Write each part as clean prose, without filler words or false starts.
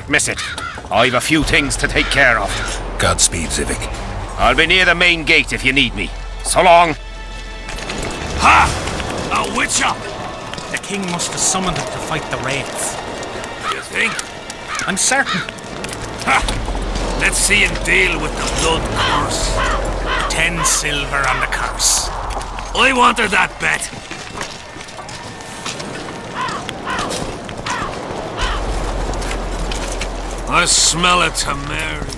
can't miss it. I've a few things to take care of. Godspeed, Zivik. I'll be near the main gate if you need me. So long. Ha! A witcher! The king must have summoned him to fight the wraiths. You think? I'm certain. Ha! Let's see him deal with the blood curse. 10 silver on the curse. I wanted that bet. I smell a tamari.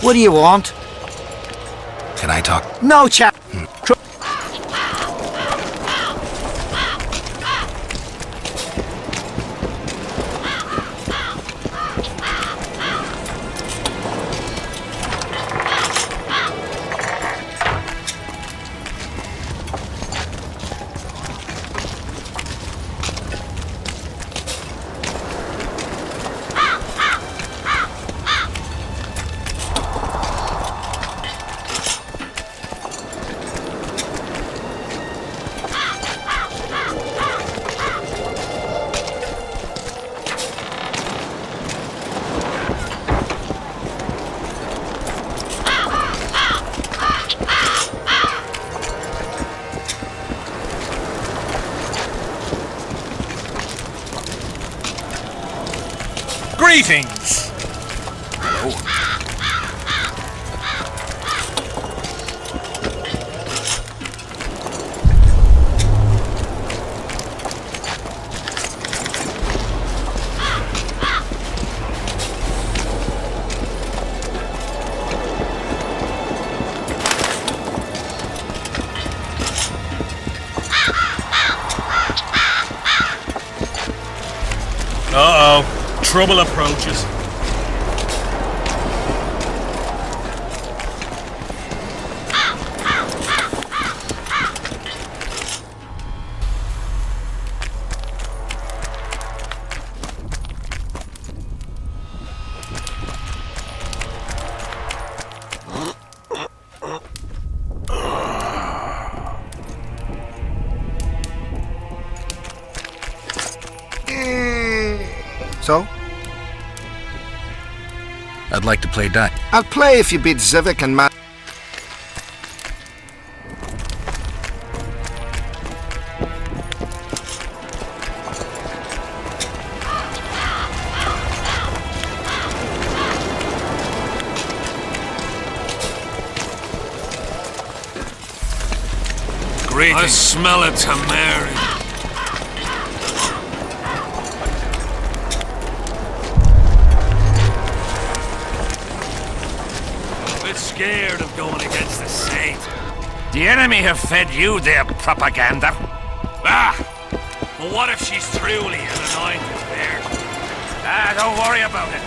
What do you want? Can I talk? No, chap. Greetings! Uh-oh. Trouble approaches. So? I'd like to play die. I'll play if you beat Zivik and Matt. Great. I smell a tamari. Scared of going against the saint. The enemy have fed you their propaganda. Ah! But what if she's truly an anointed virgin? Ah, don't worry about it.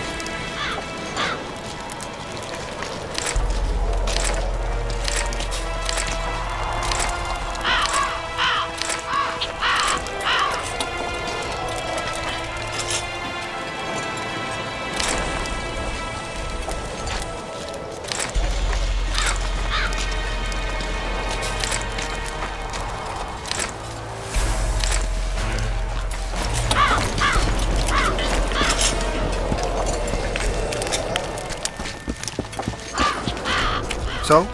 So?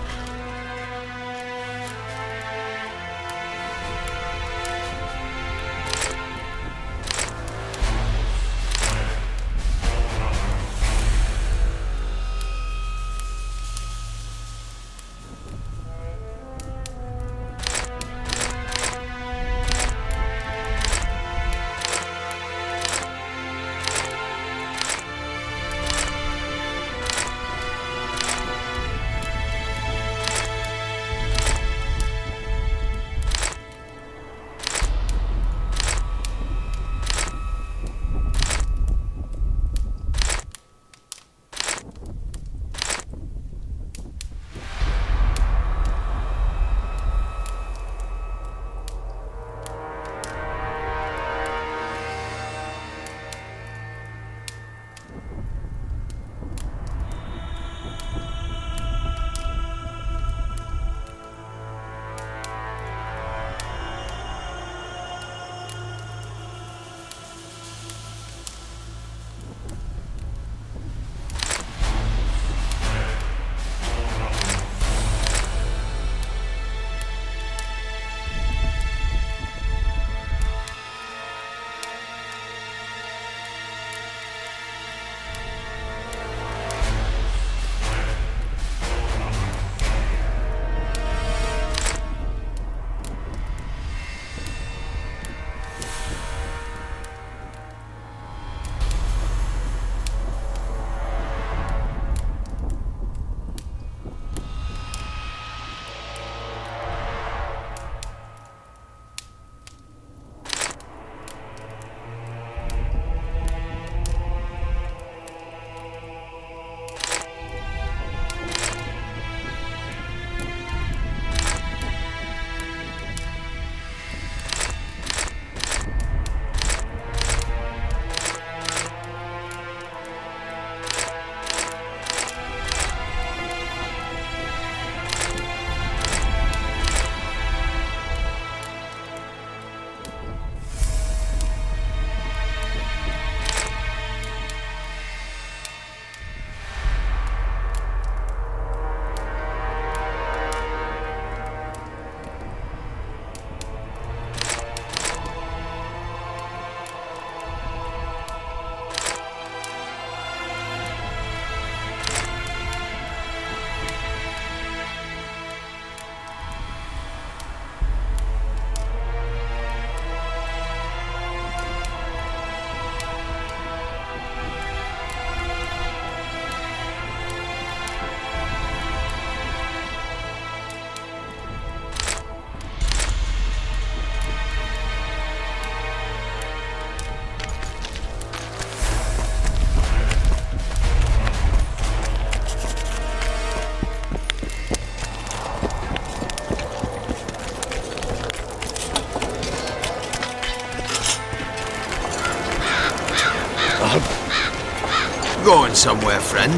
going somewhere, friend?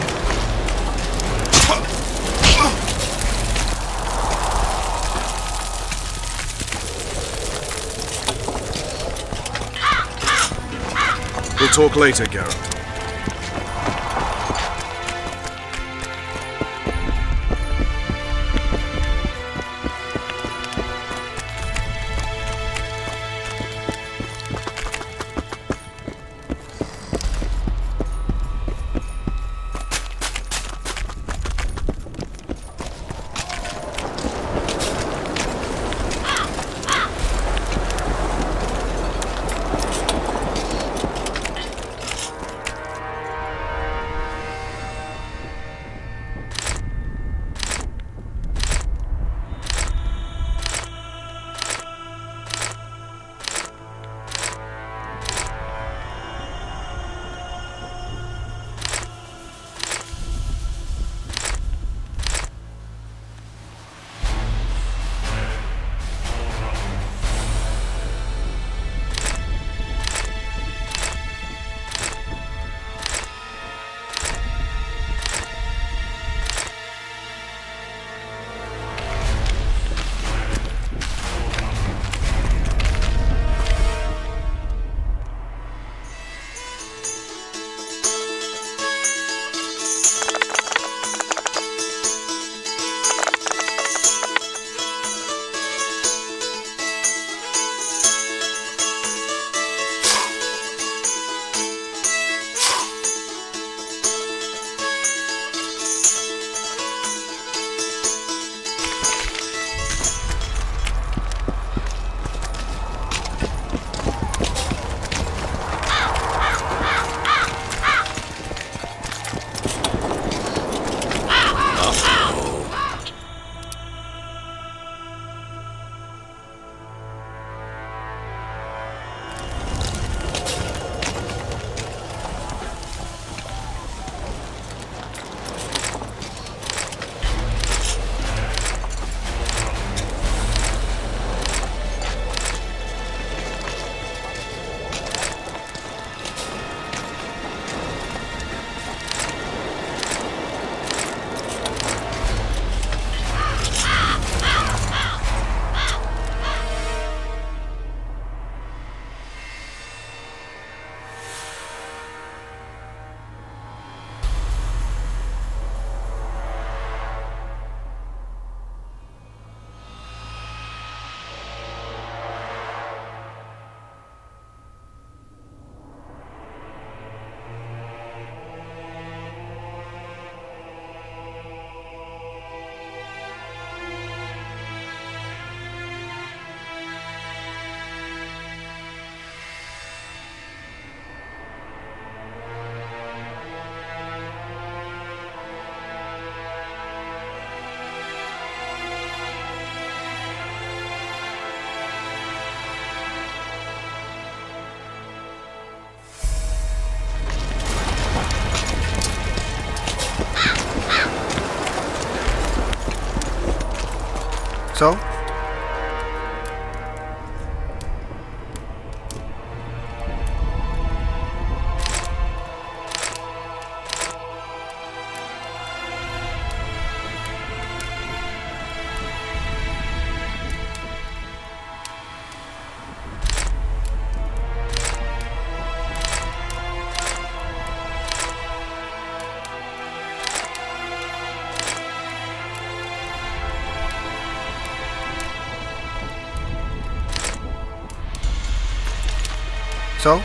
We'll talk later, Geralt. So? So?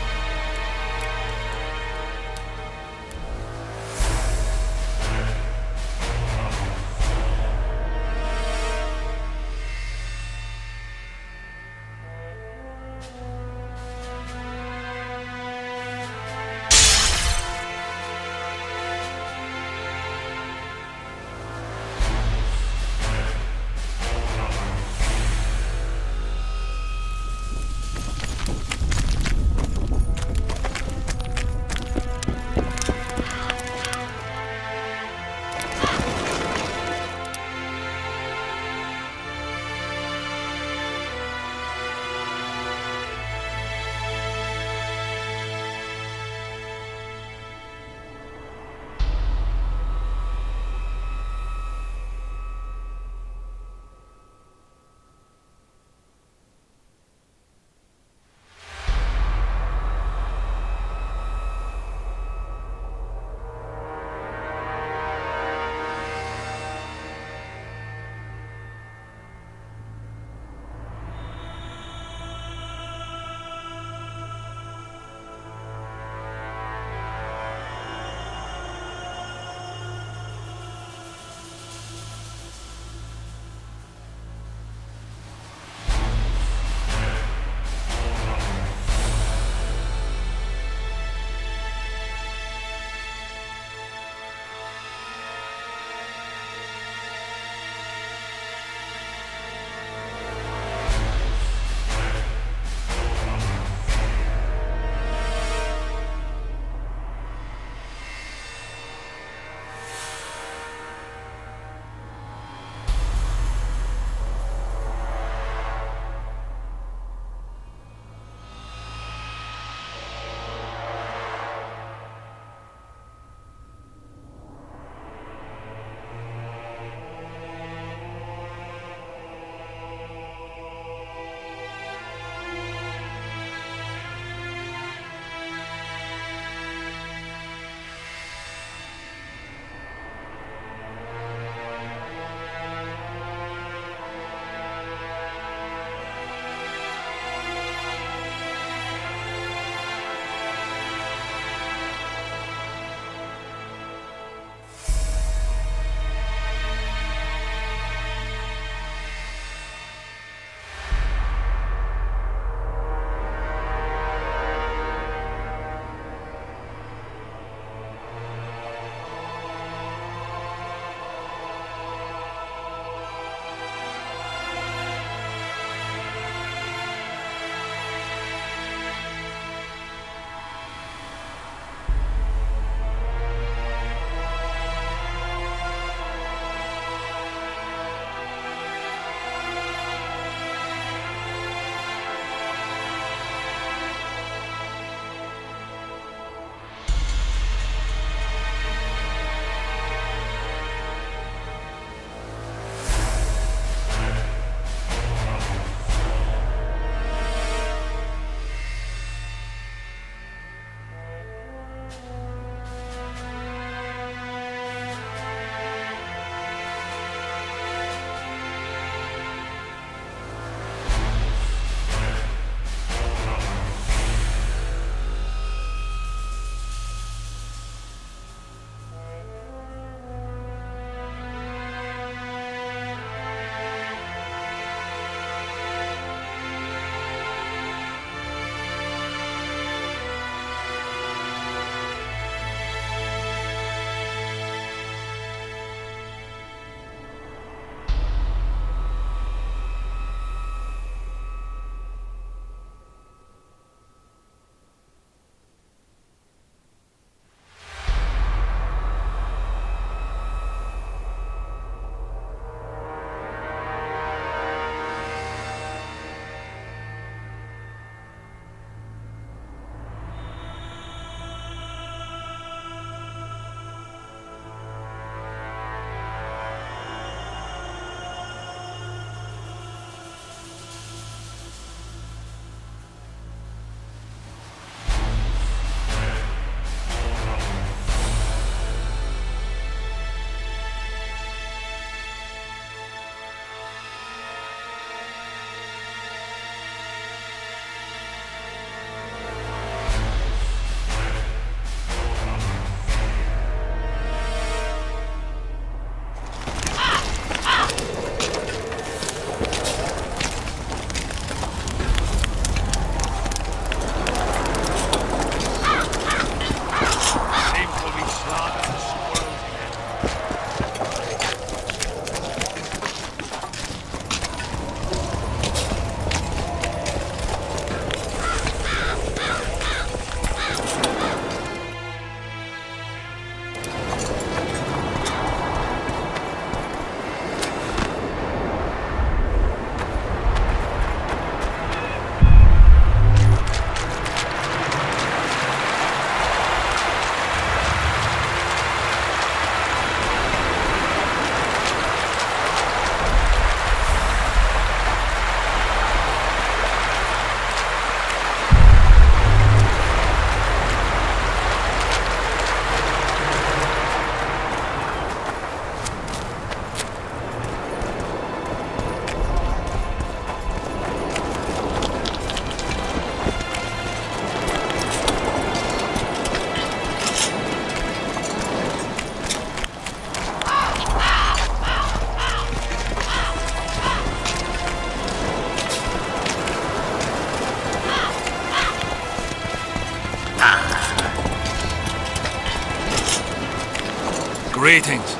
Greetings.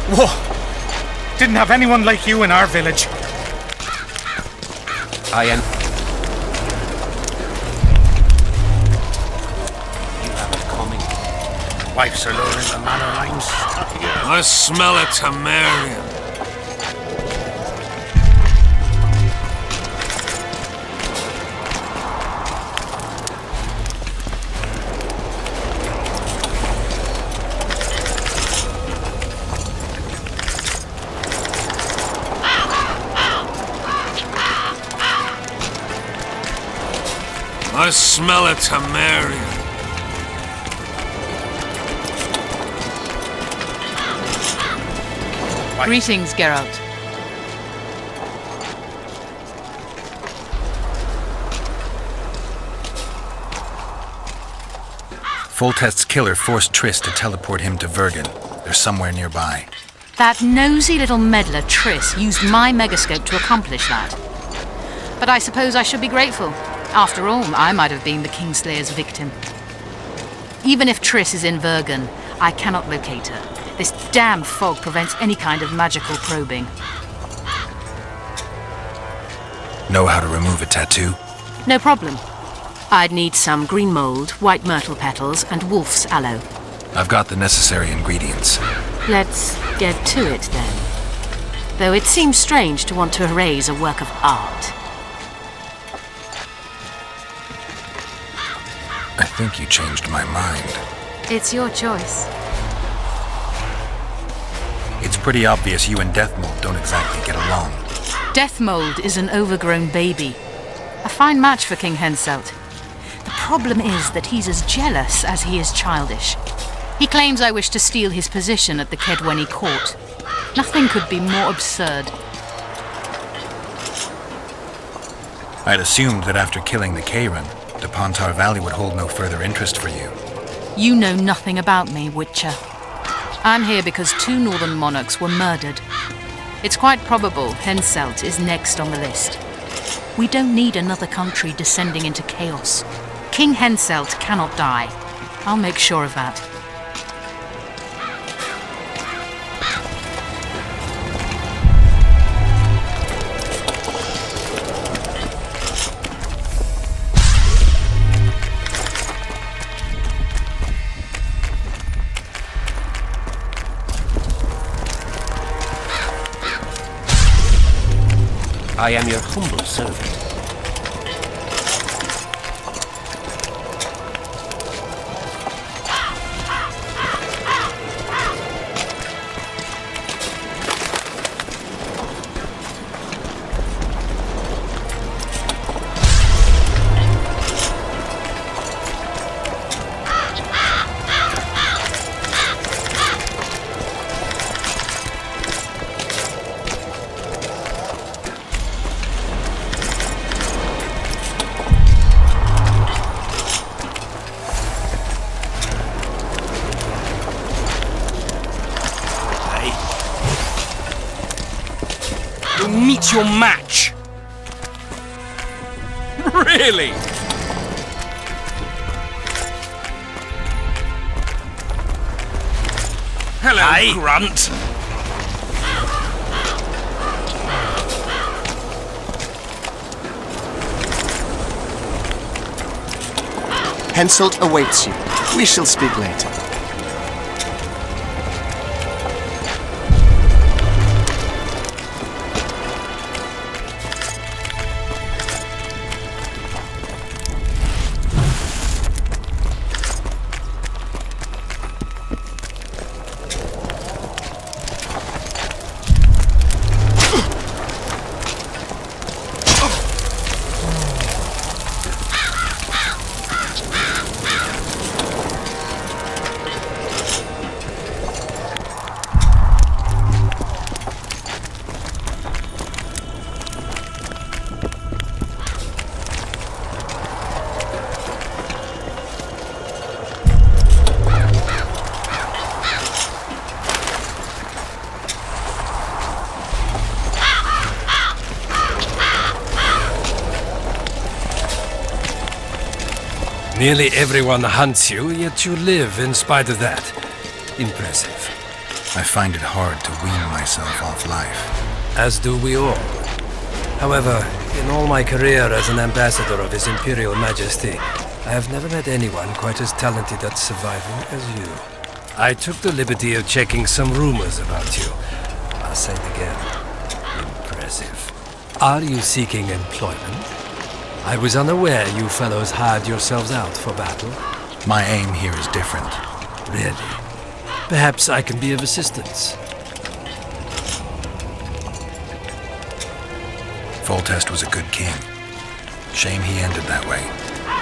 Whoa! Didn't have anyone like you in our village. I am. You have it coming. Wives are lowering the manor lines. I smell a Temerian. I smell a Temerian. Greetings, Geralt. Foltest's killer forced Triss to teleport him to Vergen. They're somewhere nearby. That nosy little meddler Triss used my megascope to accomplish that. But I suppose I should be grateful. After all, I might have been the Kingslayer's victim. Even if Triss is in Vergen, I cannot locate her. This damn fog prevents any kind of magical probing. Know how to remove a tattoo? No problem. I'd need some green mold, white myrtle petals, and wolf's aloe. I've got the necessary ingredients. Let's get to it then. Though it seems strange to want to erase a work of art. I think you changed my mind. It's your choice. It's pretty obvious you and Deathmold don't exactly get along. Deathmold is an overgrown baby. A fine match for King Henselt. The problem is that he's as jealous as he is childish. He claims I wish to steal his position at the Kedwenny court. Nothing could be more absurd. I'd assumed that after killing the Kayran, the Pontar Valley would hold no further interest for you. You know nothing about me, Witcher. I'm here because 2 northern monarchs were murdered. It's quite probable Henselt is next on the list. We don't need another country descending into chaos. King Henselt cannot die. I'll make sure of that. I am your humble servant. Meet your match. Really? Hello, Grunt. Henselt awaits you. We shall speak later. Nearly everyone hunts you, yet you live in spite of that. Impressive. I find it hard to wean myself off life. As do we all. However, in all my career as an ambassador of His Imperial Majesty, I have never met anyone quite as talented at surviving as you. I took the liberty of checking some rumors about you. I'll say it again. Impressive. Are you seeking employment? I was unaware you fellows hired yourselves out for battle. My aim here is different. Really? Perhaps I can be of assistance. Foltest was a good king. Shame he ended that way.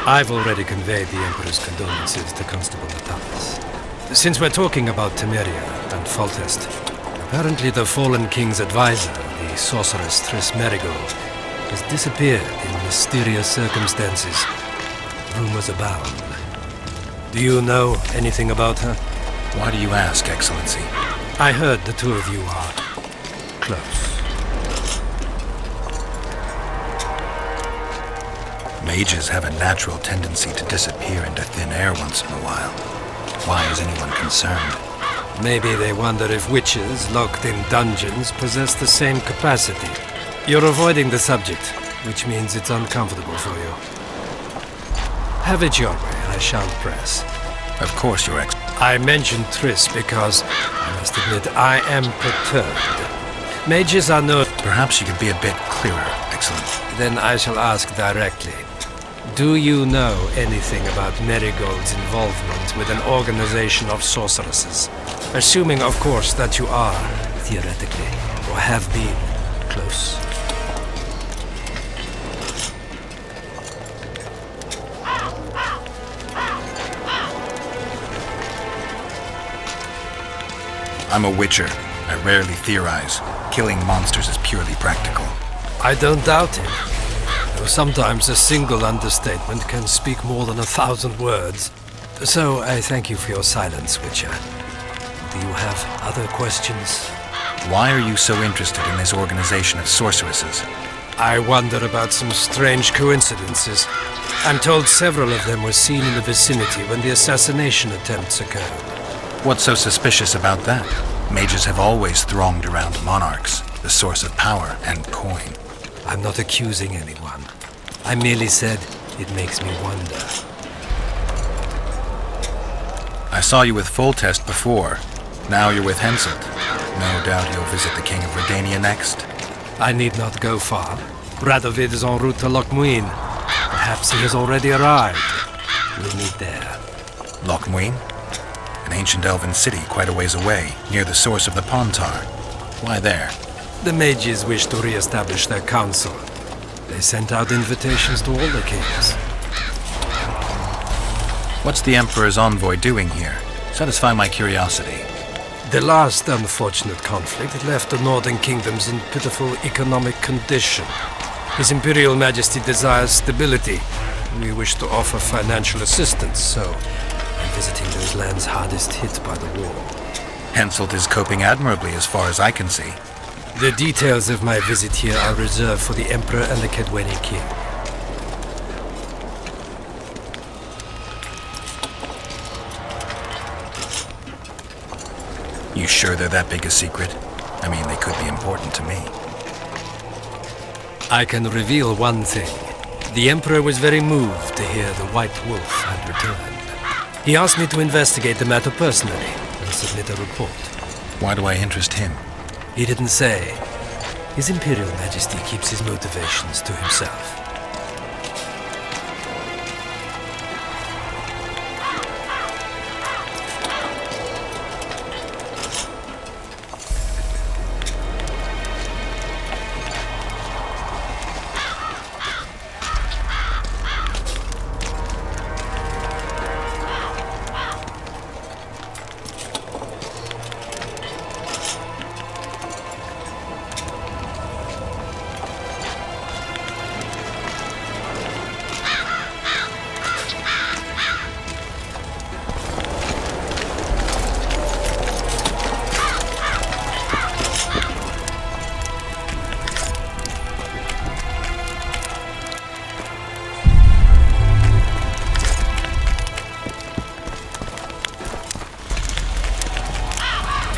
I've already conveyed the Emperor's condolences to Constable Natalis. Since we're talking about Temeria and Foltest, apparently the fallen king's advisor, the sorceress Triss Merigold, has disappeared in mysterious circumstances. Rumors abound. Do you know anything about her? Why do you ask, Excellency? I heard the two of you are close. Mages have a natural tendency to disappear into thin air once in a while. Why is anyone concerned? Maybe they wonder if witches locked in dungeons possess the same capacity. You're avoiding the subject, which means it's uncomfortable for you. Have it your way, I shan't press. Of course, Your Excellency. I mentioned Triss because, I must admit, I am perturbed. Mages are no... Perhaps you could be a bit clearer, Excellency. Then I shall ask directly. Do you know anything about Merigold's involvement with an organization of sorceresses? Assuming, of course, that you are, theoretically, or have been, close. I'm a witcher. I rarely theorize. Killing monsters is purely practical. I don't doubt it. Though sometimes a single understatement can speak more than 1,000 words. So I thank you for your silence, Witcher. Do you have other questions? Why are you so interested in this organization of sorceresses? I wonder about some strange coincidences. I'm told several of them were seen in the vicinity when the assassination attempts occurred. What's so suspicious about that? Mages have always thronged around monarchs, the source of power and coin. I'm not accusing anyone. I merely said it makes me wonder. I saw you with Foltest before. Now you're with Henselt. No doubt you'll visit the King of Redania next. I need not go far. Radovid is en route to Lochmuin. Perhaps he has already arrived. We'll meet there. Lochmuin? An ancient elven city quite a ways away, near the source of the Pontar. Why there? The mages wish to re-establish their council. They sent out invitations to all the kings. What's the Emperor's envoy doing here? Satisfy my curiosity. The last unfortunate conflict left the northern kingdoms in pitiful economic condition. His Imperial Majesty desires stability. We wish to offer financial assistance, so I'm visiting those lands hardest hit by the war. Henselt is coping admirably as far as I can see. The details of my visit here are reserved for the Emperor and the Kedweni King. You sure they're that big a secret? I mean, they could be important to me. I can reveal one thing. The Emperor was very moved to hear the White Wolf had returned. He asked me to investigate the matter personally and submit a report. Why do I interest him? He didn't say. His Imperial Majesty keeps his motivations to himself.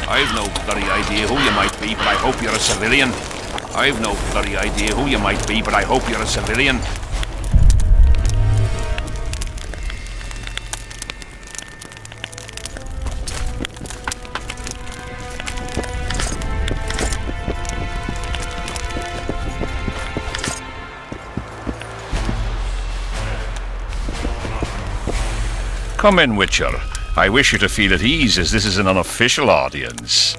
I've no bloody idea who you might be, but I hope you're a civilian. I've no bloody idea who you might be, but I hope you're a civilian. Come in, Witcher. I wish you to feel at ease, as this is an unofficial audience.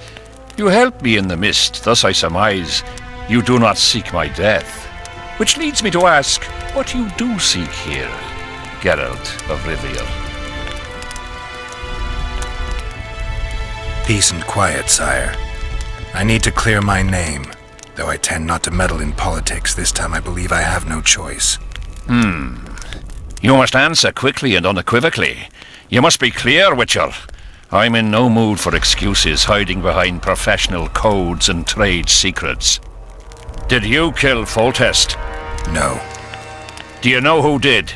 You helped me in the mist, thus I surmise you do not seek my death. Which leads me to ask what you do seek here, Geralt of Rivia. Peace and quiet, sire. I need to clear my name. Though I tend not to meddle in politics, this time I believe I have no choice. You must answer quickly and unequivocally. You must be clear, Witcher. I'm in no mood for excuses hiding behind professional codes and trade secrets. Did you kill Foltest? No. Do you know who did?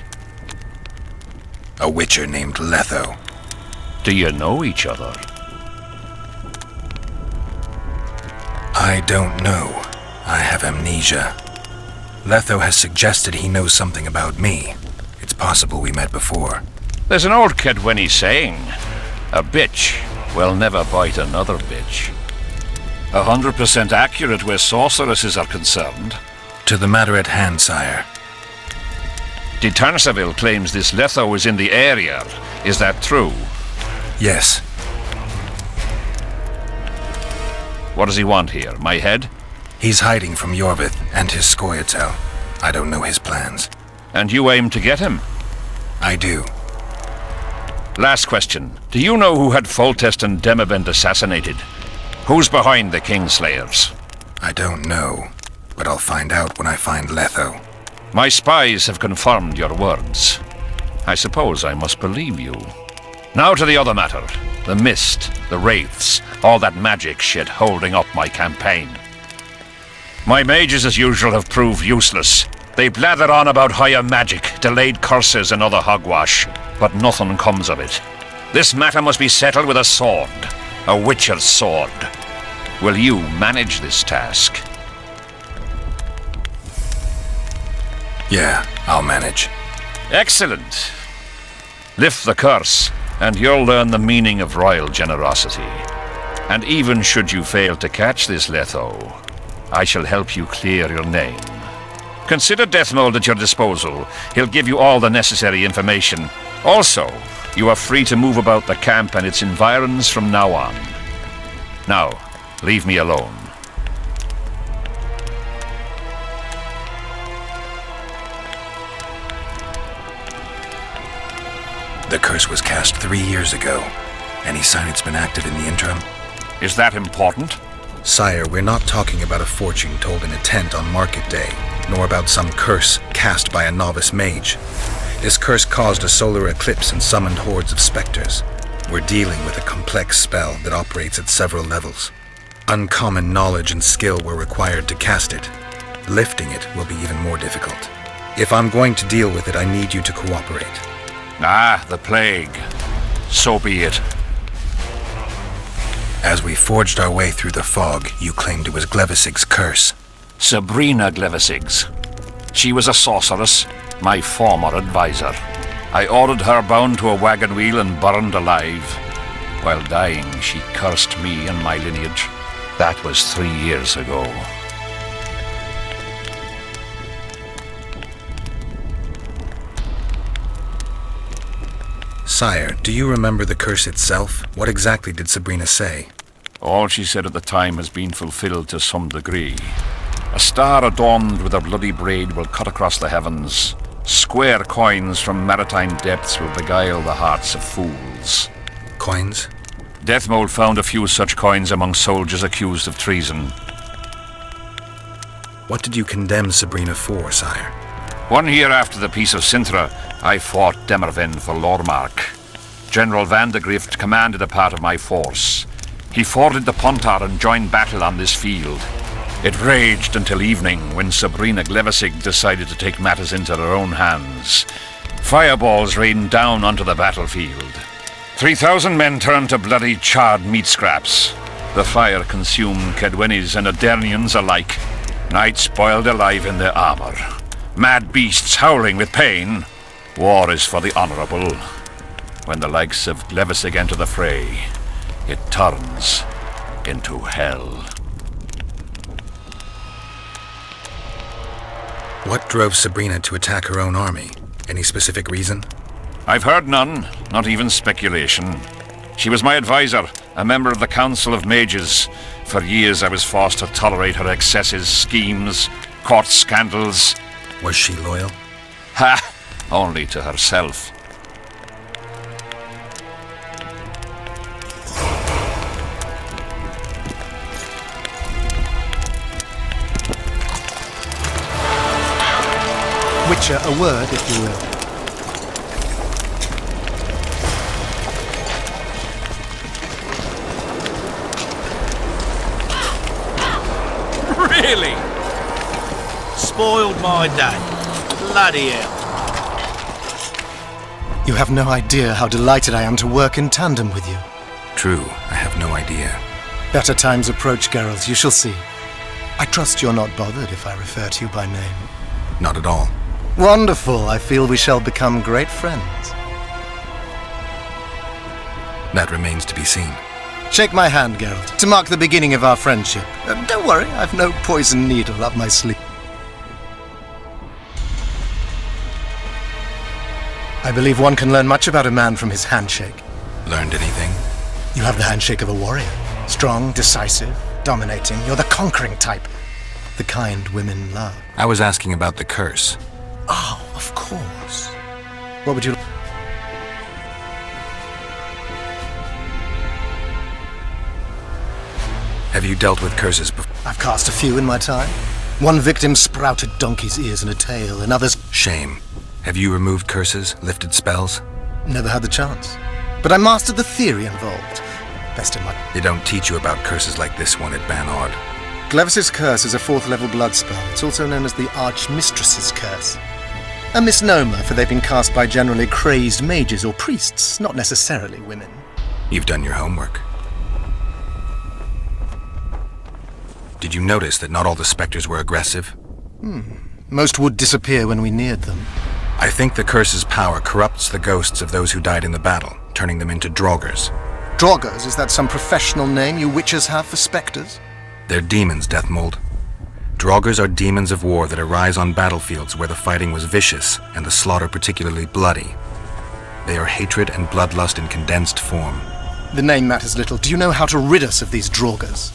A witcher named Letho. Do you know each other? I don't know. I have amnesia. Letho has suggested he knows something about me. It's possible we met before. There's an old Kedwenny saying, a bitch will never bite another bitch. 100% accurate where sorceresses are concerned. To the matter at hand, sire. De Tanseville claims this Letho is in the area. Is that true? Yes. What does he want here? My head? He's hiding from Yorvith and his Scoia'tael. I don't know his plans. And you aim to get him? I do. Last question. Do you know who had Foltest and Demavend assassinated? Who's behind the Kingslayers? I don't know, but I'll find out when I find Letho. My spies have confirmed your words. I suppose I must believe you. Now to the other matter. The mist, the wraiths, all that magic shit holding up my campaign. My mages, as usual, have proved useless. They blather on about higher magic, delayed curses and other hogwash, but nothing comes of it. This matter must be settled with a sword. A witcher's sword. Will you manage this task? Yeah, I'll manage. Excellent. Lift the curse, and you'll learn the meaning of royal generosity. And even should you fail to catch this Letho, I shall help you clear your name. Consider Deathmold at your disposal. He'll give you all the necessary information. Also, you are free to move about the camp and its environs from now on. Now, leave me alone. The curse was cast 3 years ago. Any sign it's been active in the interim? Is that important? Sire, we're not talking about a fortune told in a tent on market day, nor about some curse cast by a novice mage. This curse caused a solar eclipse and summoned hordes of specters. We're dealing with a complex spell that operates at several levels. Uncommon knowledge and skill were required to cast it. Lifting it will be even more difficult. If I'm going to deal with it, I need you to cooperate. Ah, the plague. So be it. As we forged our way through the fog, you claimed it was Glevisig's curse. Sabrina Glevisig's. She was a sorceress, my former advisor. I ordered her bound to a wagon wheel and burned alive. While dying, she cursed me and my lineage. That was 3 years ago. Sire, do you remember the curse itself? What exactly did Sabrina say? All she said at the time has been fulfilled to some degree. A star adorned with a bloody braid will cut across the heavens. Square coins from maritime depths will beguile the hearts of fools. Coins? Deathmold found a few such coins among soldiers accused of treason. What did you condemn Sabrina for, sire? 1 year after the Peace of Sintra, I fought Demerven for Lormark. General Vandegrift commanded a part of my force. He forded the Pontar and joined battle on this field. It raged until evening, when Sabrina Glevisig decided to take matters into her own hands. Fireballs rained down onto the battlefield. 3,000 men turned to bloody charred meat scraps. The fire consumed Kedwenis and Adernians alike. Knights boiled alive in their armor. Mad beasts howling with pain. War is for the honorable. When the likes of Glevissig enter the fray, it turns into hell. What drove Sabrina to attack her own army? Any specific reason? I've heard none, not even speculation. She was my advisor, a member of the Council of Mages. For years I was forced to tolerate her excesses, schemes, court scandals. Was she loyal? Ha! Only to herself. Witcher, a word, if you will. Really? Spoiled my day. Bloody hell. You have no idea how delighted I am to work in tandem with you. True, I have no idea. Better times approach, Geralt, you shall see. I trust you're not bothered if I refer to you by name. Not at all. Wonderful, I feel we shall become great friends. That remains to be seen. Shake my hand, Geralt, to mark the beginning of our friendship. Don't worry, I've no poison needle up my sleeve. I believe one can learn much about a man from his handshake. Learned anything? You have the handshake of a warrior. Strong, decisive, dominating. You're the conquering type. The kind women love. I was asking about the curse. Oh, of course. What would you... Have you dealt with curses before? I've cast a few in my time. One victim sprouted donkey's ears and a tail, and others... Shame. Have you removed curses, lifted spells? Never had the chance. But I mastered the theory involved. Best in my... They don't teach you about curses like this one at Banord. Glevis's curse is a 4th level blood spell. It's also known as the Archmistress's curse. A misnomer, for they've been cast by generally crazed mages or priests, not necessarily women. You've done your homework. Did you notice that not all the specters were aggressive? Most would disappear when we neared them. I think the curse's power corrupts the ghosts of those who died in the battle, turning them into draugrs. Draugrs? Is that some professional name you witches have for specters? They're demons, Deathmold. Draugrs are demons of war that arise on battlefields where the fighting was vicious and the slaughter particularly bloody. They are hatred and bloodlust in condensed form. The name matters little. Do you know how to rid us of these draugrs?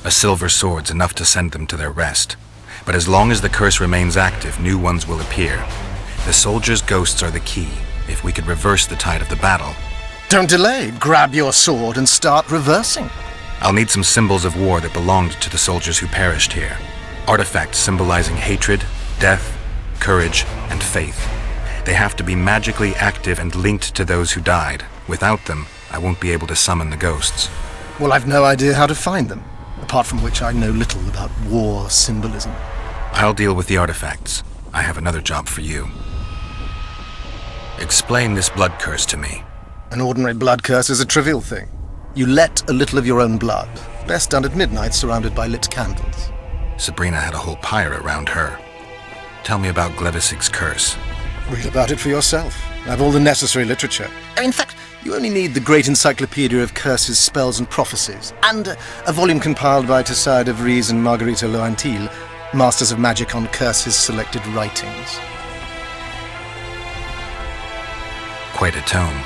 A silver sword's enough to send them to their rest. But as long as the curse remains active, new ones will appear. The soldiers' ghosts are the key. If we could reverse the tide of the battle... Don't delay. Grab your sword and start reversing. I'll need some symbols of war that belonged to the soldiers who perished here. Artifacts symbolizing hatred, death, courage, and faith. They have to be magically active and linked to those who died. Without them, I won't be able to summon the ghosts. Well, I've no idea how to find them. Apart from which I know little about war symbolism. I'll deal with the artifacts. I have another job for you. Explain this blood curse to me. An ordinary blood curse is a trivial thing. You let a little of your own blood. Best done at midnight, surrounded by lit candles. Sabrina had a whole pyre around her. Tell me about Glevissig's curse. Read about it for yourself. I have all the necessary literature. In fact, you only need the great encyclopedia of curses, spells, and prophecies, and a volume compiled by Tessard de Vries and Marguerite Loantil, Masters of Magic on Curses Selected Writings. Quite a tome.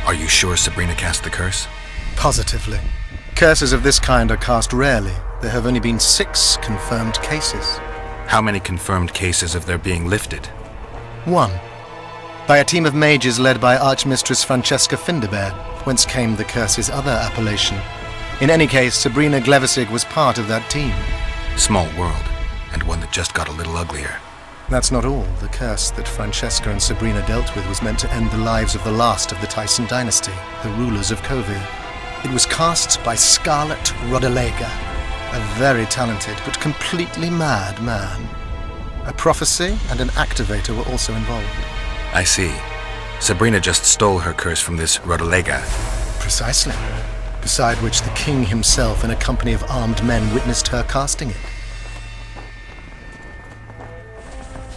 Are you sure Sabrina cast the curse? Positively. Curses of this kind are cast rarely. There have only been 6 confirmed cases. How many confirmed cases of their being lifted? 1. By a team of mages led by Archmistress Francesca Finderbear, whence came the curse's other appellation. In any case, Sabrina Glevissig was part of that team. Small world, and one that just got a little uglier. That's not all. The curse that Francesca and Sabrina dealt with was meant to end the lives of the last of the Tyson dynasty, the rulers of Kovir. It was cast by Scarlet Rodalega, a very talented but completely mad man. A prophecy and an activator were also involved. I see. Sabrina just stole her curse from this Rodolega. Precisely. Beside which the king himself, in a company of armed men, witnessed her casting it.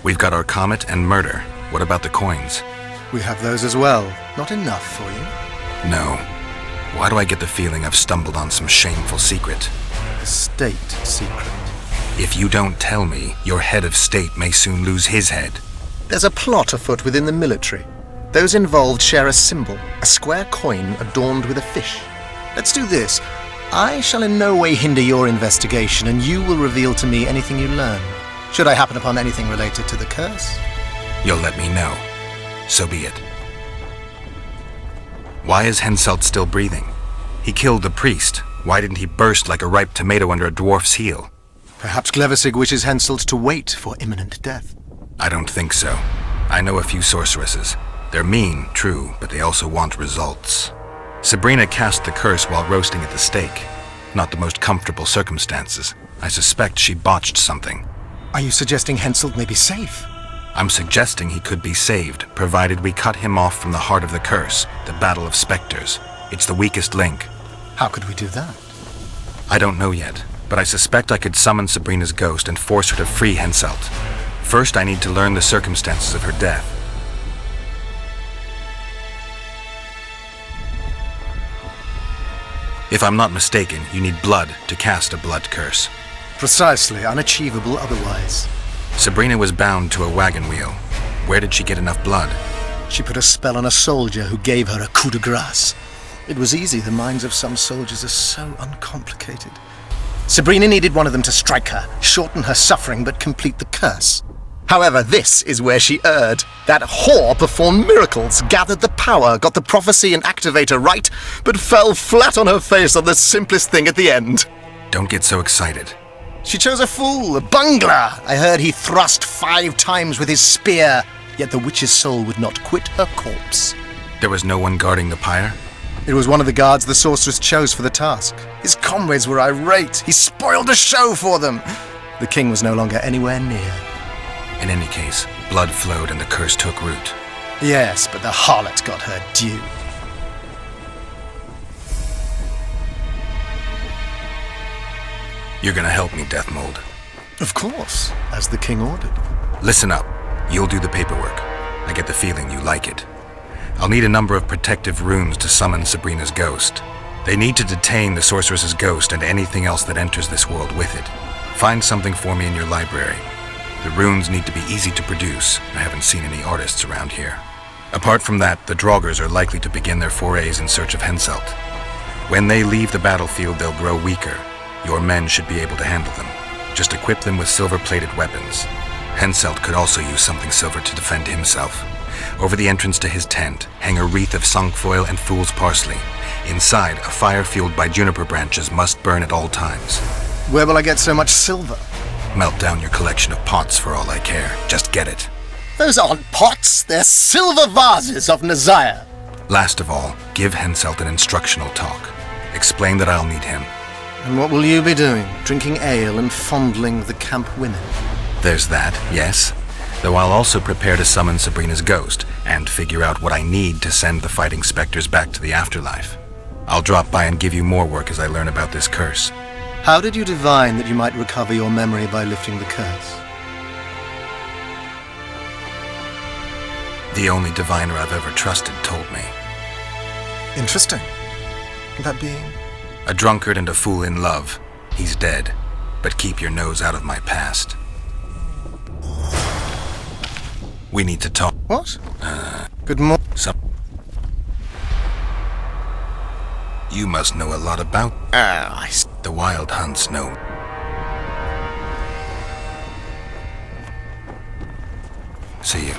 We've got our comet and murder. What about the coins? We have those as well. Not enough for you? No. Why do I get the feeling I've stumbled on some shameful secret? A state secret. If you don't tell me, your head of state may soon lose his head. There's a plot afoot within the military. Those involved share a symbol, a square coin adorned with a fish. Let's do this. I shall in no way hinder your investigation, and you will reveal to me anything you learn. Should I happen upon anything related to the curse? You'll let me know. So be it. Why is Henselt still breathing? He killed the priest. Why didn't he burst like a ripe tomato under a dwarf's heel? Perhaps Glevissig wishes Henselt to wait for imminent death. I don't think so. I know a few sorceresses. They're mean, true, but they also want results. Sabrina cast the curse while roasting at the stake. Not the most comfortable circumstances. I suspect she botched something. Are you suggesting Henselt may be safe? I'm suggesting he could be saved, provided we cut him off from the heart of the curse, the Battle of Spectres. It's the weakest link. How could we do that? I don't know yet, but I suspect I could summon Sabrina's ghost and force her to free Henselt. First, I need to learn the circumstances of her death. If I'm not mistaken, you need blood to cast a blood curse. Precisely, unachievable otherwise. Sabrina was bound to a wagon wheel. Where did she get enough blood? She put a spell on a soldier who gave her a coup de grace. It was easy, the minds of some soldiers are so uncomplicated. Sabrina needed one of them to strike her, shorten her suffering, but complete the curse. However, this is where she erred. That whore performed miracles, gathered the power, got the prophecy and activator right, but fell flat on her face on the simplest thing at the end. Don't get so excited. She chose a fool, a bungler. I heard he thrust 5 times with his spear, yet the witch's soul would not quit her corpse. There was no one guarding the pyre? It was one of the guards the sorceress chose for the task. His comrades were irate. He spoiled the show for them. The king was no longer anywhere near. In any case, blood flowed and the curse took root. Yes, but the harlot got her due. You're gonna help me, Death Mold. Of course, as the king ordered. Listen up. You'll do the paperwork. I get the feeling you like it. I'll need a number of protective runes to summon Sabrina's ghost. They need to detain the sorceress's ghost and anything else that enters this world with it. Find something for me in your library. The runes need to be easy to produce. I haven't seen any artists around here. Apart from that, the Draugrs are likely to begin their forays in search of Henselt. When they leave the battlefield, they'll grow weaker. Your men should be able to handle them. Just equip them with silver-plated weapons. Henselt could also use something silver to defend himself. Over the entrance to his tent, hang a wreath of cinquefoil and fool's parsley. Inside, a fire fueled by juniper branches must burn at all times. Where will I get so much silver? Melt down your collection of pots for all I care. Just get it. Those aren't pots, they're silver vases of Nazaya. Last of all, give Henselt an instructional talk. Explain that I'll need him. And what will you be doing? Drinking ale and fondling the camp women? There's that, yes. Though I'll also prepare to summon Sabrina's ghost and figure out what I need to send the fighting specters back to the afterlife. I'll drop by and give you more work as I learn about this curse. How did you divine that you might recover your memory by lifting the curse? The only diviner I've ever trusted told me. Interesting. That being? A drunkard and a fool in love. He's dead. But keep your nose out of my past. We need to talk. What? Good morning. You must know a lot about... The Wild Hunts know. See you.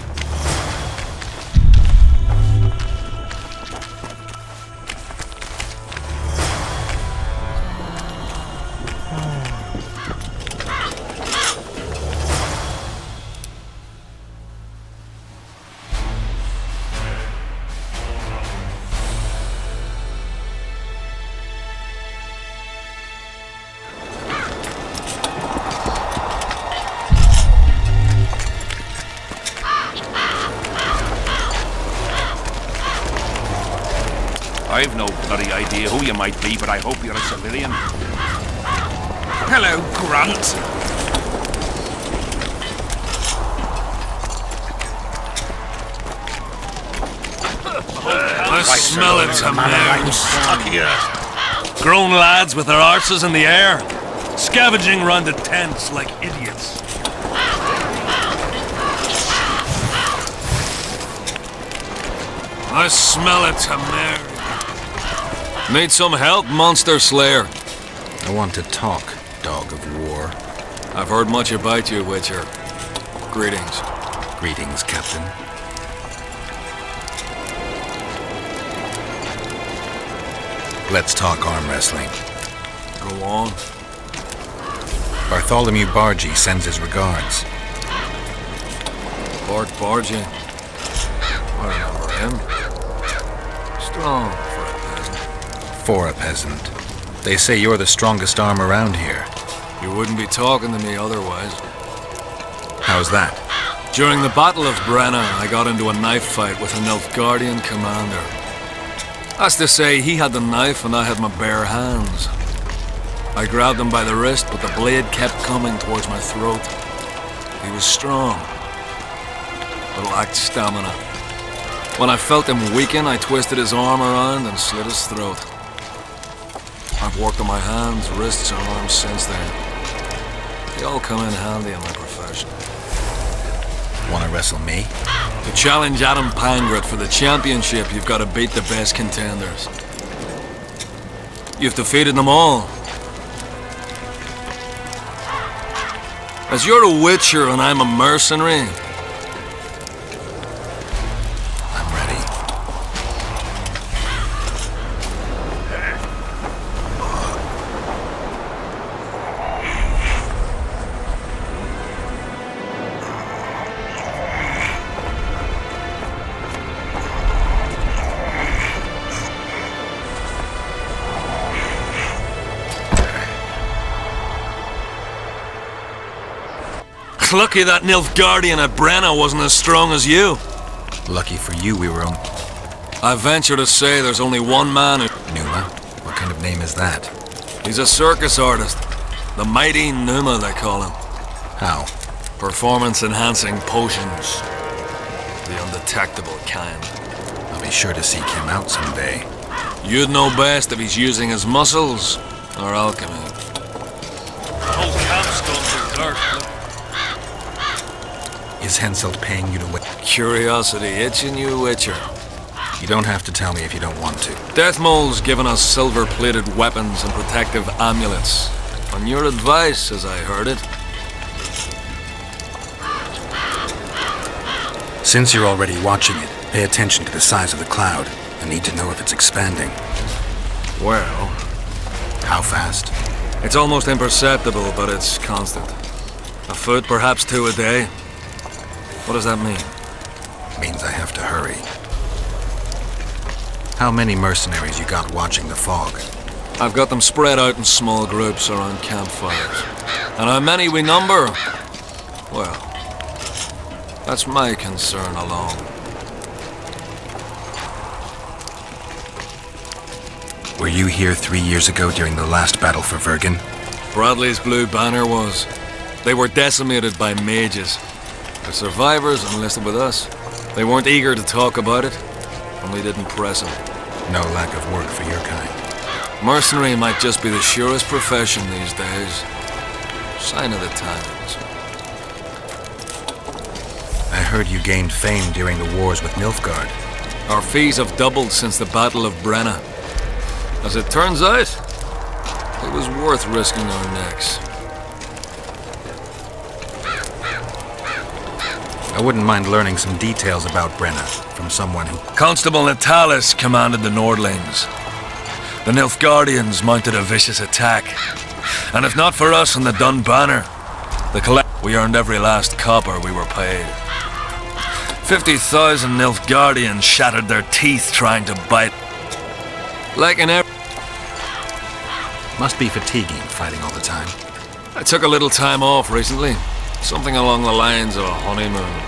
I've no bloody idea who you might be, but I hope you're a civilian. Hello, Grunt. I smell it, Tamir. Stuck here. Grown lads with their arses in the air, scavenging round the tents like idiots. I smell it, Tamir. Need some help, Monster Slayer? I want to talk, dog of war. I've heard much about you, Witcher. Greetings. Greetings, Captain. Let's talk arm wrestling. Go on. Bartholomew Bargy sends his regards. Bart Bargy. I remember him. Strong for a peasant. For a peasant. They say you're the strongest arm around here. You wouldn't be talking to me otherwise. How's that? During the Battle of Brenna, I got into a knife fight with an Nilfgaardian commander. That's to say, he had the knife and I had my bare hands. I grabbed him by the wrist, but the blade kept coming towards my throat. He was strong, but lacked stamina. When I felt him weaken, I twisted his arm around and slit his throat. I've worked on my hands, wrists, and arms since then. They all come in handy in my profession. Wanna wrestle me? To challenge Adam Pangret for the championship, you've got to beat the best contenders. You've defeated them all. As you're a witcher and I'm a mercenary, I'm ready. lucky that Nilfgaardian at Brenna wasn't as strong as you. Lucky for you, we were on... I venture to say there's only one man who... Numa? What kind of name is that? He's a circus artist. The mighty Numa, they call him. How? Performance-enhancing potions. The undetectable kind. I'll be sure to seek him out someday. You'd know best if he's using his muscles or alchemy. Whole camp's gone to dirt. Is Henselt paying you to wait? Curiosity itching you, Witcher. You don't have to tell me if you don't want to. Deathmole's given us silver-plated weapons and protective amulets. On your advice, as I heard it. Since you're already watching it, pay attention to the size of the cloud. I need to know if it's expanding. Well, how fast? It's almost imperceptible, but it's constant. A foot, perhaps two a day. What does that mean? Means I have to hurry. How many mercenaries you got watching the fog? I've got them spread out in small groups around campfires. And how many we number? Well, that's my concern alone. Were you here 3 years ago during the last battle for Vergen? Bradley's Blue Banner was. They were decimated by mages. The survivors enlisted with us. They weren't eager to talk about it, and we didn't press them. No lack of work for your kind. Mercenary might just be the surest profession these days. Sign of the times. I heard you gained fame during the wars with Nilfgaard. Our fees have doubled since the Battle of Brenna. As it turns out, it was worth risking our necks. I wouldn't mind learning some details about Brenna from someone who... Constable Natalis commanded the Nordlings. The Nilfgaardians mounted a vicious attack. And if not for us and the Dun Banner, we earned every last copper we were paid. 50,000 Nilfgaardians shattered their teeth trying to bite. Like in every... Must be fatiguing fighting all the time. I took a little time off recently. Something along the lines of a honeymoon.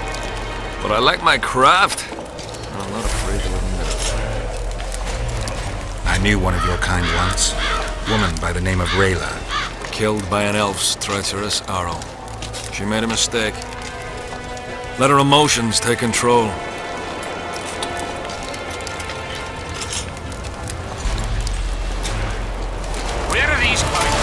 But I like my craft, and I'm not afraid to admit knew one of your kind once. Woman by the name of Rayla. Killed by an elf's treacherous arrow. She made a mistake. Let her emotions take control. Where are these guys?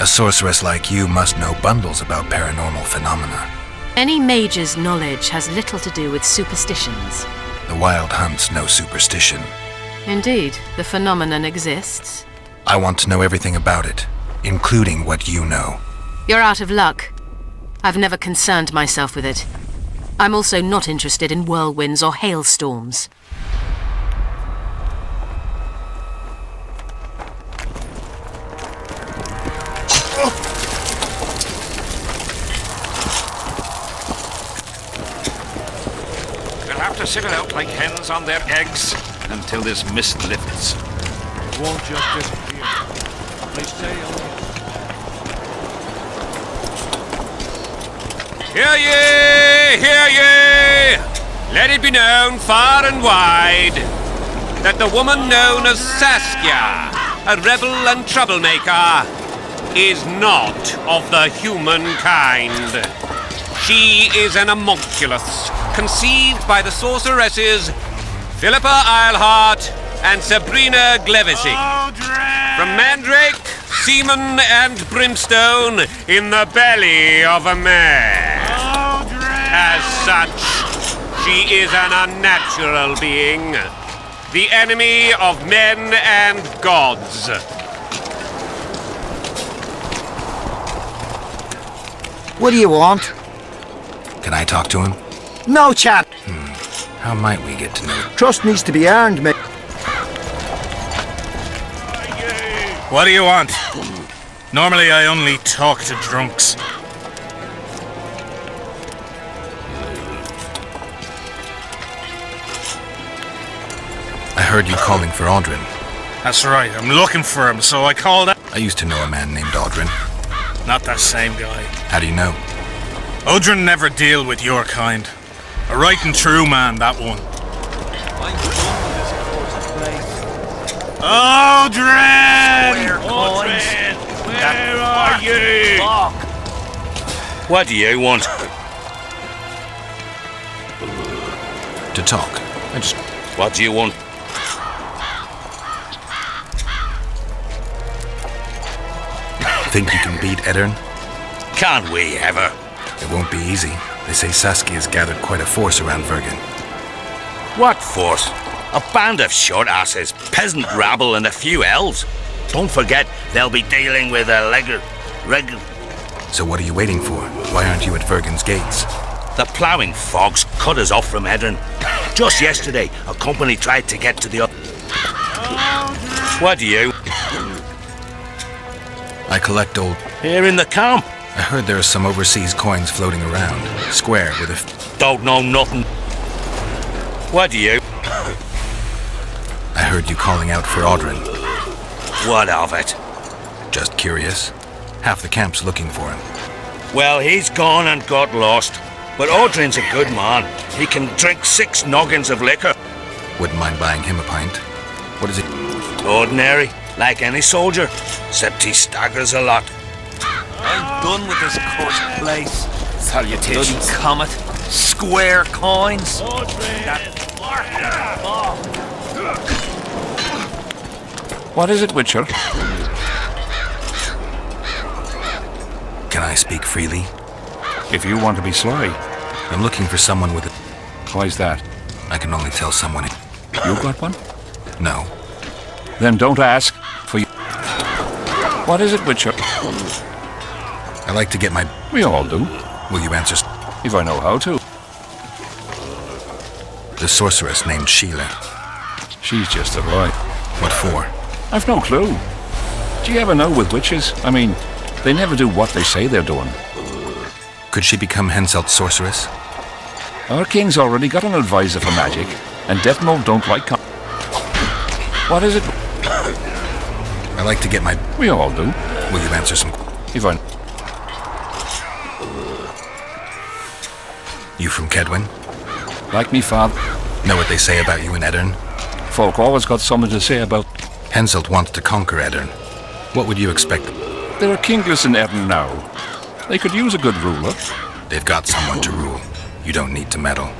A sorceress like you must know bundles about paranormal phenomena. Any mage's knowledge has little to do with superstitions. The wild hunts no superstition. Indeed, the phenomenon exists. I want to know everything about it, including what you know. You're out of luck. I've never concerned myself with it. I'm also not interested in whirlwinds or hailstorms. We'll have to sit it out like hens on their eggs until this mist lifts. It won't just disappear. They say Hear ye! Hear ye! Let it be known far and wide that the woman known as Saskia, a rebel and troublemaker, is not of the human kind. She is an homunculus, conceived by the sorceresses Philippa Eilhart and Sabrina Glevisic. From Mandrake, semen and brimstone in the belly of a man. As such, she is an unnatural being, the enemy of men and gods. What do you want? Can I talk to him? No, chap. How might we get to know him? Trust needs to be earned, mate. What do you want? Normally I only talk to drunks. I heard you calling for Audrin. That's right, I'm looking for him, so I called out. I used to know a man named Audrin. Not that same guy. How do you know? Odrin never deal with your kind. A right and true man, that one. Odrin! Where are you? What do you want? To talk. What do you want? Think you can beat Eddern? Can't we ever? It won't be easy. They say Saskia has gathered quite a force around Vergen. What force? A band of short-asses, peasant rabble and a few elves. Don't forget, they'll be dealing with a So what are you waiting for? Why aren't you at Vergen's gates? The ploughing fogs cut us off from Eddern. Just yesterday, a company tried to get to the other. What do you? I collect old... Here in the camp. I heard there are some overseas coins floating around. Square with a... Don't know nothing. What do you? I heard you calling out for Audrin. What of it? Just curious. Half the camp's looking for him. Well, he's gone and got lost. But Audrin's a good man. He can drink 6 noggins of liquor. Wouldn't mind buying him a pint. What is it? Ordinary, like any soldier, except he staggers a lot. I'm done with this cursed place. Salutations. Bloody comet. Square coins. What is it, Witcher? Can I speak freely? If you want to be sly. I'm looking for someone with a... Why's that? I can only tell someone... You got one? No. Then don't ask for you. What is it, Witcher? I like to get my... We all do. Will you answer... If I know how to. The sorceress named Sheila. She's just a lie. What for? I've no clue. Do you ever know with witches? I mean, they never do what they say they're doing. Could she become Henselt's sorceress? Our king's already got an advisor for magic, and Detmo don't like... What is it? I like to get my... We all do. Will you answer some... If I... You from Kedwin? Like me father. Know what they say about you in Edirn? Folk always got something to say about... Henselt wants to conquer Edirn. What would you expect? There are kingless in Edirn now. They could use a good ruler. They've got someone to rule. You don't need to meddle.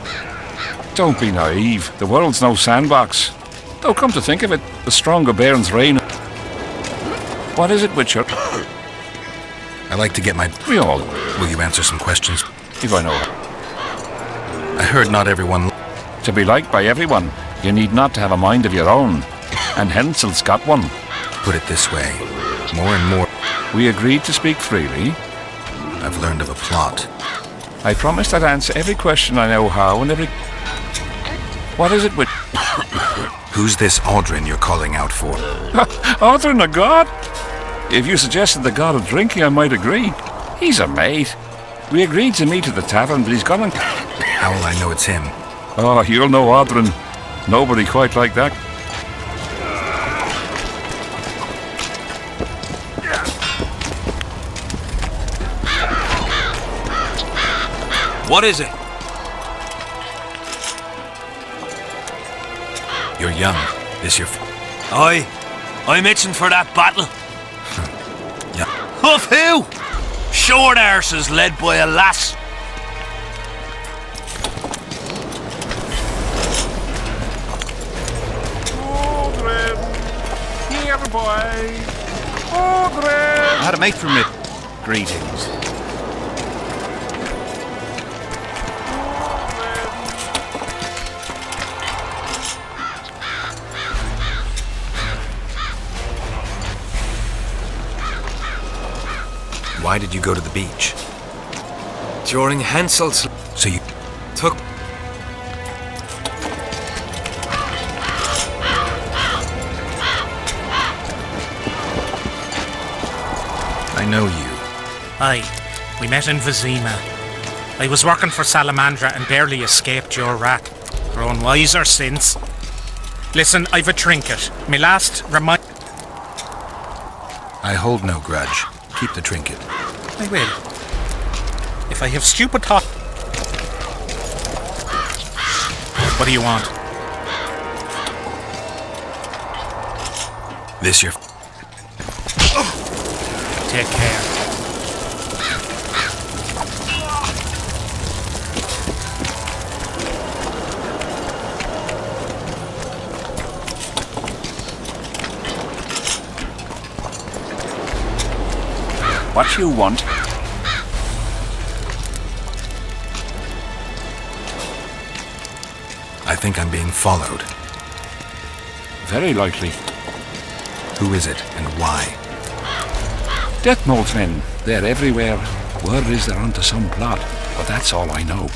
Don't be naive. The world's no sandbox. Though come to think of it, the stronger Baron's reign... What is it, Witcher? I like to get my... We all... Will you answer some questions? If I know. I heard not everyone... To be liked by everyone, you need not to have a mind of your own. And Henselt's got one. Put it this way. More and more... We agreed to speak freely. I've learned of a plot. I promised I'd answer every question I know how and every... What is it with... Who's this Aldrin you're calling out for? Aldrin, a god? If you suggested the god of drinking, I might agree. He's a mate. We agreed to meet at the tavern, but he's gone and... How will I know it's him? Oh, you'll know Aldrin. Nobody quite like that. What is it? You're young. This your... Aye. I'm itching for that battle. Yeah. Of who? Short arses led by a lass. Aldrin, here, boy. Aldrin. I had a mate from it. Greetings. Why did you go to the beach? During Henselt's... So you... took... I know you. Aye, we met in Vizima. I was working for Salamandra and barely escaped your wrath. Grown wiser since. Listen, I've a trinket. Me last remind... I hold no grudge. Keep the trinket. I will. If I have stupid thought... What do you want? This your... Take care. What you want? I think I'm being followed. Very likely. Who is it and why? Death Mold's men. They're everywhere. Word is they're onto some plot, but that's all I know.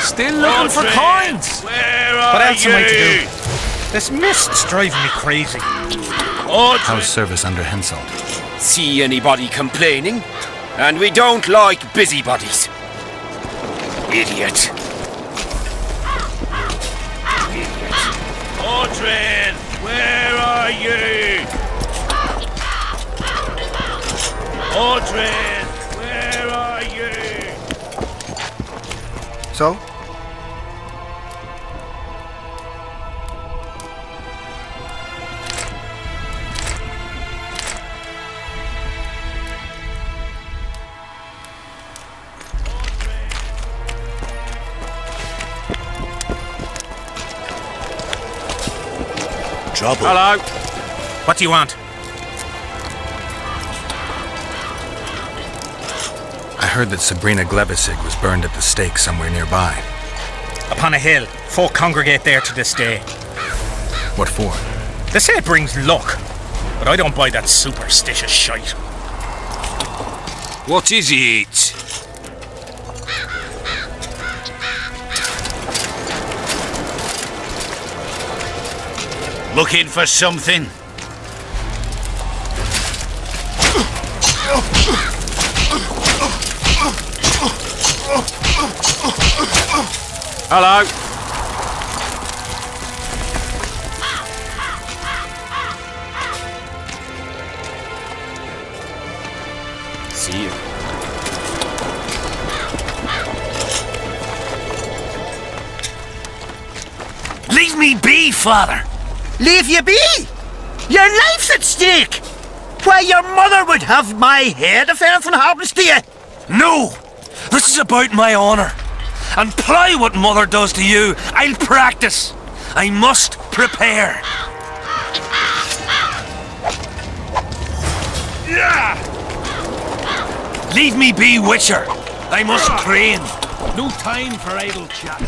Still looking for coins! Where What are else am I to you? do? This mist's driving me crazy. How's service under Henselt? See anybody complaining? And we don't like busybodies. Idiot. Aldrin, where are you? Aldrin, where are you? So? Trouble. Hello. What do you want? I heard that Sabrina Glebisig was burned at the stake somewhere nearby. Upon a hill. Folk congregate there to this day. What for? They say it brings luck, but I don't buy that superstitious shite. What is it? Looking for something? Hello. See you. Leave me be, father! Leave you be? Your life's at stake! Why, your mother would have my head if anything happens to you! No! This is about my honour. And ply what mother does to you, I'll practice. I must prepare. Leave me be, Witcher. I must train. No time for idle chat.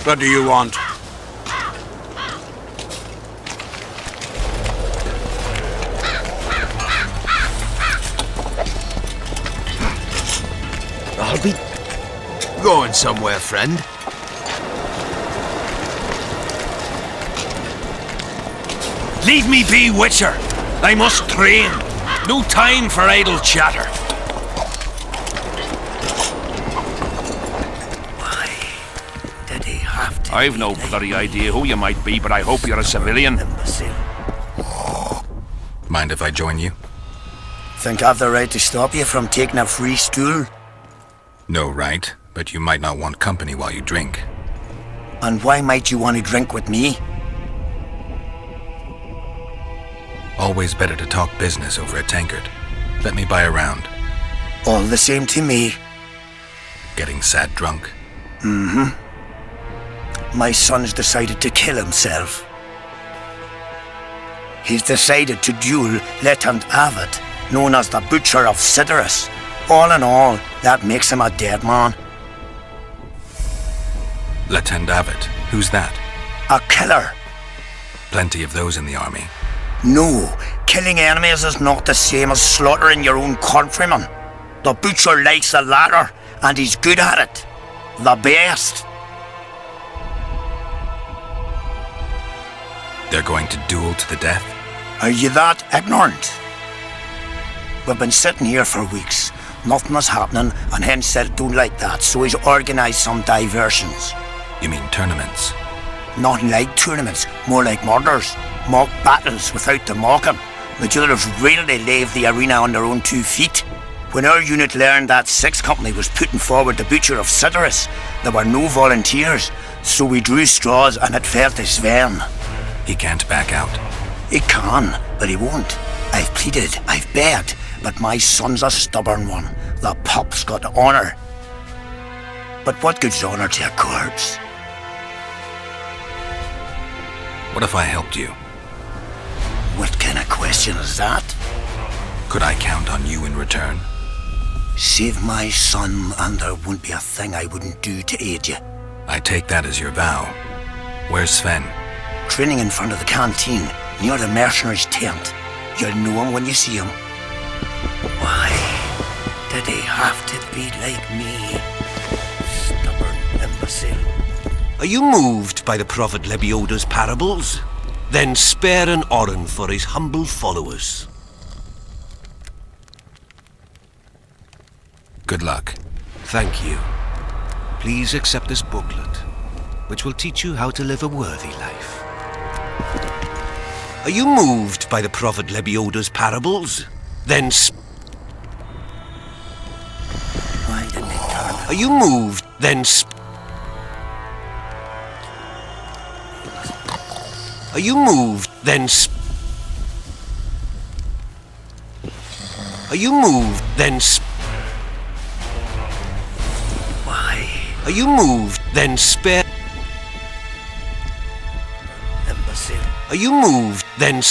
What do you want? I'll be going somewhere, friend. Leave me be, Witcher. I must train. No time for idle chatter. Why did he have to? I've no bloody idea who you might be, but I hope you're a civilian. Mind if I join you? Think I've the right to stop you from taking a free stool? No right, but you might not want company while you drink. And why might you want to drink with me? Always better to talk business over a tankard. Let me buy a round. All the same to me. Getting sad drunk? Mm-hmm. My son's decided to kill himself. He's decided to duel Lieutenant Avid, known as the Butcher of Cidaris. All in all, that makes him a dead man. Lieutenant Avid? Who's that? A killer. Plenty of those in the army. No, killing enemies is not the same as slaughtering your own countrymen. The Butcher likes the latter, and he's good at it. The best. They're going to duel to the death? Are you that ignorant? We've been sitting here for weeks. Nothing is happening, and hence said don't like that, so he's organised some diversions. You mean tournaments? Nothing like tournaments, more like murders. Mock battles without the mocking. The jailers really leave the arena on their own 2 feet. When our unit learned that 6th Company was putting forward the Butcher of Cidaris, there were no volunteers, so we drew straws and it fell to Sven. He can't back out. He can, but he won't. I've pleaded, I've begged, but my son's a stubborn one. The pup's got honour. But what good's honour to a corpse? What if I helped you? What kind of question is that? Could I count on you in return? Save my son, and there won't be a thing I wouldn't do to aid you. I take that as your vow. Where's Sven? Training in front of the canteen, near the mercenaries' tent. You'll know him when you see him. Why did he have to be like me? Stubborn imbecile. Are you moved by the Prophet Lebioda's parables? Then spare an oren for his humble followers. Good luck. Thank you. Please accept this booklet, which will teach you how to live a worthy life. Are you moved by the Prophet Lebioda's parables? Then Why didn't he turn? Are you moved? Then Are you moved? Then Are you moved? Then Why? Are you moved? Then spare. Imbecile. Are you moved? Then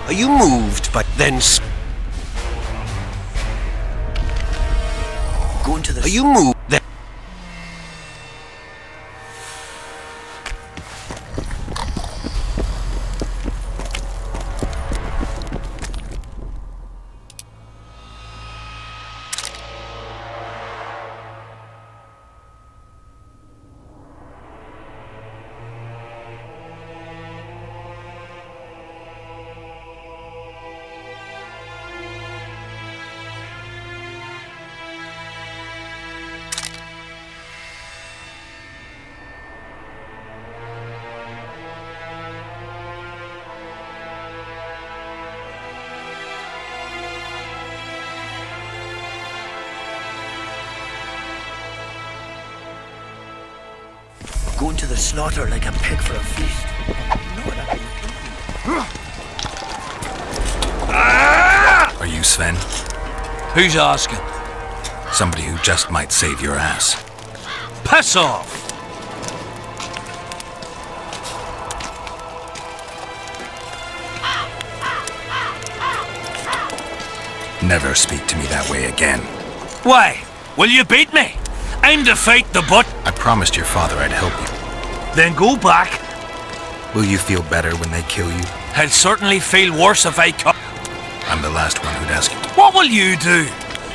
Are you moved by then Go into the. Are you moved? Then Going to the slaughter like a pig for a feast. Are you Sven? Who's asking? Somebody who just might save your ass. Piss off! Never speak to me that way again. Why? Will you beat me? I'm to fight the butt. I promised your father I'd help you. Then go back. Will you feel better when they kill you? I'll certainly feel worse if I come. I'm the last one who'd ask you. What will you do?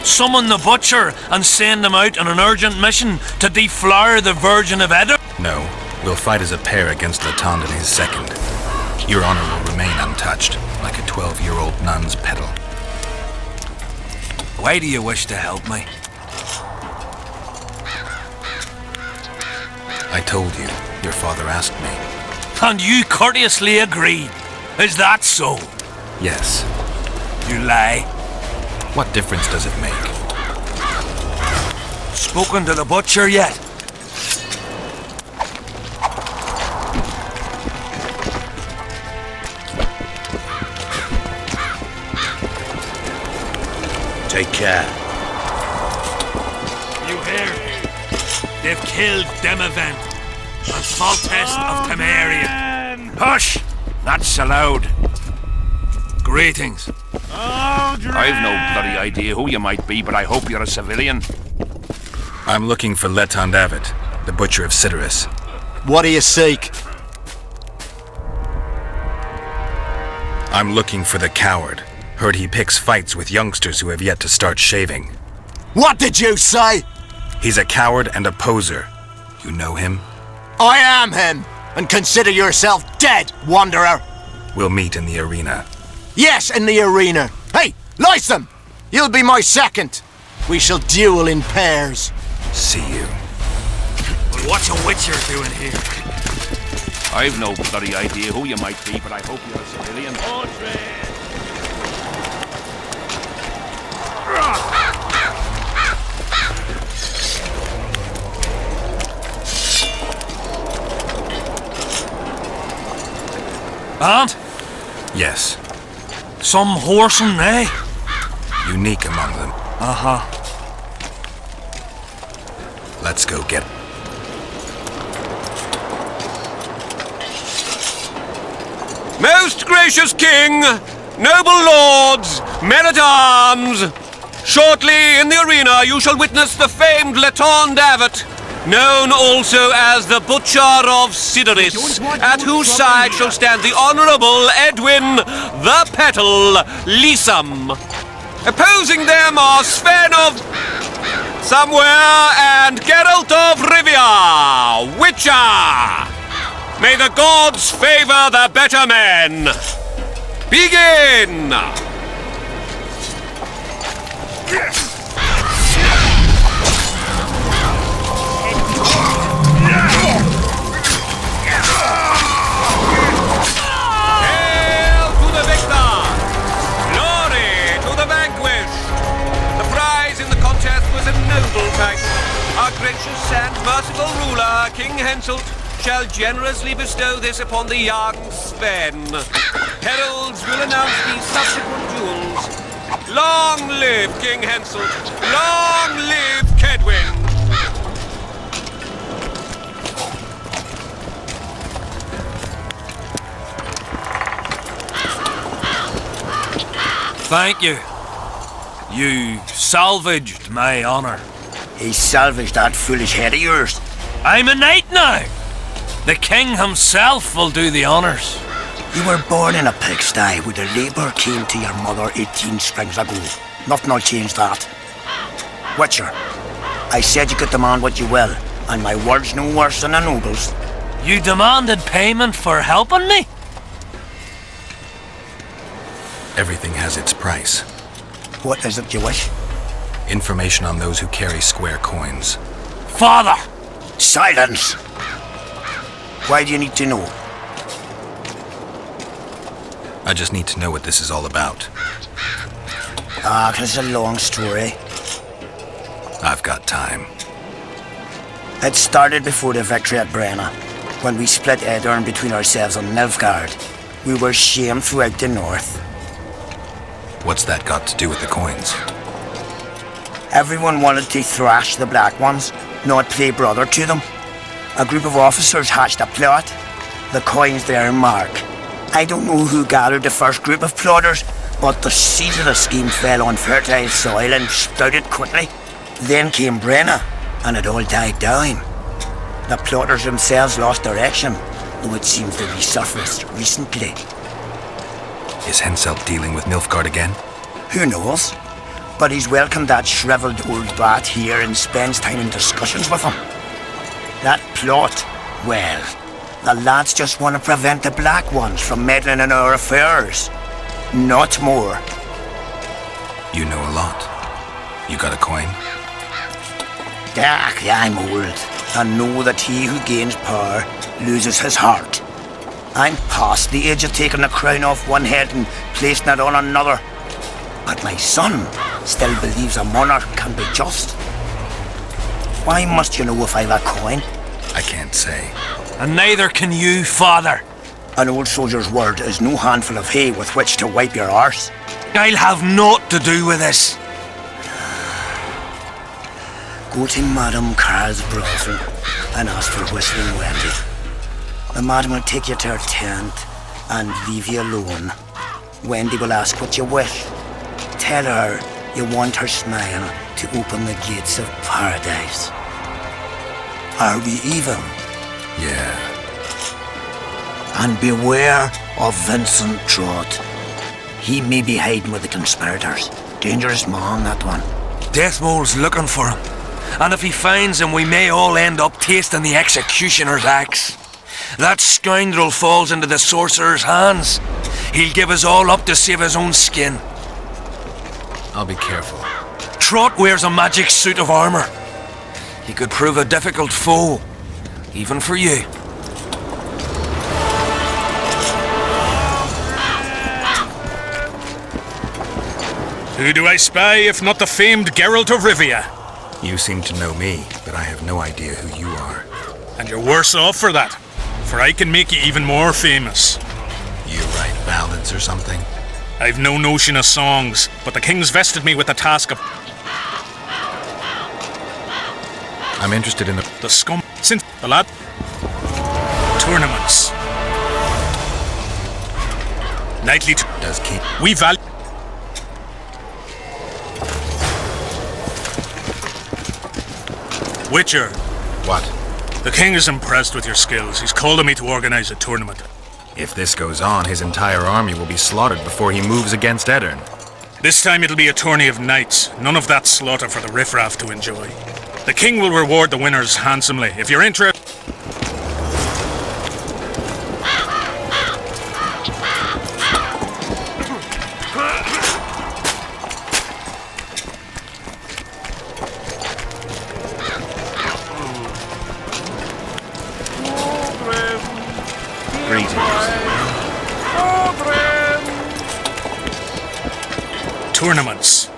Summon the butcher and send him out on an urgent mission to deflower the Virgin of Edinburgh? No, we'll fight as a pair against Latond and his second. Your honor will remain untouched, like a 12-year-old nun's petal. Why do you wish to help me? I told you. Your father asked me. And you courteously agreed. Is that so? Yes. You lie. What difference does it make? Spoken to the butcher yet? Take care. You hear? They've killed Demavent and Foltest of Temerian. Hush! Not so loud. Greetings. I've no bloody idea who you might be, but I hope you're a civilian. I'm looking for Letond Avet, the Butcher of Cidaris. What do you seek? I'm looking for the coward. Heard he picks fights with youngsters who have yet to start shaving. What did you say? He's a coward and a poser. You know him? I am him, and consider yourself dead, wanderer. We'll meet in the arena. Yes, in the arena. Hey, Lysam! You'll be my second. We shall duel in pairs. See you. Well, what's a witcher doing here? I've no bloody idea who you might be, but I hope you're a civilian. Aunt? Yes. Some whoreson, eh? Unique among them. Uh-huh. Let's go get... Most gracious king, noble lords, men-at-arms, shortly in the arena you shall witness the famed Letond Avet, known also as the Butcher of Cidaris, at whose side shall stand the Honourable Edwin the Petal Lysam. Opposing them are Sven of somewhere and Geralt of Rivia, Witcher. May the gods favor the better men. Begin! Hail to the victor! Glory to the vanquished! The prize in the contest was a noble type. Our gracious and merciful ruler, King Henselt, shall generously bestow this upon the young Sven. Heralds will announce the subsequent duels. Long live King Henselt! Long live Kedwin! Thank you. You salvaged my honor. He salvaged that foolish head of yours. I'm a knight now. The king himself will do the honors. You were born in a pigsty where the labour came to your mother 18 springs ago. Nothing will change that. Witcher, I said you could demand what you will, and my word's no worse than a noble's. You demanded payment for helping me? Everything has its price. What is it you wish? Information on those who carry square coins. Father! Silence! Why do you need to know? I just need to know what this is all about. Ah, it's a long story. I've got time. It started before the victory at Brenna, when we split Edirn between ourselves and Nilfgaard. We were shamed throughout the north. What's that got to do with the coins? Everyone wanted to thrash the Black Ones, not play brother to them. A group of officers hatched a plot. The coins there mark. I don't know who gathered the first group of plotters, but the seeds of the scheme fell on fertile soil and sprouted quickly. Then came Brenna, and it all died down. The plotters themselves lost direction, though it seems to resurfaced recently. Is Henselt dealing with Nilfgaard again? Who knows? But he's welcomed that shriveled old bat here and spends time in discussions with him. That plot, well, the lads just want to prevent the Black Ones from meddling in our affairs. Not more. You know a lot. You got a coin? I'm old, and know that he who gains power loses his heart. I'm past the age of taking the crown off one head and placing it on another. But my son still believes a monarch can be just. Why must you know if I've a coin? I can't say. And neither can you, father. An old soldier's word is no handful of hay with which to wipe your arse. I'll have naught to do with this. Go to Madame Carr's brothel and ask for Whistling Wendy. The madam will take you to her tent and leave you alone. Wendy will ask what you wish. Tell her you want her smile to open the gates of paradise. Are we even? Yeah. And beware of Vincent Trott. He may be hiding with the conspirators. Dangerous man, that one. Deathmole's looking for him. And if he finds him, we may all end up tasting the executioner's axe. That scoundrel falls into the sorcerer's hands. He'll give us all up to save his own skin. I'll be careful. Trott wears a magic suit of armor. He could prove a difficult foe, even for you. Who do I spy if not the famed Geralt of Rivia? You seem to know me, but I have no idea who you are. And you're worse off for that, for I can make you even more famous. You write ballads or something? I've no notion of songs, but the king's vested me with the task of... I'm interested in the scum... since the lad... tournaments. Nightly... Does keep... We value... Witcher. What? The king is impressed with your skills. He's called on me to organize a tournament. If this goes on, his entire army will be slaughtered before he moves against Edirn. This time it'll be a tourney of knights. None of that slaughter for the riffraff to enjoy. The king will reward the winners handsomely. If you're interested... Tournaments.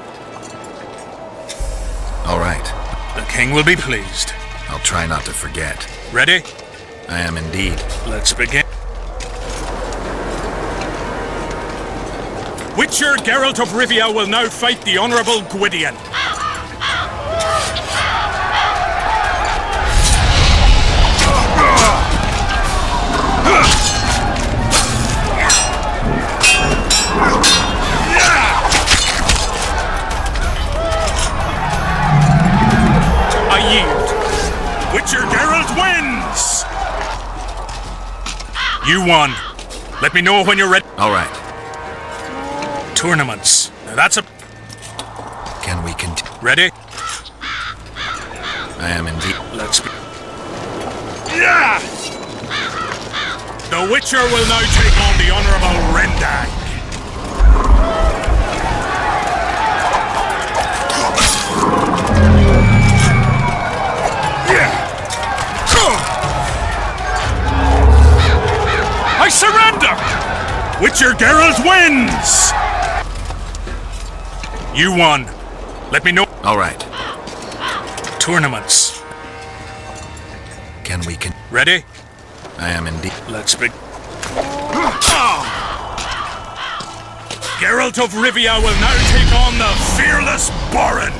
All right. The king will be pleased. I'll try not to forget. Ready? I am indeed. Let's begin. Witcher Geralt of Rivia will now fight the Honourable Gwydion. Witcher Geralt wins! You won. Let me know when you're ready. All right. Tournaments. Now that's a... Can we continue? Ready? I am indeed. Let's be... Yeah! The Witcher will now take on the Honourable Rendag. I surrender! Witcher Geralt wins! You won. Let me know. All right. Tournaments. Can we Ready? I am indeed. Let's be... Geralt of Rivia will now take on the fearless Borin!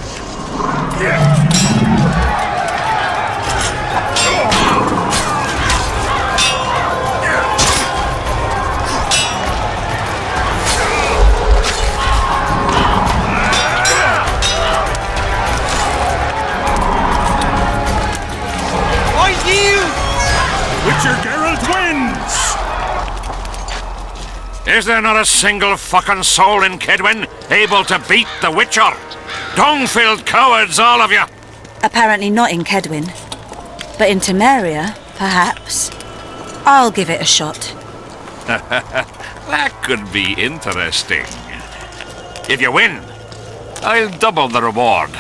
Witcher Geralt wins! Is there not a single fucking soul in Kedwin able to beat the Witcher? Dung-filled cowards, all of you! Apparently not in Kedwin. But in Temeria, perhaps. I'll give it a shot. That could be interesting. If you win, I'll double the reward.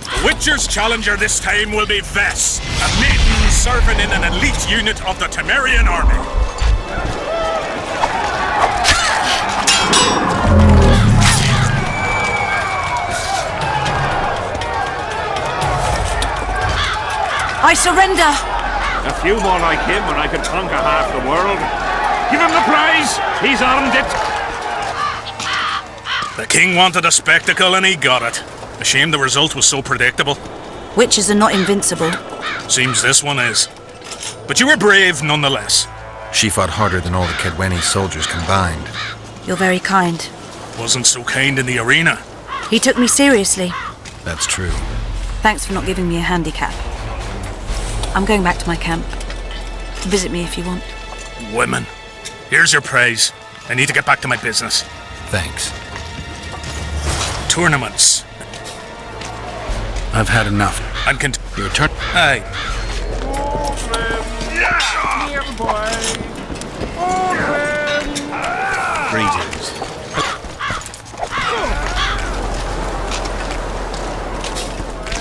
The Witcher's challenger this time will be Vess, a maiden serving in an elite unit of the Temerian army. I surrender! A few more like him and I could conquer half the world. Give him the prize! He's earned it! The king wanted a spectacle and he got it. A shame the result was so predictable. Witches are not invincible. Seems this one is. But you were brave nonetheless. She fought harder than all the Kedweni soldiers combined. You're very kind. Wasn't so kind in the arena. He took me seriously. That's true. Thanks for not giving me a handicap. I'm going back to my camp. Visit me if you want. Women. Here's your praise. I need to get back to my business. Thanks. Tournaments. I've had enough. And Your turn. Aye. Greetings.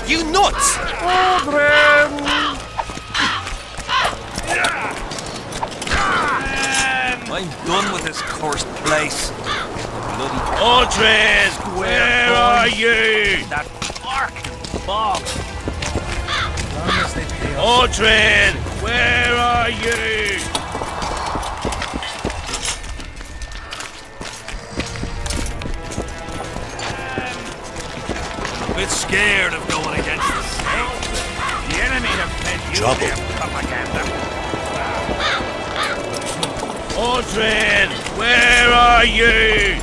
You nuts! I'm done with this cursed place. Bloody Aldred, where are you? that fucking Bob. Aldred, where are you? I'm a bit scared of going against the state. The enemy have fed you Trouble. their propaganda. Aldred, where are you?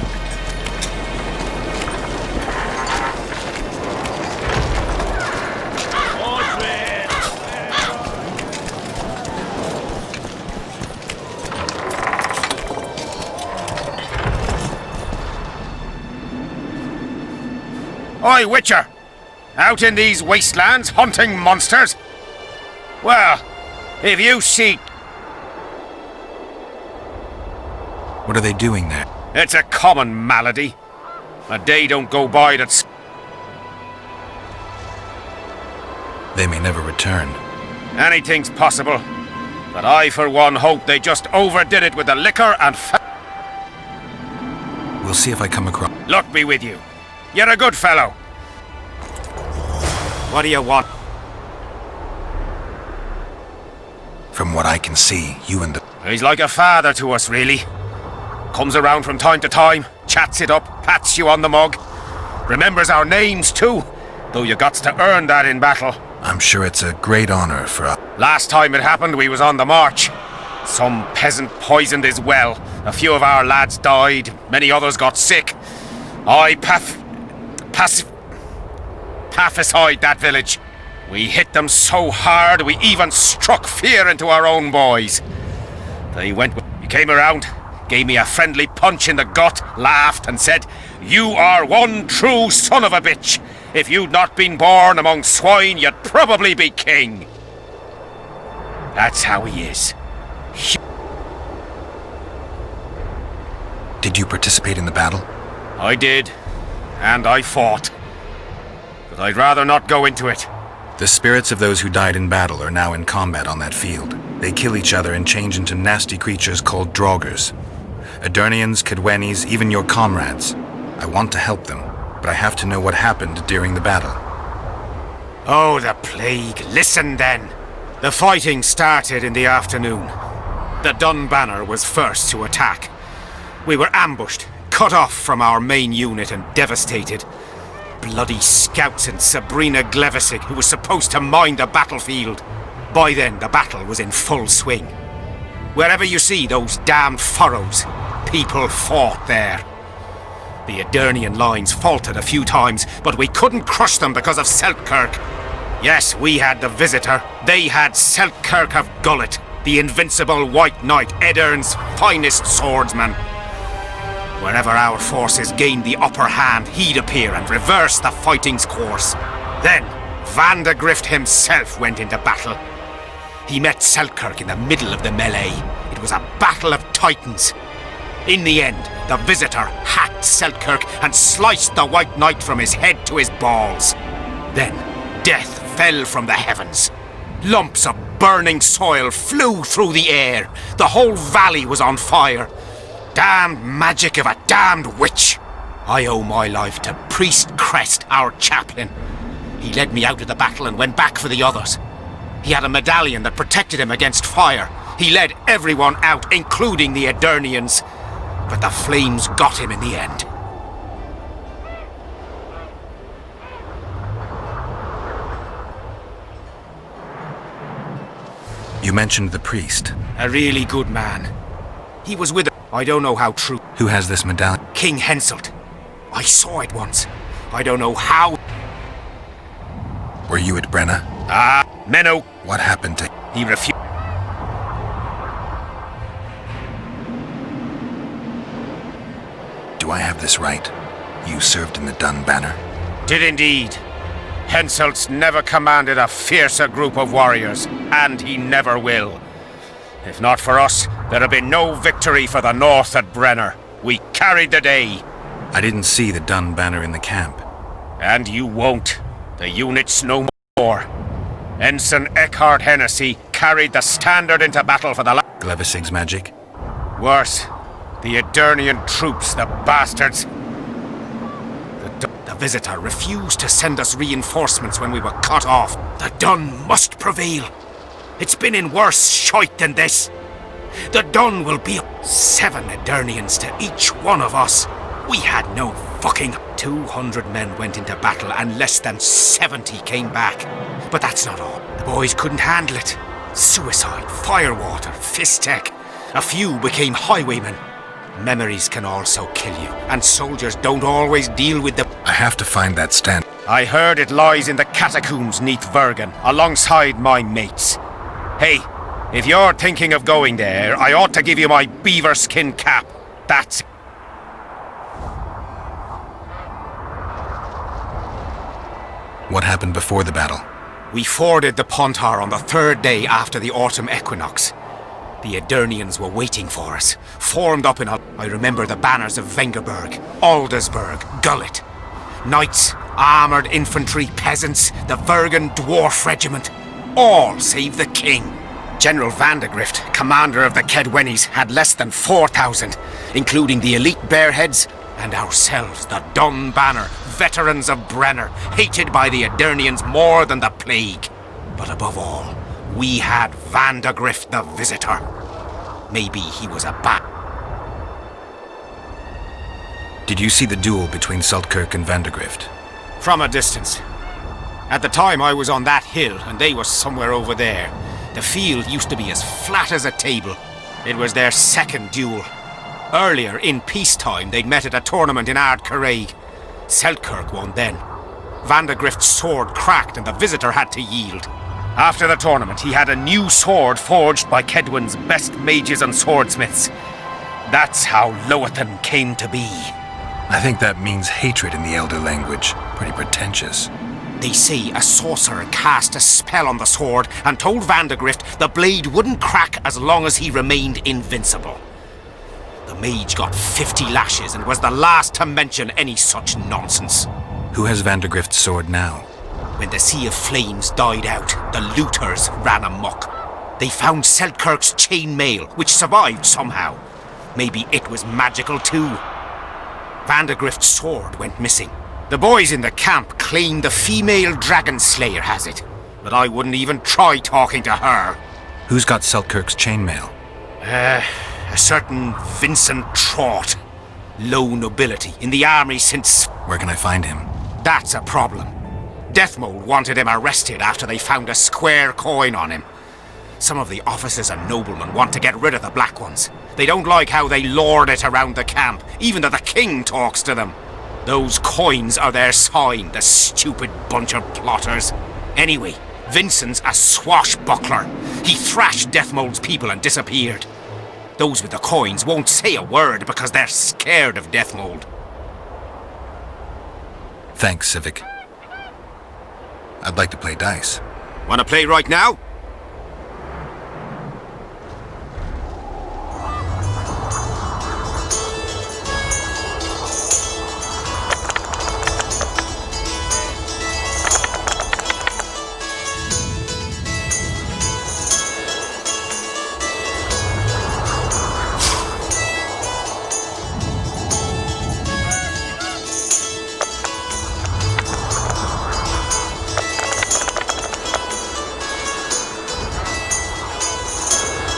Aldred, Oi, Witcher! Out in these wastelands hunting monsters? Well, if you see... What are they doing there? It's a common malady. A day don't go by that's... They may never return. Anything's possible. But I, for one, hope they just overdid it with the liquor and We'll see if I come across... Luck be with you. You're a good fellow. What do you want? From what I can see, you and the... He's like a father to us, really. Comes around from time to time, chats it up, pats you on the mug. Remembers our names, too. Though you gots to earn that in battle. I'm sure it's a great honor for us. Last time it happened, we was on the march. Some peasant poisoned his well. A few of our lads died. Many others got sick. I pacified that village. We hit them so hard, we even struck fear into our own boys. They came around, gave me a friendly punch in the gut, laughed and said, "You are one true son of a bitch. If you'd not been born among swine, you'd probably be king." That's how he is. Did you participate in the battle? I did, and I fought. But I'd rather not go into it. The spirits of those who died in battle are now in combat on that field. They kill each other and change into nasty creatures called Draugrs. Edirnians, Kedwenis, even your comrades. I want to help them, but I have to know what happened during the battle. Oh, the plague. Listen then. The fighting started in the afternoon. The Dun Banner was first to attack. We were ambushed, cut off from our main unit and devastated. Bloody scouts and Sabrina Glevisig, who was supposed to mind the battlefield. By then, the battle was in full swing. Wherever you see those damned furrows, people fought there. The Edirnian lines faltered a few times, but we couldn't crush them because of Selkirk. Yes, we had the Visitor. They had Selkirk of Gullet, the invincible White Knight, Edirn's finest swordsman. Wherever our forces gained the upper hand, he'd appear and reverse the fighting's course. Then, Vandegrift himself went into battle. He met Selkirk in the middle of the melee. It was a battle of titans. In the end, the Visitor hacked Selkirk and sliced the White Knight from his head to his balls. Then, death fell from the heavens. Lumps of burning soil flew through the air. The whole valley was on fire. Damned magic of a damned witch. I owe my life to Priest Crest, our chaplain. He led me out of the battle and went back for the others. He had a medallion that protected him against fire. He led everyone out, including the Edirnians. But the flames got him in the end. You mentioned the priest. A really good man. He was with... I don't know how true. Who has this medallion? King Henselt. I saw it once. I don't know how... Were you at Brenna? Menno. What happened to... He refused... Do I have this right? You served in the Dun Banner? Did indeed. Henselt's never commanded a fiercer group of warriors, and he never will. If not for us, there'd have been no victory for the North at Brenner. We carried the day. I didn't see the Dun Banner in the camp. And you won't. The unit's no more. Ensign Eckhart Hennessy carried the standard into battle for the Glevisig's magic? Worse. The Edirnian troops, the bastards. The Visitor refused to send us reinforcements when we were cut off. The Dun must prevail. It's been in worse shite than this. The Dun will be 7 Edirnians to each one of us. We had no fucking... 200 men went into battle and less than 70 came back. But that's not all. The boys couldn't handle it. Suicide, firewater, fistek. A few became highwaymen. Memories can also kill you, and soldiers don't always deal with the... I have to find that stand. I heard it lies in the catacombs neath Vergen, alongside my mates. Hey, if you're thinking of going there, I ought to give you my beaver skin cap. That's... What happened before the battle? We forded the Pontar on the 3rd day after the autumn equinox. The Edirnians were waiting for us, formed up in a... I remember the banners of Vengerberg, Aldersburg, Gullet. Knights, armoured infantry, peasants, the Vergen Dwarf Regiment. All save the king. General Vandegrift, commander of the Kedwennies, had less than 4,000, including the elite Bearheads and ourselves, the Dun Banner, veterans of Brenner, hated by the Edirnians more than the plague. But above all, we had Vandegrift the Visitor. Maybe he was a bat. Did you see the duel between Selkirk and Vandegrift? From a distance. At the time I was on that hill, and they were somewhere over there. The field used to be as flat as a table. It was their second duel. Earlier, in peacetime, they'd met at a tournament in Ard Caraig. Selkirk won then. Vandegrift's sword cracked and the Visitor had to yield. After the tournament, he had a new sword forged by Kedwin's best mages and swordsmiths. That's how Loathan came to be. I think that means hatred in the Elder language. Pretty pretentious. They say a sorcerer cast a spell on the sword and told Vandegrift the blade wouldn't crack as long as he remained invincible. The mage got 50 lashes and was the last to mention any such nonsense. Who has Vandegrift's sword now? When the Sea of Flames died out, the looters ran amok. They found Selkirk's chain mail, which survived somehow. Maybe it was magical too. Vandegrift's sword went missing. The boys in the camp claim the female dragon slayer has it, but I wouldn't even try talking to her. Who's got Selkirk's chainmail? A certain Vincent Trott. Low nobility, in the army since... Where can I find him? That's a problem. Deathmold wanted him arrested after they found a square coin on him. Some of the officers and noblemen want to get rid of the black ones. They don't like how they lord it around the camp, even though the king talks to them. Those coins are their sign, the stupid bunch of plotters. Anyway, Vincent's a swashbuckler. He thrashed Deathmold's people and disappeared. Those with the coins won't say a word because they're scared of Deathmold. Thanks, Civic. I'd like to play dice. Wanna play right now?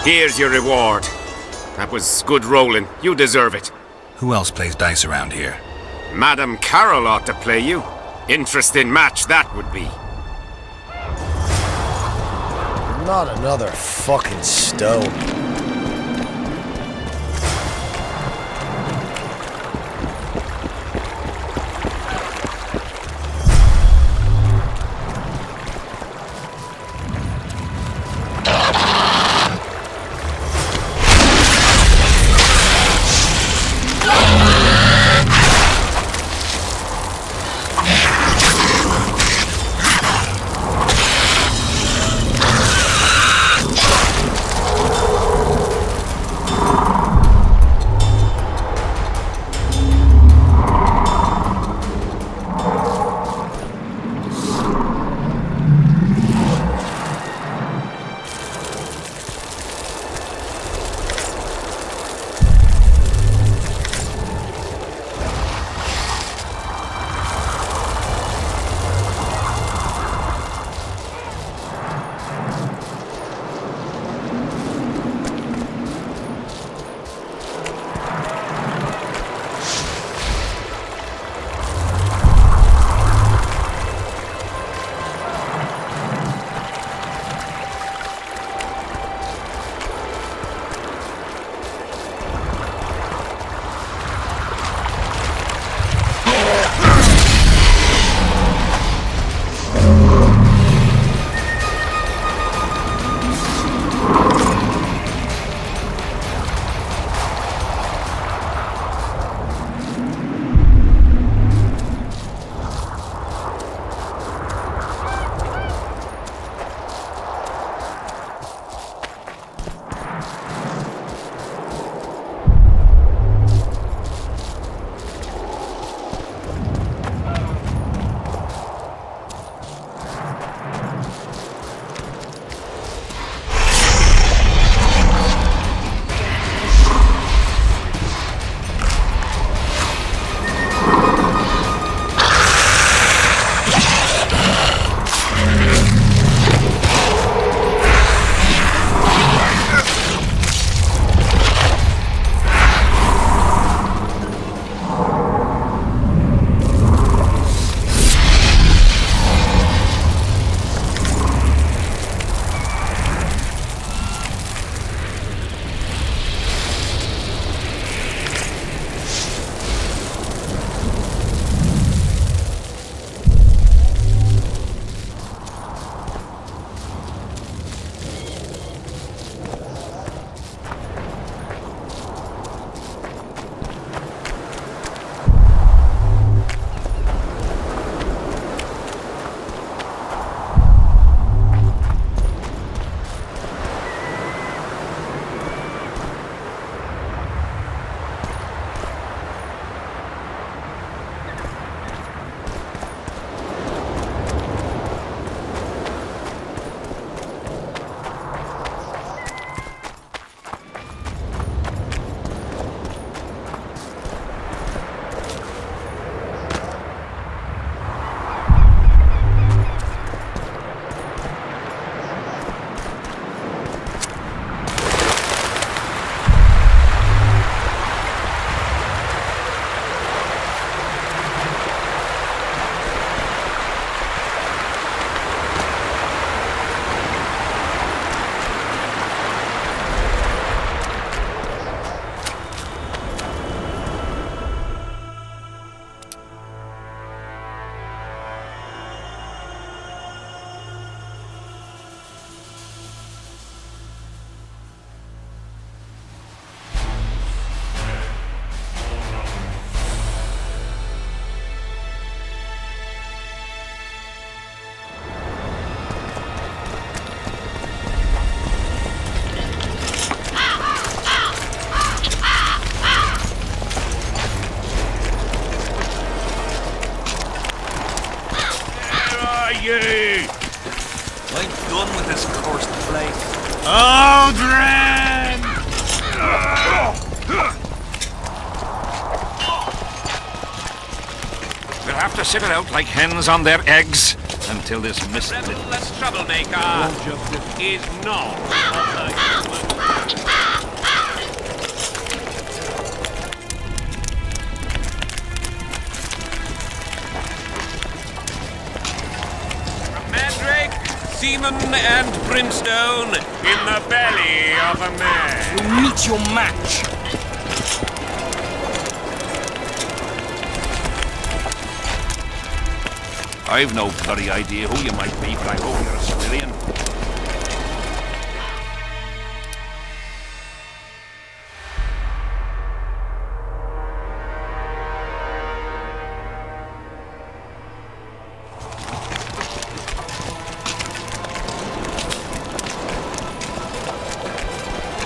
Here's your reward. That was good rolling. You deserve it. Who else plays dice around here? Madam Carol ought to play you. Interesting match that would be. Not another fucking stone. ye? I'm done with this cursed place. Odrin! We'll have to sit it out like hens on their eggs until this mist... Rebel-less troublemaker is not of the human. Mandrake, seaman, and brimstone in the belly of a man. You meet your match. I've no bloody idea who you might be, but I hope you're a civilian.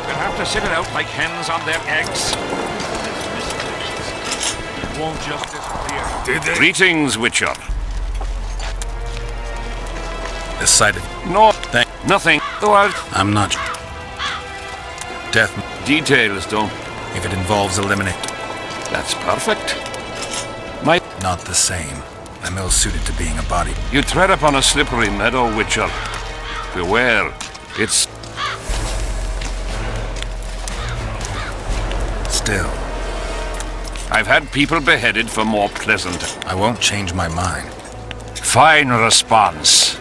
We'll have to sit it out like hens on their eggs. It won't just disappear. Did they? Greetings, Witcher. This side of... No, nothing. Though I'm not... Death... Details, don't. If it involves eliminate... That's perfect. Not the same. I'm ill-suited to being a body. You tread upon a slippery meadow, Witcher. Beware. It's... Still... I've had people beheaded for more pleasant... I won't change my mind. Fine response.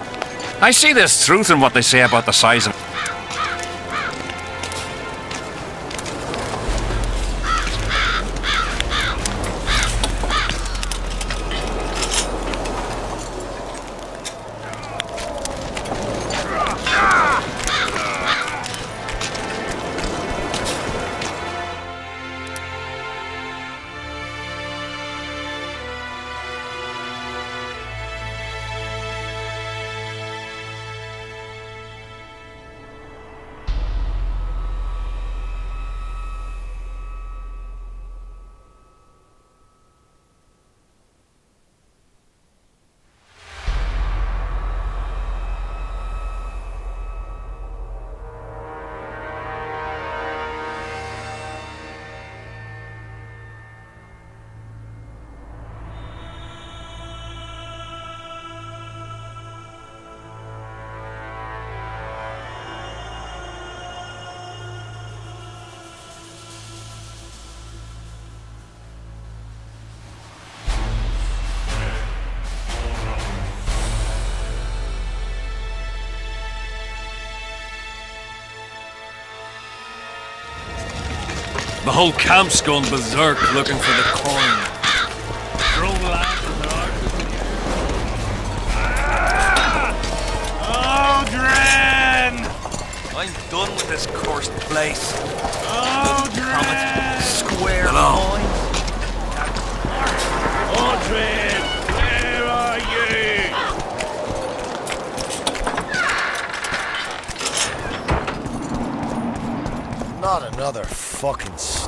I see there's truth in what they say about the size of... The whole camp's gone berserk looking for the coin. Throw land in the Odrin! I'm done with this cursed place. Odrin! Square Hello. Odrin, where are ye? Not another fucking stone.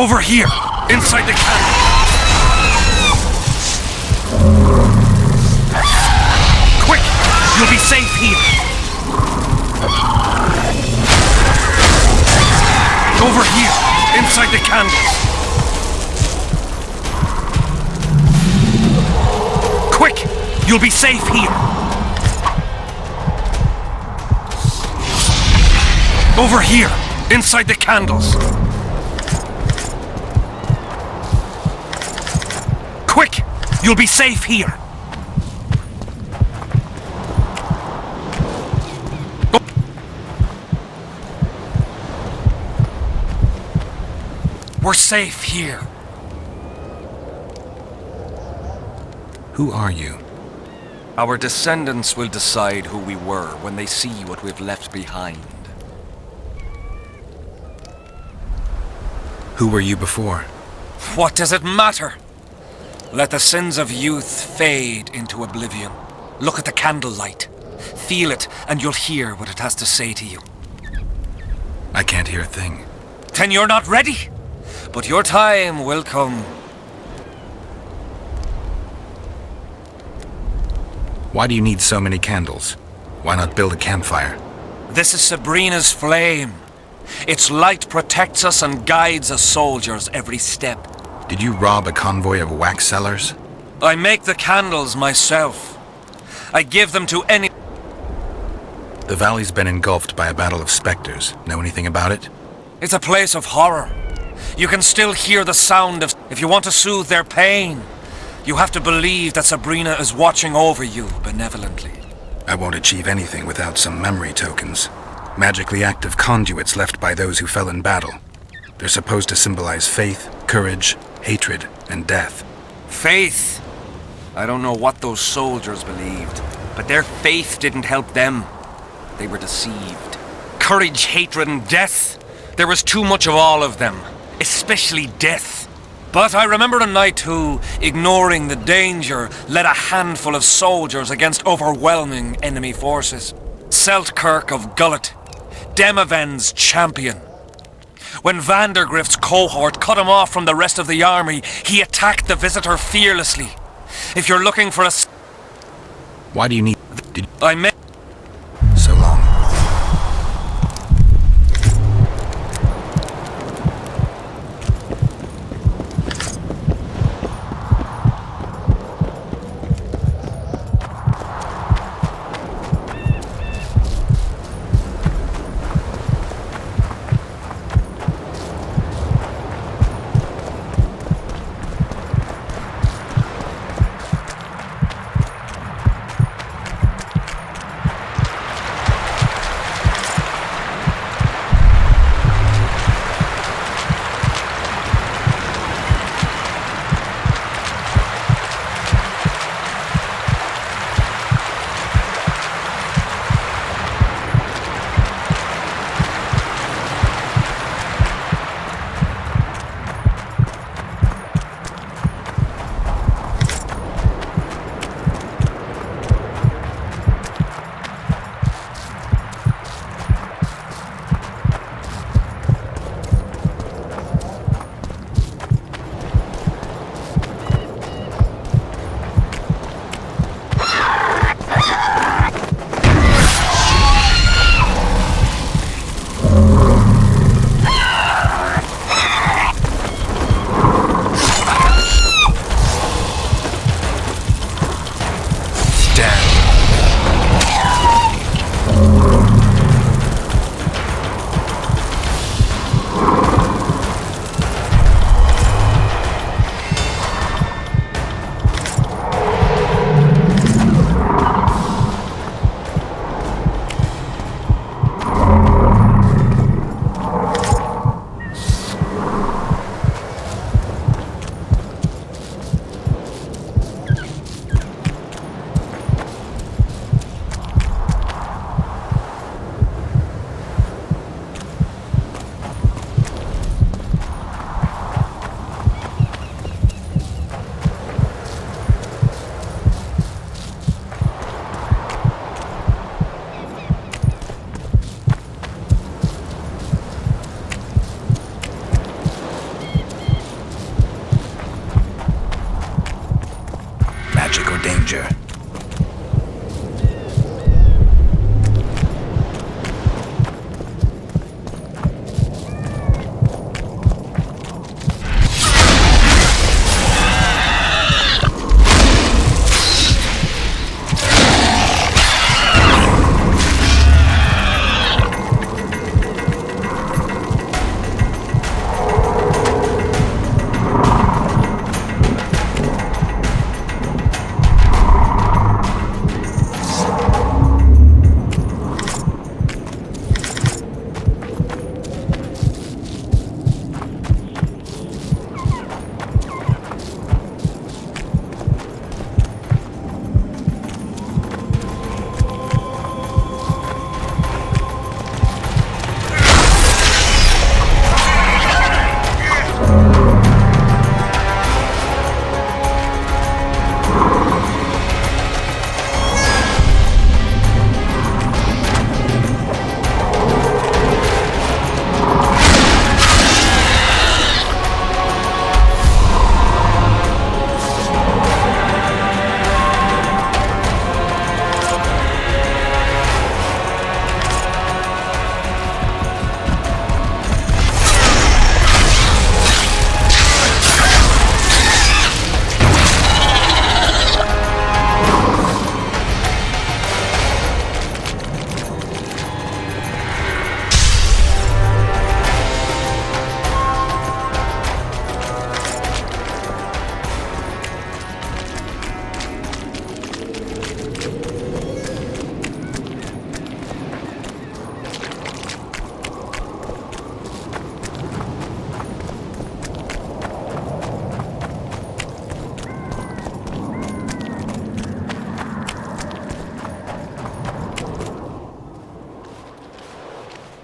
Over here, inside the candle. Quick! You'll be safe here. Over here, inside the candles. Quick! You'll be safe here. Over here, inside the candles. Quick! You'll be safe here. We're safe here. Who are you? Our descendants will decide who we were when they see what we've left behind. Who were you before? What does it matter? Let the sins of youth fade into oblivion. Look at the candlelight. Feel it, and you'll hear what it has to say to you. I can't hear a thing. Then you're not ready. But your time will come. Why do you need so many candles? Why not build a campfire? This is Sabrina's flame. Its light protects us and guides us soldiers every step. Did you rob a convoy of wax sellers? I make the candles myself. I give them to any... The valley's been engulfed by a battle of specters. Know anything about it? It's a place of horror. You can still hear the sound of... If you want to soothe their pain, you have to believe that Sabrina is watching over you benevolently. I won't achieve anything without some memory tokens. Magically active conduits left by those who fell in battle. They're supposed to symbolize faith, courage, hatred, and death. Faith? I don't know what those soldiers believed, but their faith didn't help them. They were deceived. Courage, hatred, and death? There was too much of all of them, especially death. But I remember a knight who, ignoring the danger, led a handful of soldiers against overwhelming enemy forces. Seltkirk of Gullet, Demaven's champion. When Vandergrift's cohort cut him off from the rest of the army, he attacked the visitor fearlessly. If you're looking for a... Why do you need... I met... So long.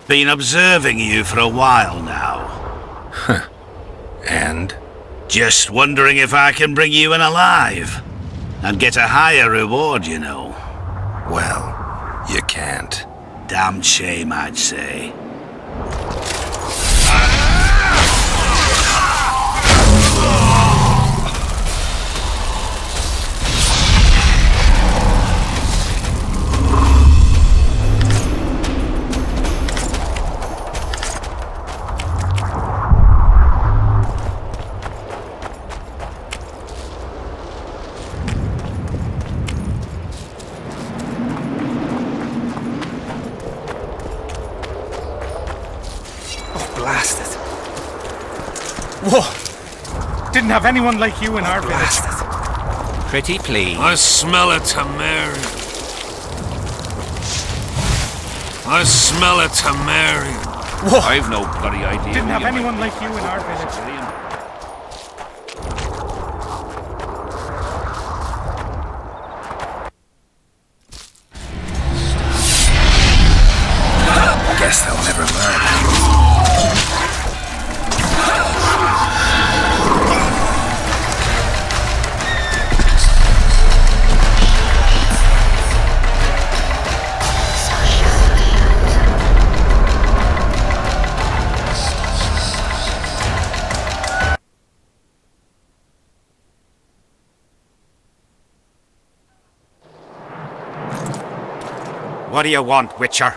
Been observing you for a while now. And? Just wondering if I can bring you in alive. And get a higher reward, you know. Well, you can't. Damn shame, I'd say. Blasted. Whoa! Didn't have anyone like you in our village. Pretty please. I smell a Tamarian. I smell a Tamarian. Whoa! I've no bloody idea. Didn't have anyone like you in our village. Guess they'll never learn. What do you want, Witcher?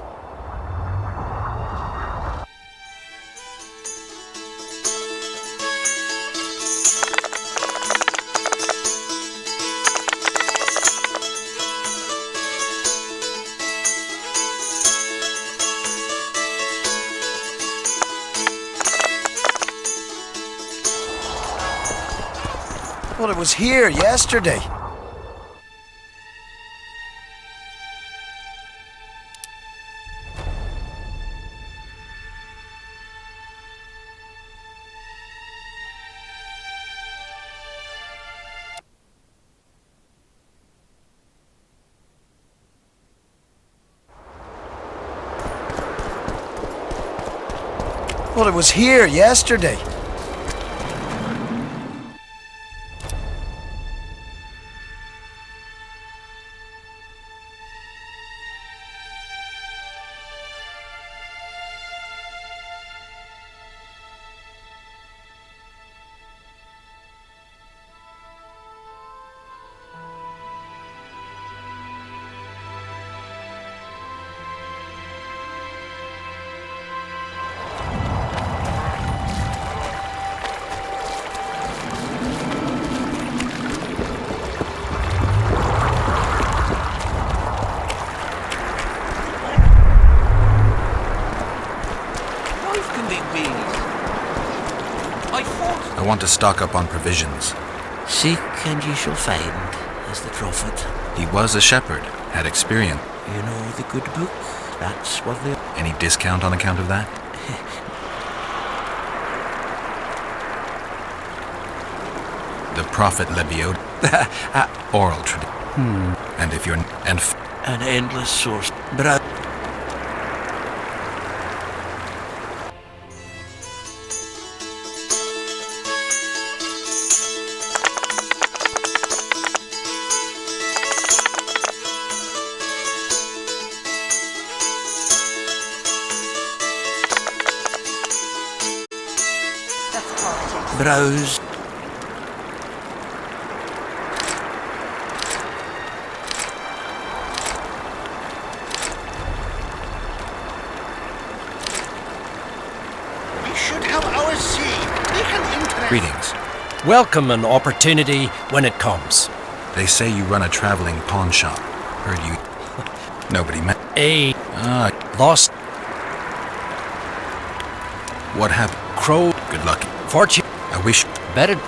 Well, it was here yesterday. Well, it was here yesterday. I want to stock up on provisions. Seek and ye shall find, as the prophet. He was a shepherd, had experience. You know the good book? That's what they... Any discount on account of that? The prophet Lebiod. Oral tradition. And if you're... An endless source. Browse. We should have our say. They can interest. Greetings. Welcome an opportunity when it comes. They say you run a traveling pawn shop. Heard you... Nobody met... Lost... What happened? Crow... Good luck. Fortune... I wish... Better... Or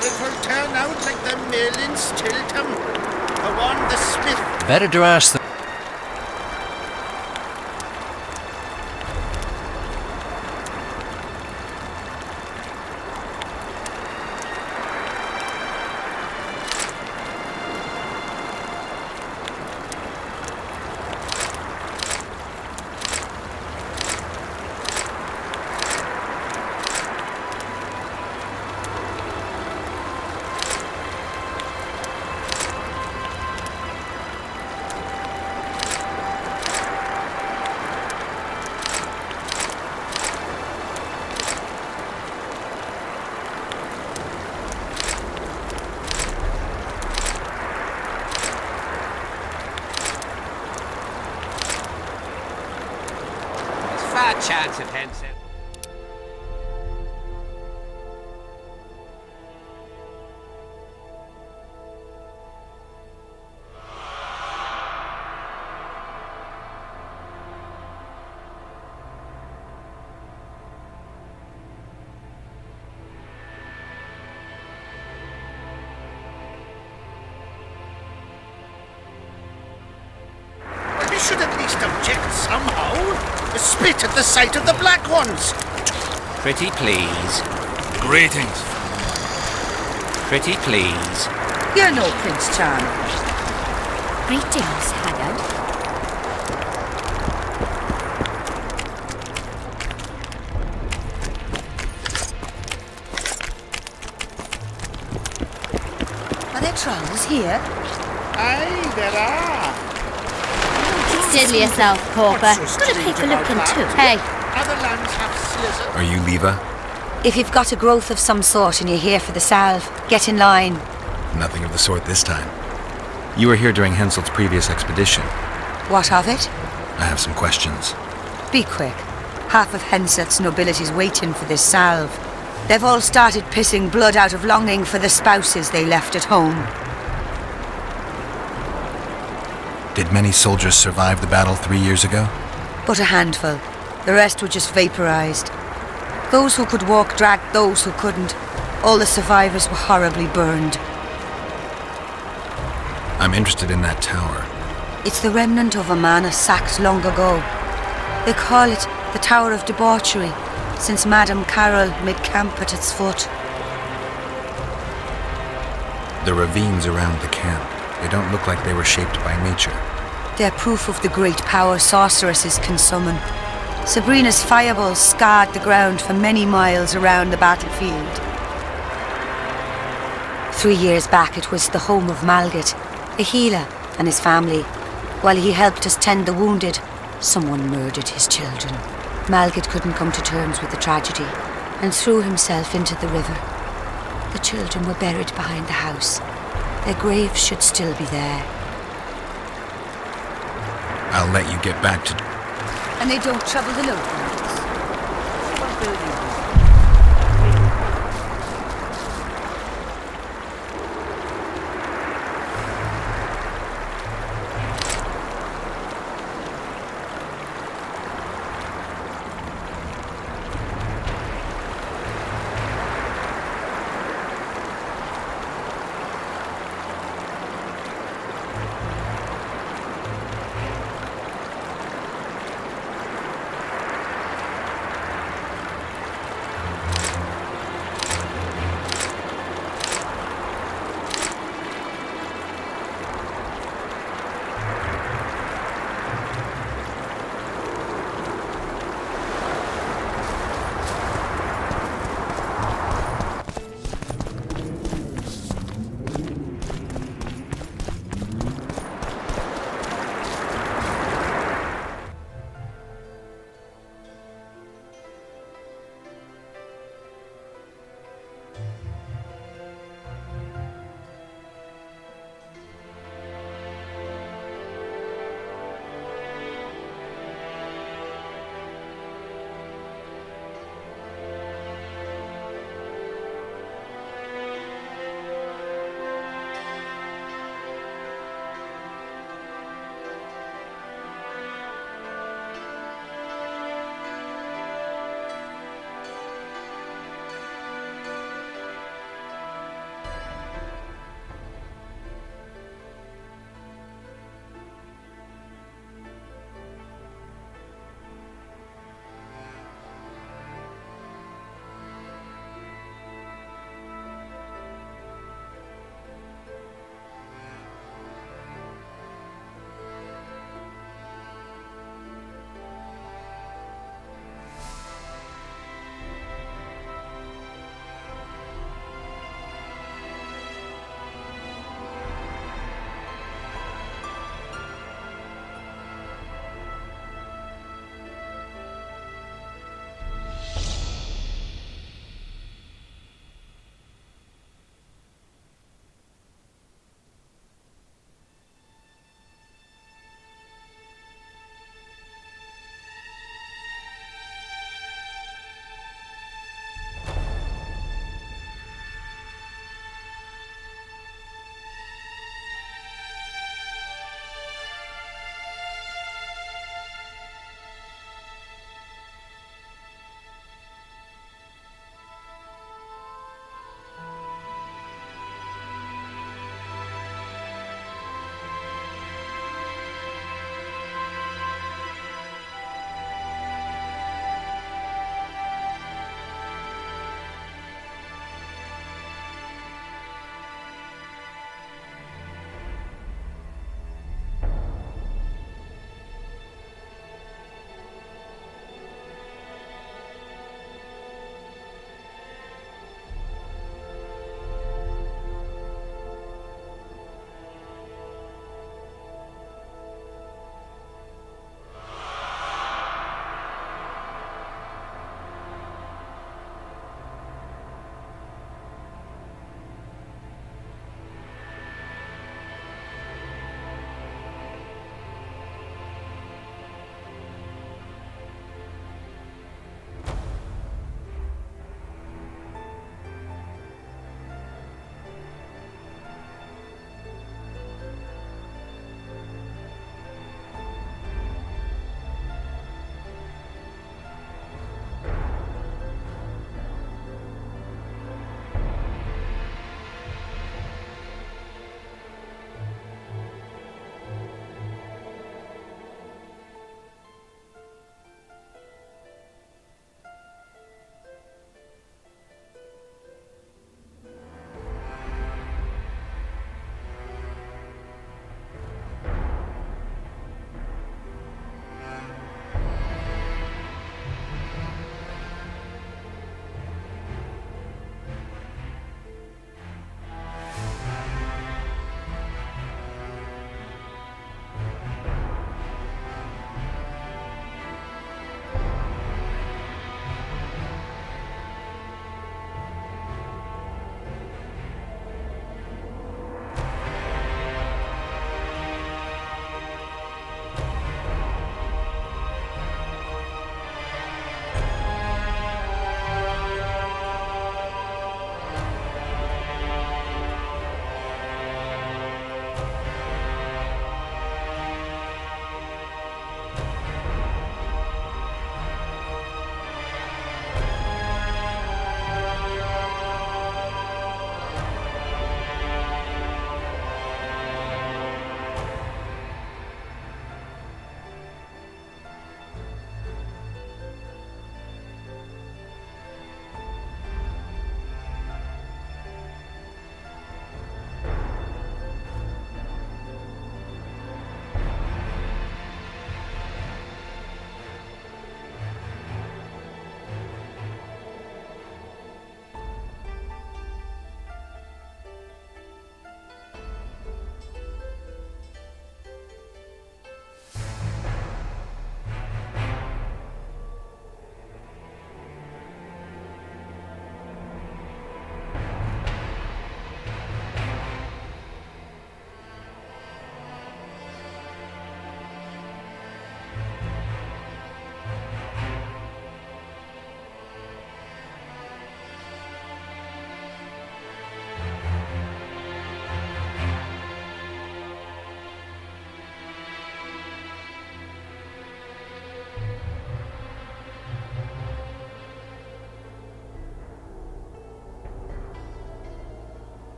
it will turn out like the mill in Stilton. The one the smith Better to ask them. Chance of Henson. We should at least object somehow. Spit at the sight of the black ones. Pretty please. Greetings. Pretty please. You're no Prince Charming. Greetings, Haggard. Are there trolls here? Aye, there are. Steady yourself, Pauper. Gotta keep a looking too. Hey. Other lands have slizard. Are you Leva? If you've got a growth of some sort and you're here for the salve, get in line. Nothing of the sort this time. You were here during Henselt's previous expedition. What of it? I have some questions. Be quick. Half of Henselt's nobility's waiting for this salve. They've all started pissing blood out of longing for the spouses they left at home. Did many soldiers survive the battle 3 years ago? But a handful. The rest were just vaporized. Those who could walk dragged those who couldn't. All the survivors were horribly burned. I'm interested in that tower. It's the remnant of a manor sacked long ago. They call it the Tower of Debauchery, since Madame Carol made camp at its foot. The ravines around the camp, they don't look like they were shaped by nature. They're proof of the great power sorceresses can summon. Sabrina's fireballs scarred the ground for many miles around the battlefield. 3 years back, it was the home of Malgat, a healer, and his family. While he helped us tend the wounded, someone murdered his children. Malgat couldn't come to terms with the tragedy and threw himself into the river. The children were buried behind the house. Their graves should still be there. I'll let you get back to... And they don't trouble the locals. What building?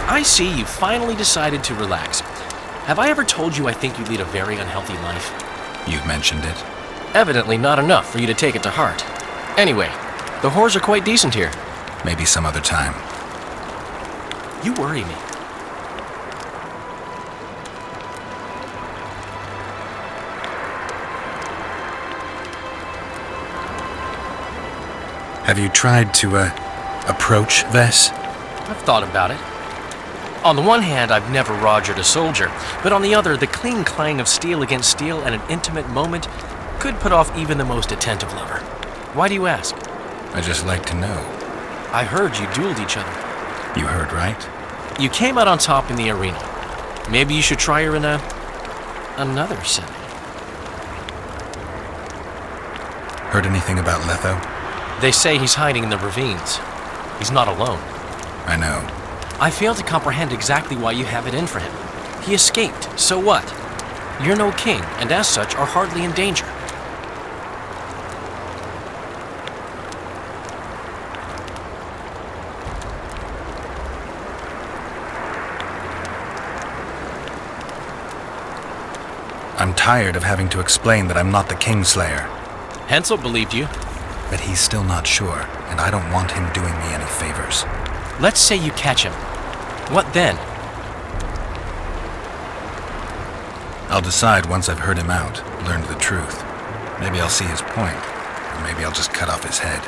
I see you finally decided to relax. Have I ever told you I think you lead a very unhealthy life? You've mentioned it. Evidently not enough for you to take it to heart. Anyway, the whores are quite decent here. Maybe some other time. You worry me. Have you tried to, approach Vess? I've thought about it. On the one hand, I've never rogered a soldier, but on the other, the clean clang of steel against steel at an intimate moment could put off even the most attentive lover. Why do you ask? I just like to know. I heard you dueled each other. You heard right. You came out on top in the arena. Maybe you should try her in another setting. Heard anything about Letho? They say he's hiding in the ravines. He's not alone. I know. I fail to comprehend exactly why you have it in for him. He escaped, so what? You're no king, and as such are hardly in danger. I'm tired of having to explain that I'm not the Kingslayer. Hensel believed you. But he's still not sure, and I don't want him doing me any favors. Let's say you catch him. What then? I'll decide once I've heard him out, learned the truth. Maybe I'll see his point, or maybe I'll just cut off his head.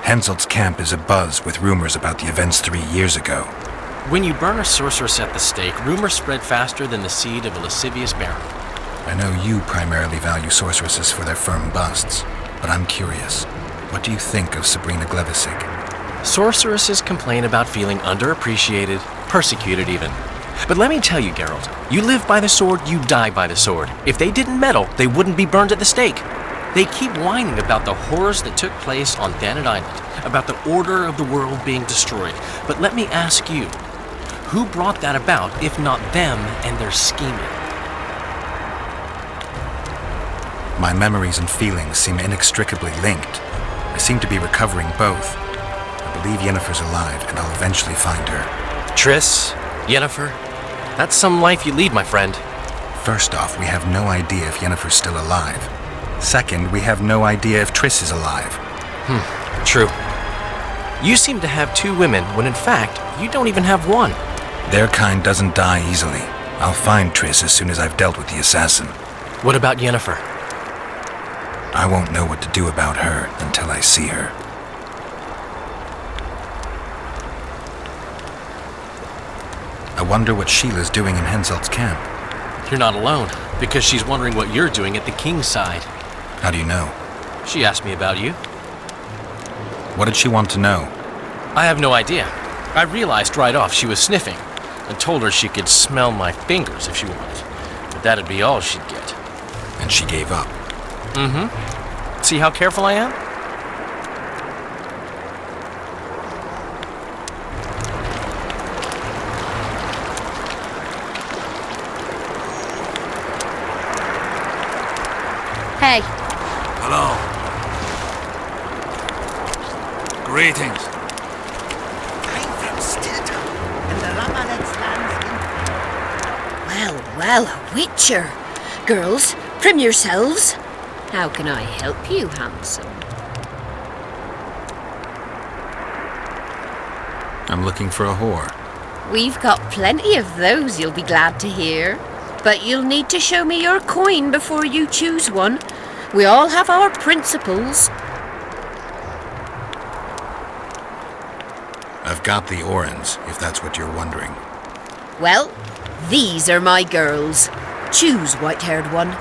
Henselt's camp is abuzz with rumors about the events 3 years ago. When you burn a sorceress at the stake, rumors spread faster than the seed of a lascivious baron. I know you primarily value sorceresses for their firm busts, but I'm curious. What do you think of Sabrina Glevissig? Sorceresses complain about feeling underappreciated, persecuted even. But let me tell you, Geralt, you live by the sword, you die by the sword. If they didn't meddle, they wouldn't be burned at the stake. They keep whining about the horrors that took place on Thanet Island, about the order of the world being destroyed. But let me ask you, who brought that about if not them and their scheming? My memories and feelings seem inextricably linked. I seem to be recovering both. I believe Yennefer's alive, and I'll eventually find her. Triss, Yennefer, that's some life you lead, my friend. First off, we have no idea if Yennefer's still alive. Second, we have no idea if Triss is alive. True. You seem to have 2 women, when in fact, you don't even have one. Their kind doesn't die easily. I'll find Triss as soon as I've dealt with the assassin. What about Yennefer? I won't know what to do about her until I see her. I wonder what Sheila's doing in Henselt's camp. You're not alone, because she's wondering what you're doing at the king's side. How do you know? She asked me about you. What did she want to know? I have no idea. I realized right off she was sniffing, and told her she could smell my fingers if she wanted. But that'd be all she'd get. And she gave up. See how careful I am? Hey. Hello. Greetings. I'm from Stilton, and the Ramadan stands in... Well, a witcher. Girls, prim yourselves. How can I help you, handsome? I'm looking for a whore. We've got plenty of those, you'll be glad to hear. But you'll need to show me your coin before you choose one. We all have our principles. I've got the Orans, if that's what you're wondering. Well, these are my girls. Choose, white-haired one.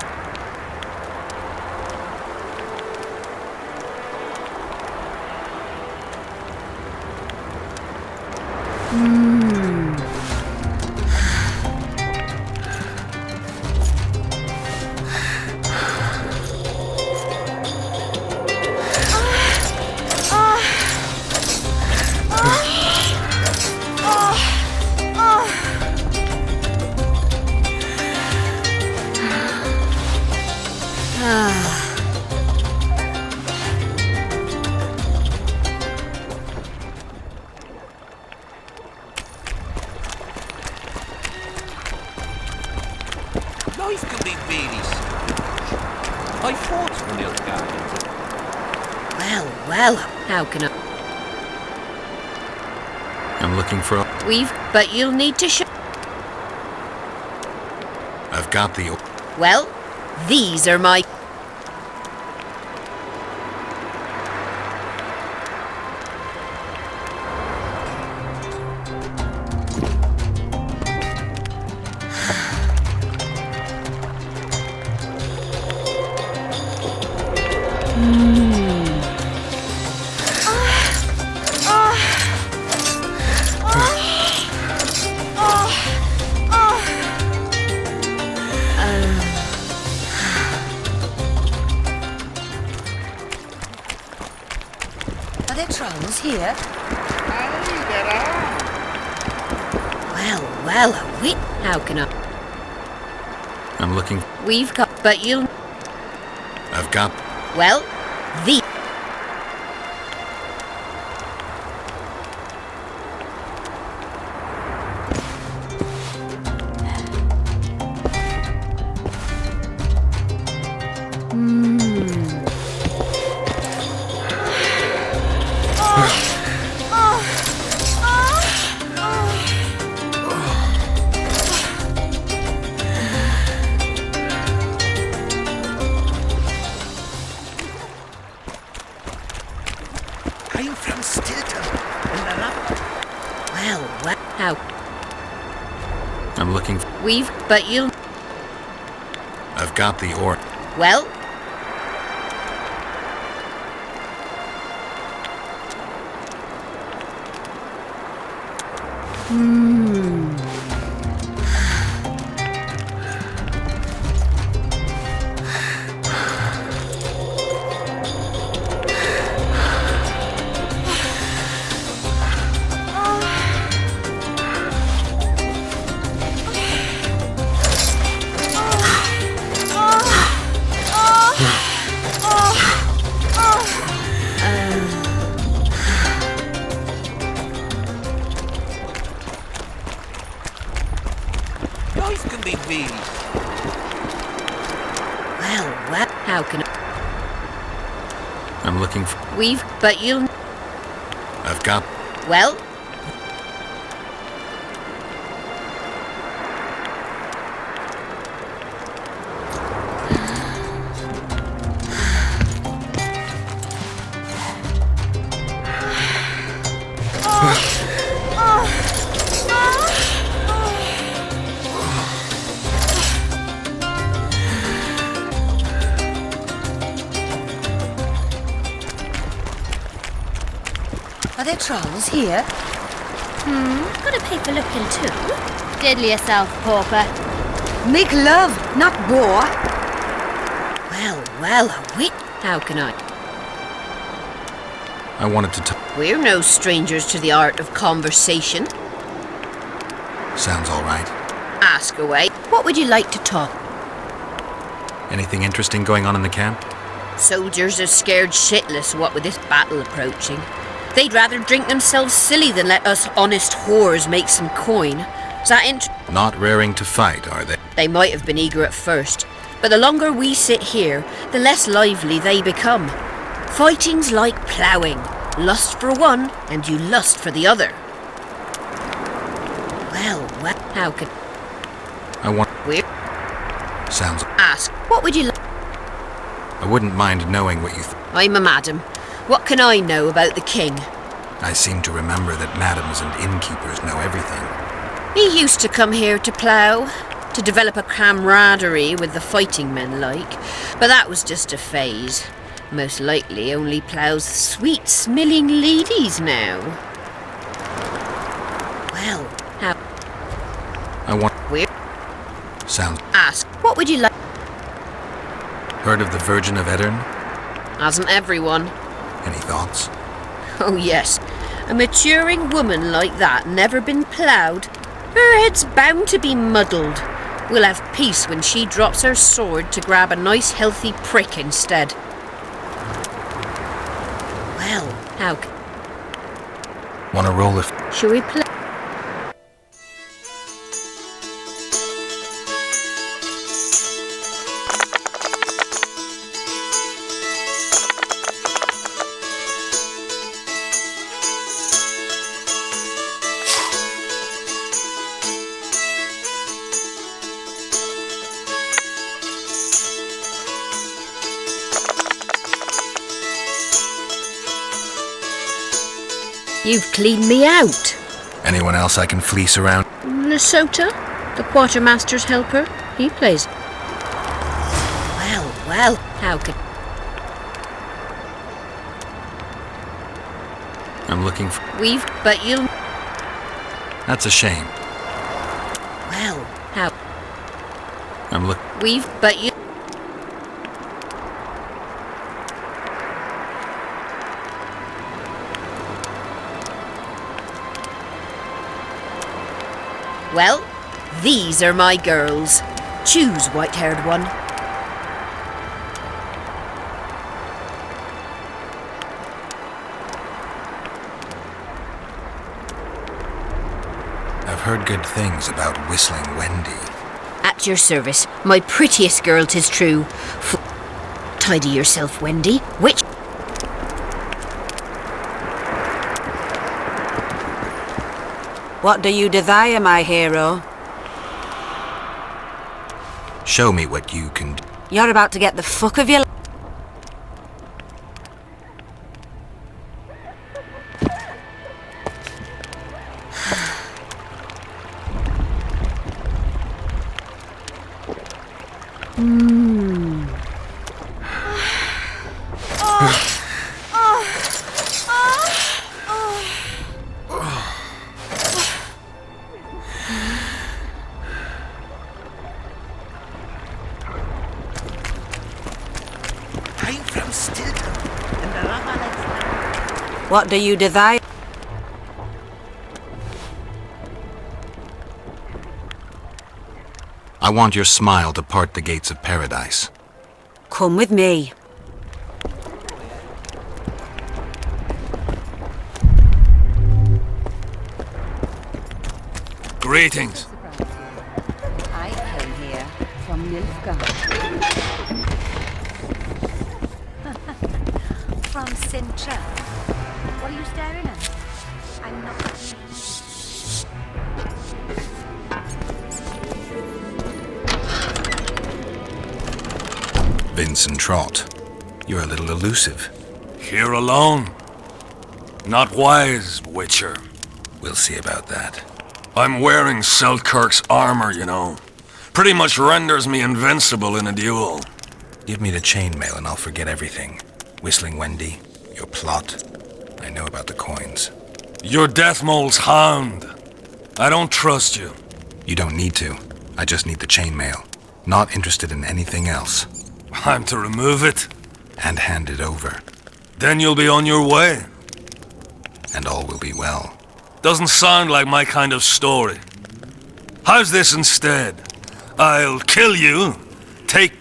Well, how can I... I'm looking for a... But you'll need to show... I've got the... Well, these are my... Are there trolls here? Well, a wit. How can I... I'm looking... We've got... But you'll... I've got... Well, the... I'm from Stilton, in the Lap. Well, how... I'm looking... We've... But you'll... I've got the ore. Well... Life can be real. Well, how can I... I'm looking for... We've... But you'll... I've got... Well... Are there trolls here? Gotta pay for looking too. Diddle yourself, pauper. Make love, not bore. Well, a wit. How can I... I wanted to talk... We're no strangers to the art of conversation. Sounds all right. Ask away. What would you like to talk? Anything interesting going on in the camp? Soldiers are scared shitless what with this battle approaching. They'd rather drink themselves silly than let us honest whores make some coin. Is that Not raring to fight, are they? They might have been eager at first, but the longer we sit here, the less lively they become. Fighting's like ploughing. Lust for one, and you lust for the other. Well, how could... I want... We're... Sounds... Ask, what would you like? I wouldn't mind knowing what you... I'm a madam. What can I know about the king? I seem to remember that madams and innkeepers know everything. He used to come here to plough, to develop a camaraderie with the fighting men like, but that was just a phase. Most likely only ploughs sweet, smelling ladies now. Well, how... I want... We're... Sounds... Ask, what would you like? Heard of the Virgin of Edirn? Hasn't everyone? Any thoughts? Oh yes, a maturing woman like that never been ploughed. Her head's bound to be muddled. We'll have peace when she drops her sword to grab a nice healthy prick instead. Well, how... Want to roll if... Shall we play? You've cleaned me out. Anyone else I can fleece around? Lesota, the quartermaster's helper, he plays. Well, how could... I'm looking for... But you'll... That's a shame. Well, how... I'm look... But you... Well, these are my girls. Choose, white-haired one. I've heard good things about Whistling Wendy. At your service, my prettiest girl, 'tis true. Tidy yourself, Wendy. Which... What do you desire, my hero? Show me what you can do. You're about to get the fuck of your life. What do you desire? I want your smile to part the gates of paradise. Come with me. Greetings. I came here from Nilfgaard. From Sintra. What are you staring at? I'm not... Vincent Trott, you're a little elusive. Here alone. Not wise, Witcher. We'll see about that. I'm wearing Selkirk's armor, you know. Pretty much renders me invincible in a duel. Give me the chainmail and I'll forget everything. Whistling Wendy, your plot. I know about the coins. You're Deathmole's hound. I don't trust you. You don't need to. I just need the chainmail. Not interested in anything else. I'm to remove it? And hand it over. Then you'll be on your way. And all will be well. Doesn't sound like my kind of story. How's this instead? I'll kill you, take...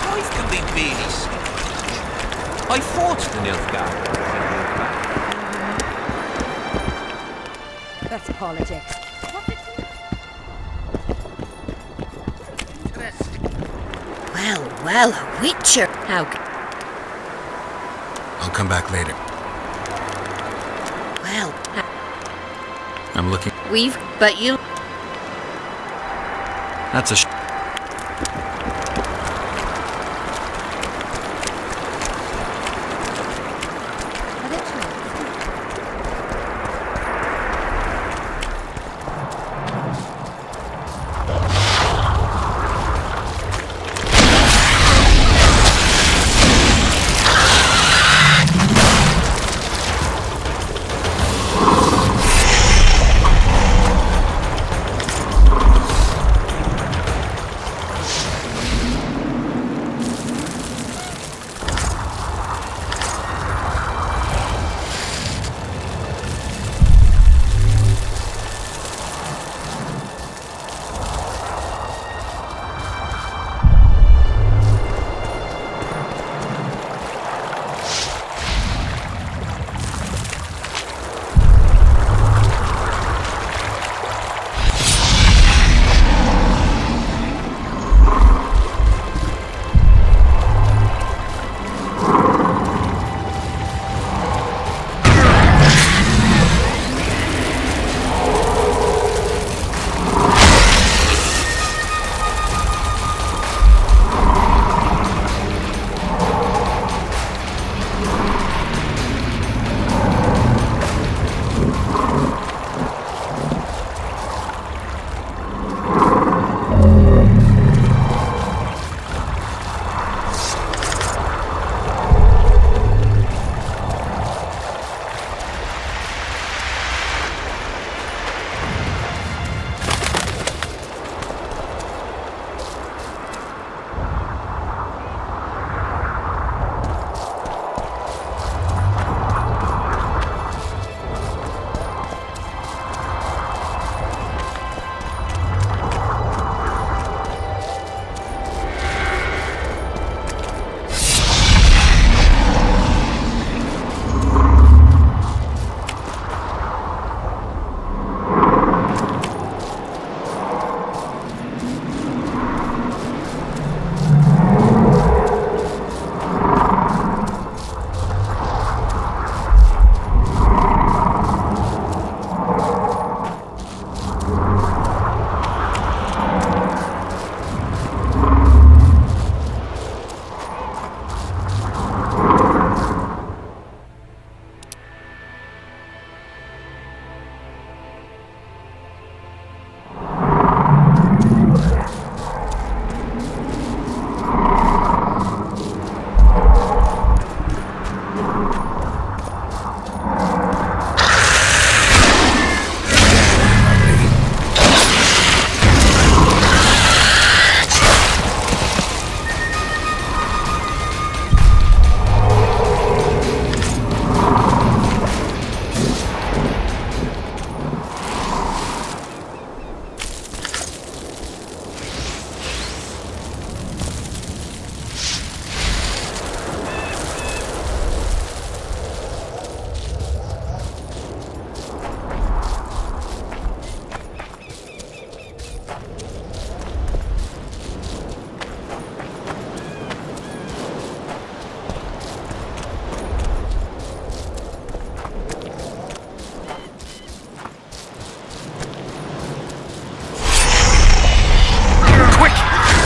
Boys can be really strange. I fought the Nilfgaard. That's politics. Well, a witcher. How? I'll come back later. Well, I'm looking. but you. That's a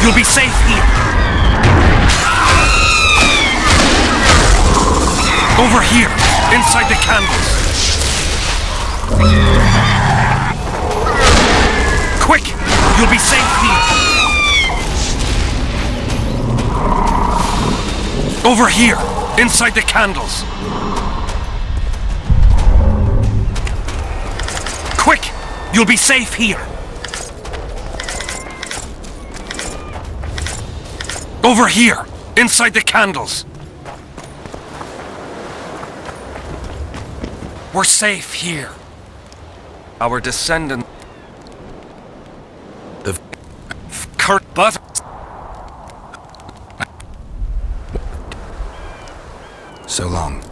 You'll be safe here. Over here, inside the candles. Quick! You'll be safe here. Over here, inside the candles. Quick! You'll be safe here. Over here, inside the candles. We're safe here. Our descendant... The... Kurt Butter... So long.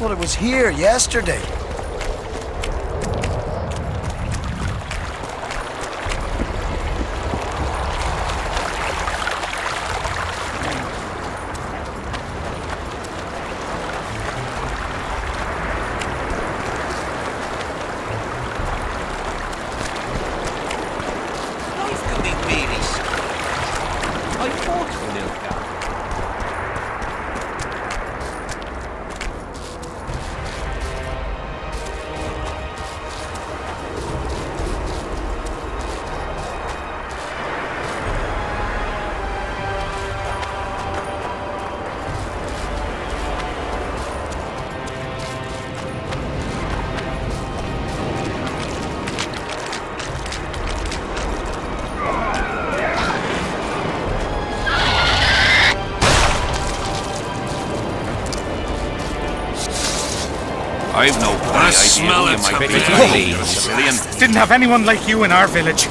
Well, it was here yesterday. I've no bloody I idea smell who you it, might be. Toby. You're a civilian. Didn't have anyone like you in our village.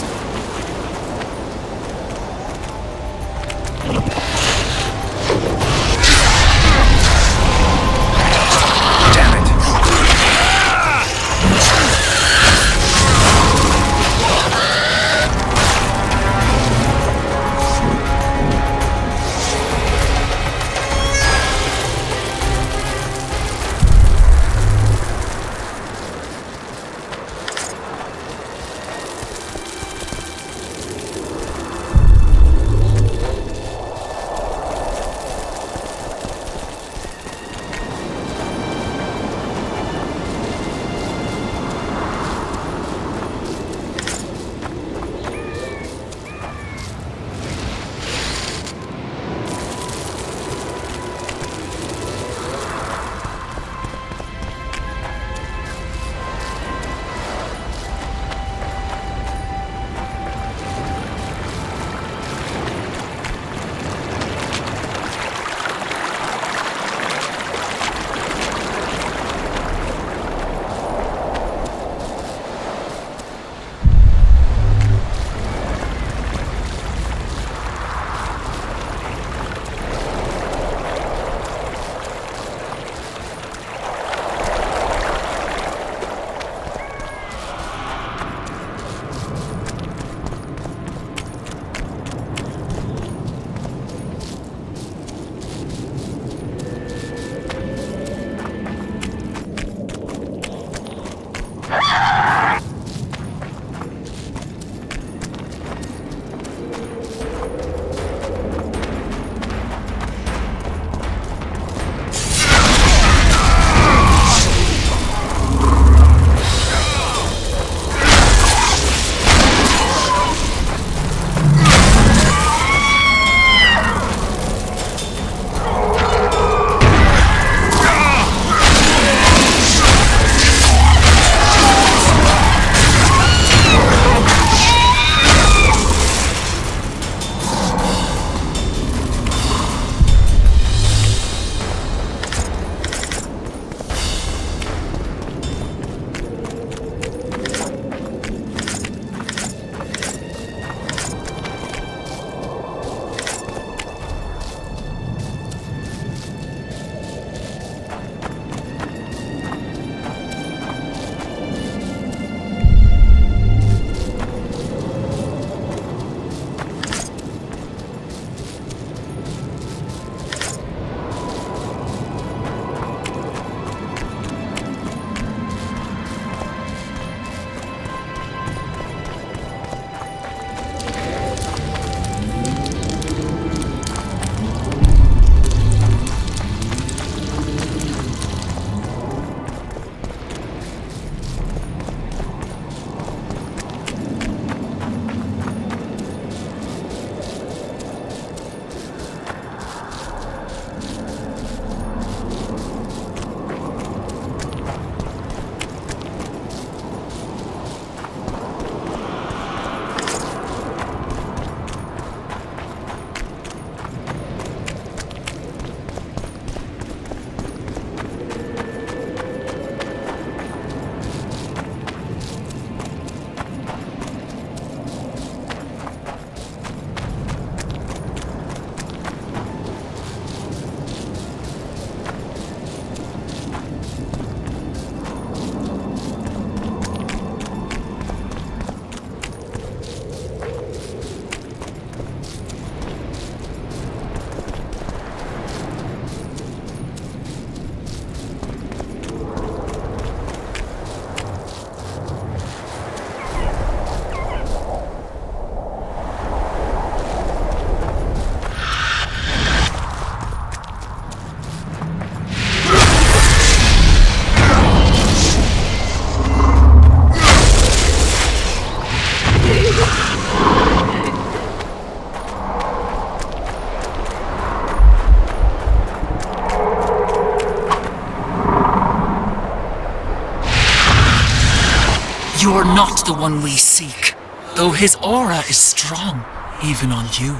You're not the one we seek, though his aura is strong, even on you.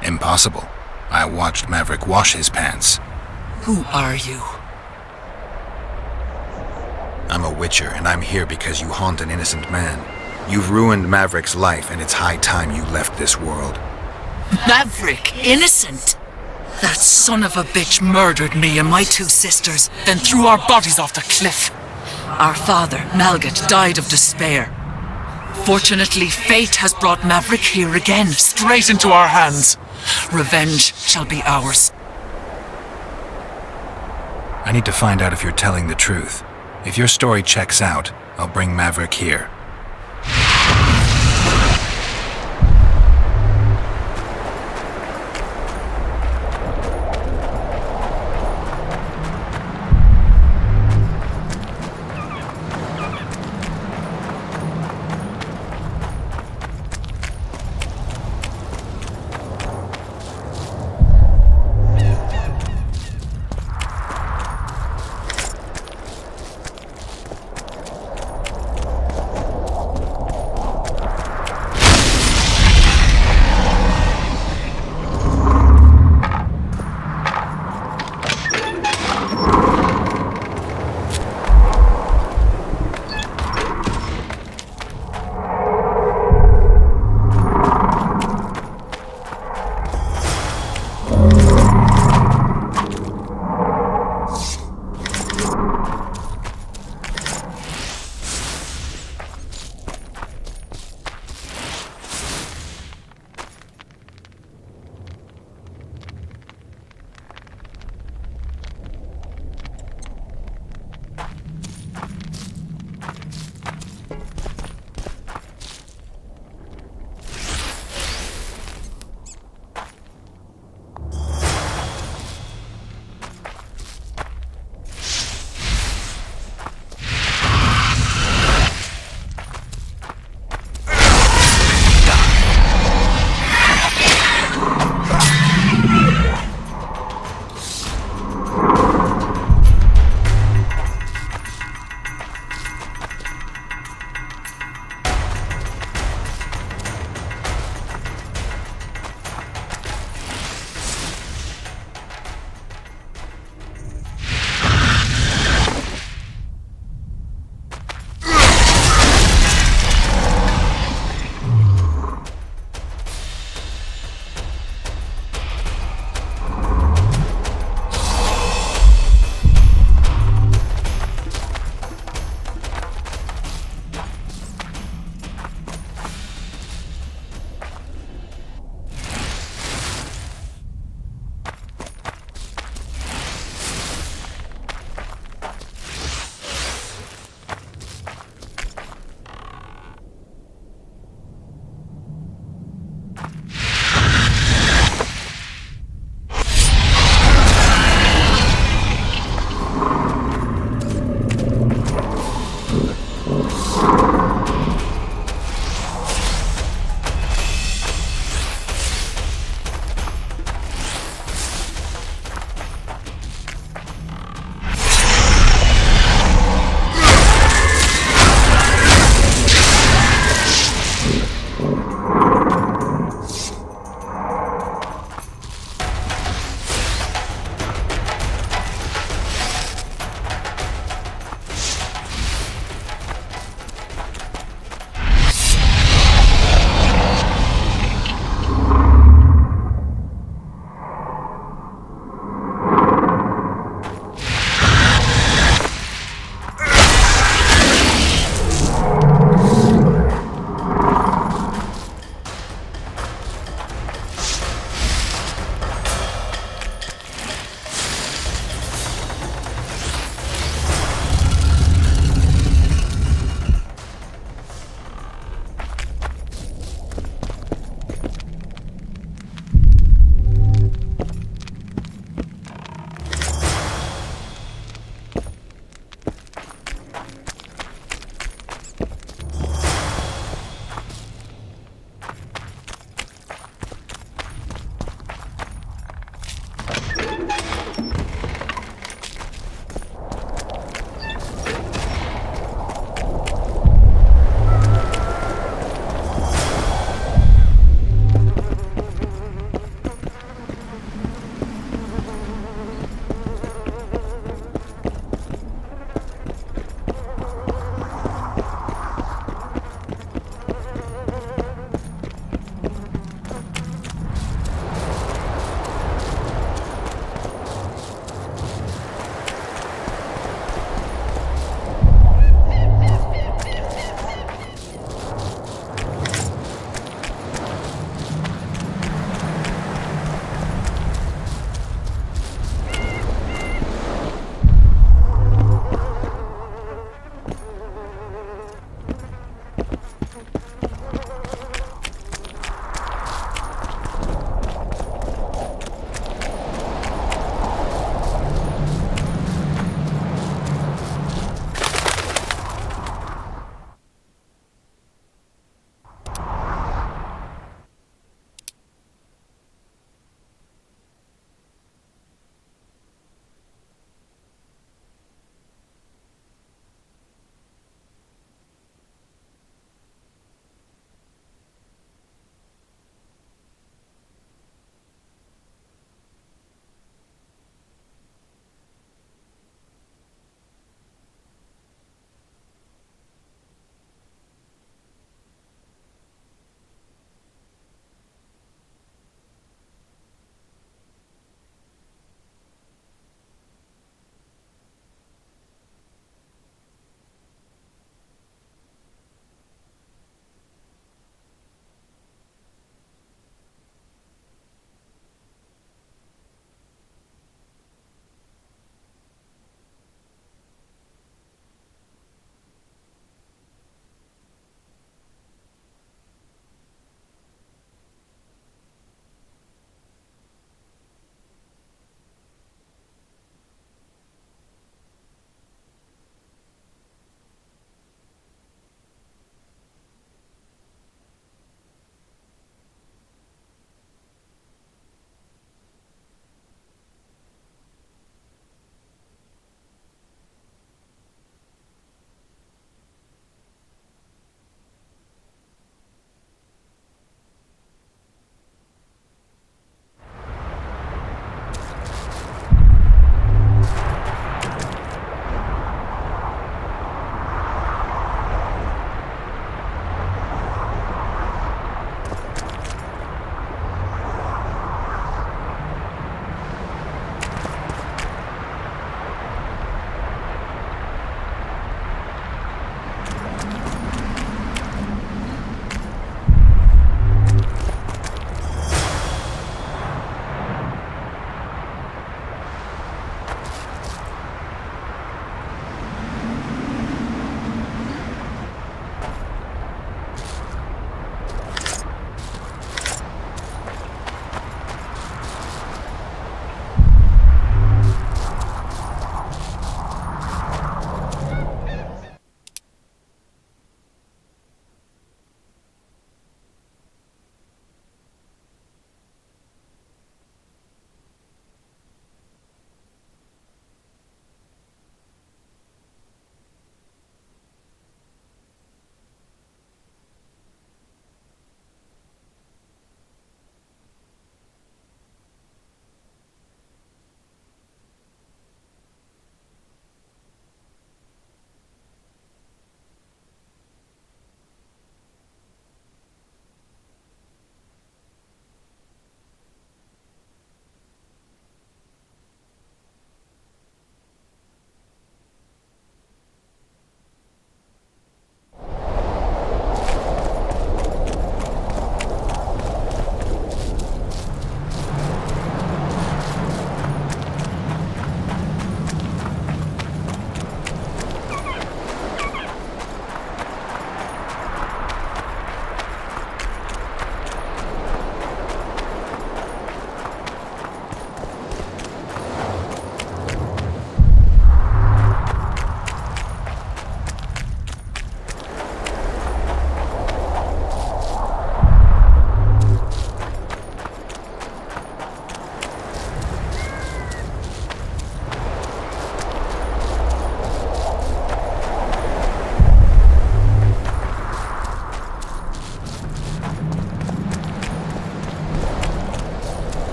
Impossible. I watched Maverick wash his pants. Who are you? I'm a Witcher, and I'm here because you haunt an innocent man. You've ruined Maverick's life, and it's high time you left this world. Maverick, innocent? That son of a bitch murdered me and my 2 sisters, then threw our bodies off the cliff. Our father, Malgat, died of despair. Fortunately, fate has brought Maverick here again, straight into our hands. Revenge shall be ours. I need to find out if you're telling the truth. If your story checks out, I'll bring Maverick here.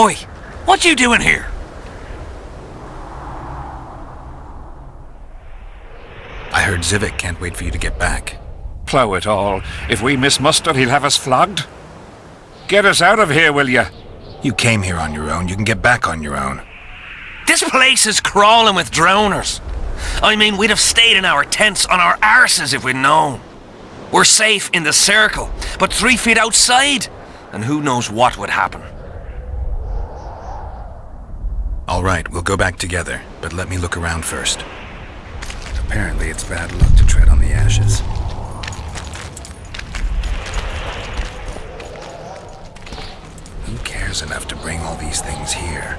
boy, what you doing here? I heard Zivik can't wait for you to get back. Plough it all. If we miss muster, he'll have us flogged. Get us out of here, will ya? You came here on your own. You can get back on your own. This place is crawling with drowners. I mean, we'd have stayed in our tents on our arses if we'd known. We're safe in the circle, but 3 feet outside, and who knows what would happen. All right, we'll go back together, but let me look around first. Apparently, it's bad luck to tread on the ashes. Who cares enough to bring all these things here?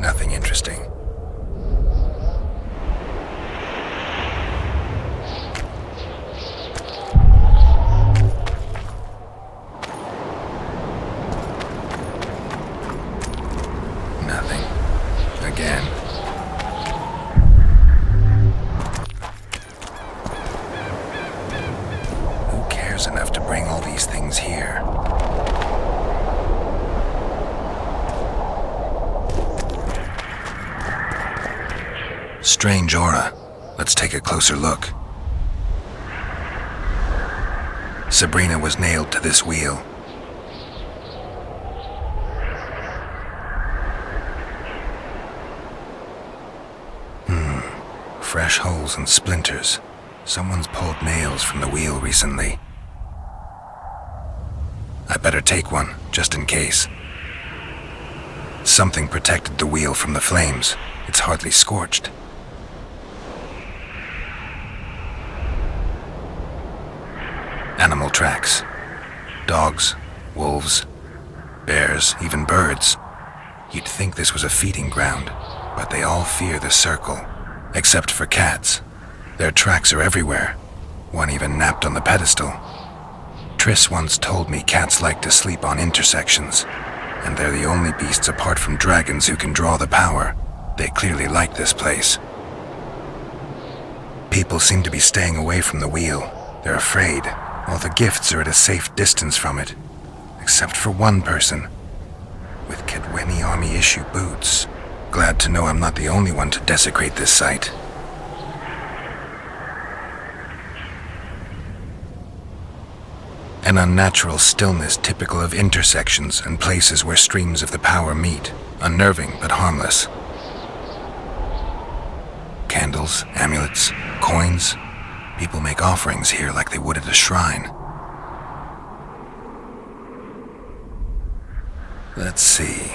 Nothing interesting. Nothing. Again. Who cares enough to bring all these things here? Strange aura. Let's take a closer look. Sabrina was nailed to this wheel. Fresh holes and splinters. Someone's pulled nails from the wheel recently. I better take one, just in case. Something protected the wheel from the flames. It's hardly scorched. Animal tracks. Dogs, wolves, bears, even birds. You'd think this was a feeding ground, but they all fear the circle. Except for cats. Their tracks are everywhere. One even napped on the pedestal. Triss once told me cats like to sleep on intersections, and they're the only beasts apart from dragons who can draw the power. They clearly like this place. People seem to be staying away from the wheel. They're afraid. All the gifts are at a safe distance from it. Except for one person. With Kedweni Army issue boots. Glad to know I'm not the only one to desecrate this site. An unnatural stillness typical of intersections and places where streams of the power meet. Unnerving but harmless. Candles, amulets, coins. People make offerings here like they would at a shrine. Let's see.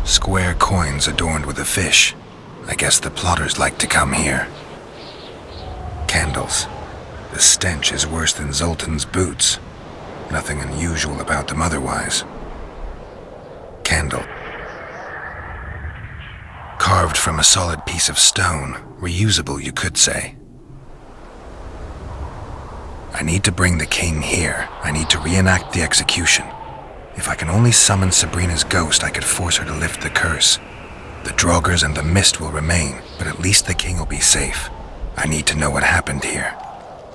Square coins adorned with a fish. I guess the plotters like to come here. Candles. The stench is worse than Zoltan's boots. Nothing unusual about them otherwise. Candle. Carved from a solid piece of stone. Reusable, you could say. I need to bring the king here. I need to reenact the execution. If I can only summon Sabrina's ghost, I could force her to lift the curse. The Draugrs and the mist will remain, but at least the king will be safe. I need to know what happened here.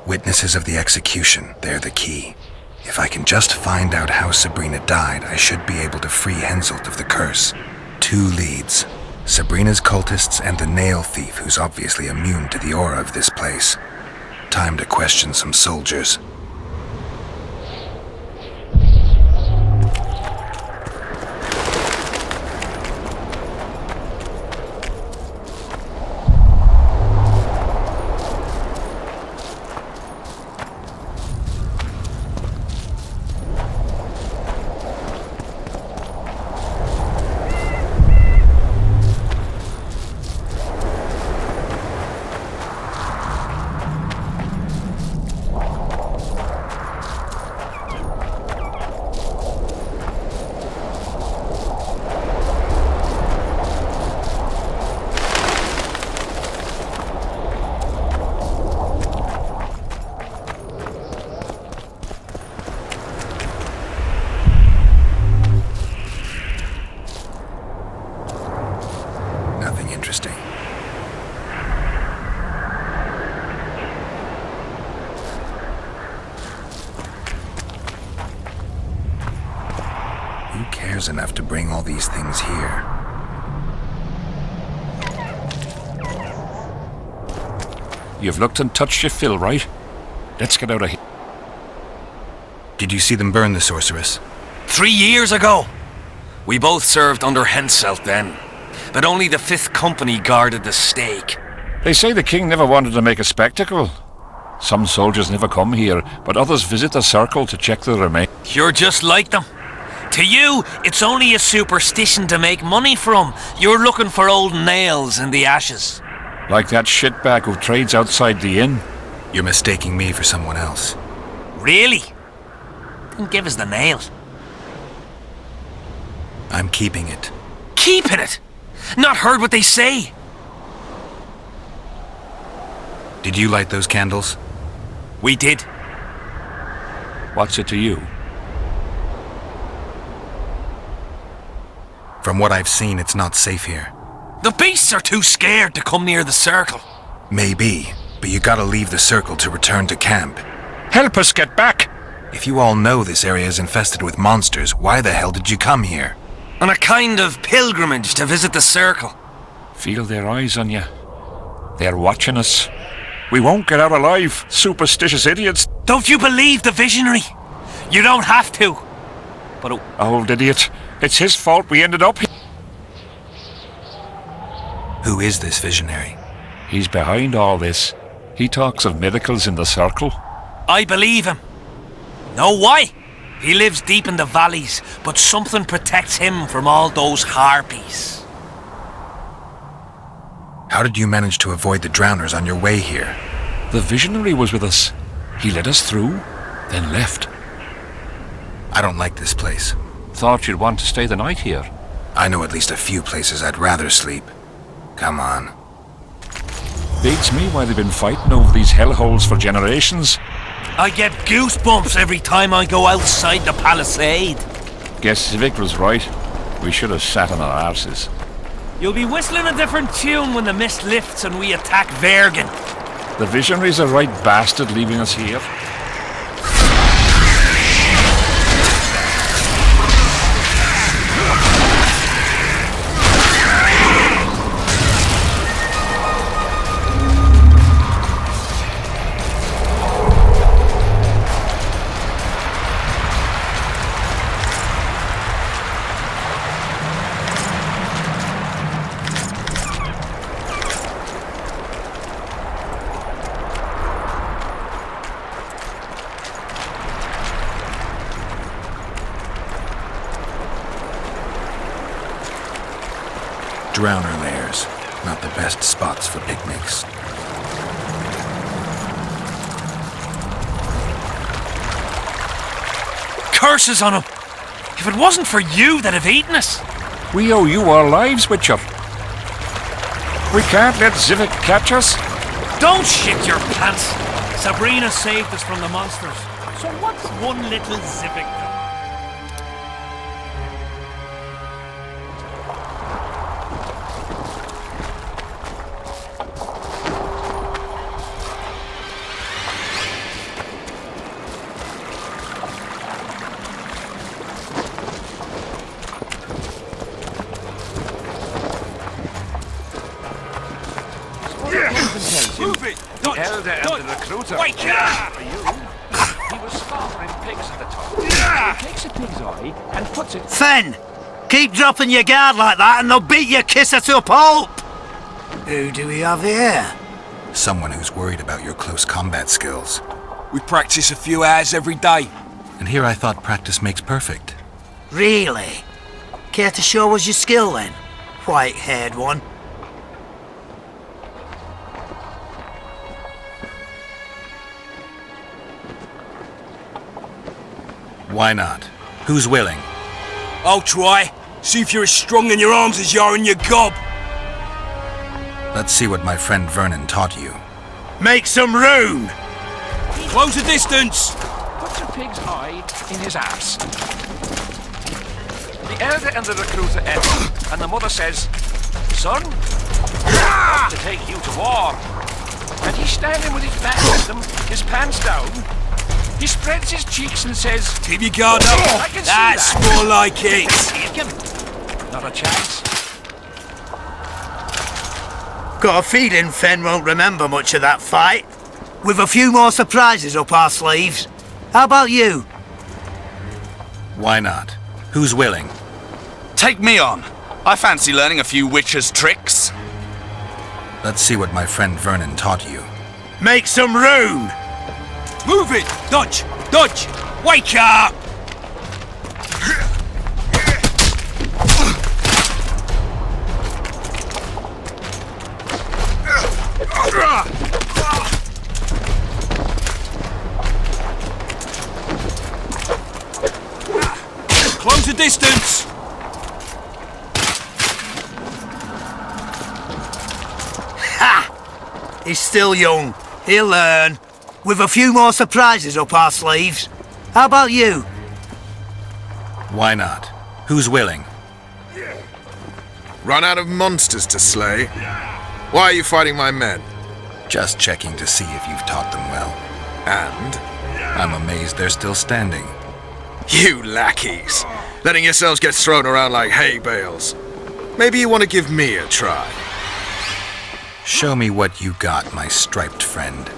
Witnesses of the execution, they're the key. If I can just find out how Sabrina died, I should be able to free Henselt of the curse. 2 leads. Sabrina's cultists and the nail thief who's obviously immune to the aura of this place. Time to question some soldiers. Who cares enough to bring all these things here? You've looked and touched your fill, right? Let's get out of here. Did you see them burn the sorceress? 3 years ago. We both served under Henselt then, but only the 5th Company guarded the stake. They say the king never wanted to make a spectacle. Some soldiers never come here, but others visit the circle to check the remains. You're just like them. To you, it's only a superstition to make money from. You're looking for old nails in the ashes. Like that shitbag who trades outside the inn. You're mistaking me for someone else. Really? Then give us the nail. I'm keeping it. Keeping it? Not heard what they say. Did you light those candles? We did. What's it to you? From what I've seen, it's not safe here. The beasts are too scared to come near the circle. Maybe, but you gotta leave the circle to return to camp. Help us get back! If you all know this area is infested with monsters, why the hell did you come here? On a kind of pilgrimage to visit the circle. Feel their eyes on you. They're watching us. We won't get out alive, superstitious idiots. Don't you believe the visionary? You don't have to. But old idiot. It's his fault we ended up here. Who is this visionary? He's behind all this. He talks of miracles in the circle. I believe him. Know why? He lives deep in the valleys, but something protects him from all those harpies. How did you manage to avoid the drowners on your way here? The visionary was with us. He led us through, then left. I don't like this place. Thought you'd want to stay the night here. I know at least a few places I'd rather sleep. Come on. Beats me why they've been fighting over these hellholes for generations. I get goosebumps every time I go outside the palisade. Guess Civic was right. We should have sat on our arses. You'll be whistling a different tune when the mist lifts and we attack Vergen. The visionary's a right bastard leaving us here. Drowner lairs, not the best spots for picnics. Curses on him! If it wasn't for you, they'd have eaten us. We owe you our lives, Witcher. We can't let Civic catch us. Don't shit your pants! Sabrina saved us from the monsters. So what's one little Civic? Elder and the recruiter. Wait! He was slaughtering pigs at the top. He takes a pig's eye and puts it... Finn! Keep dropping your guard like that and they'll beat your kisser to a pulp! Who do we have here? Someone who's worried about your close combat skills. We practice a few hours every day. And here I thought practice makes perfect. Really? Care to show us your skill then? White-haired one. Why not? Who's willing? I'll try. See if you're as strong in your arms as you are in your gob. Let's see what my friend Vernon taught you. Make some room! Close the distance! Puts a pig's eye in his arse. The elder and the recruiter enter, and the mother says, "Son, I have to take you to war." And he's standing with his back to them, his pants down. He spreads his cheeks and says, Keep your guard up. I can see That's that. more like it. Take him. Not a chance. Got a feeling Fen won't remember much of that fight. With a few more surprises up our sleeves. How about you? Why not? Who's willing? Take me on. I fancy learning a few witcher's tricks. Let's see what my friend Vernon taught you. Make some room! Move it! Dodge! Dodge! Wake up! Close the distance! Ha! He's still young. He'll learn. With a few more surprises up our sleeves. How about you? Why not? Who's willing? Run out of monsters to slay? Why are you fighting my men? Just checking to see if you've taught them well. And? I'm amazed they're still standing. You lackeys! Letting yourselves get thrown around like hay bales. Maybe you want to give me a try. Show me what you got, my striped friend.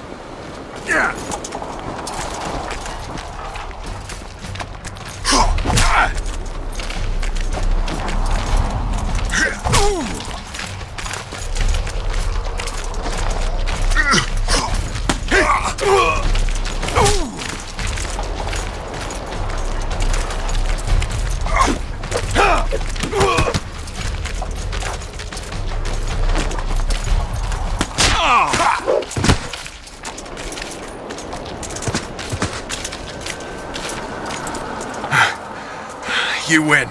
You win.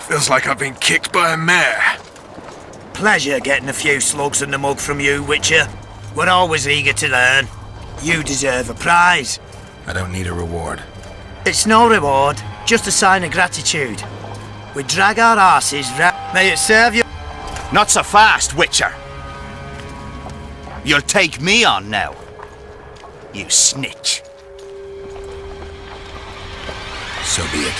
Feels like I've been kicked by a mare. Pleasure getting a few slugs in the mug from you, Witcher. We're always eager to learn. You deserve a prize. I don't need a reward. It's no reward, just a sign of gratitude. We drag our arses round. May it serve you. Not so fast, Witcher. You'll take me on now. You snitch. So be it.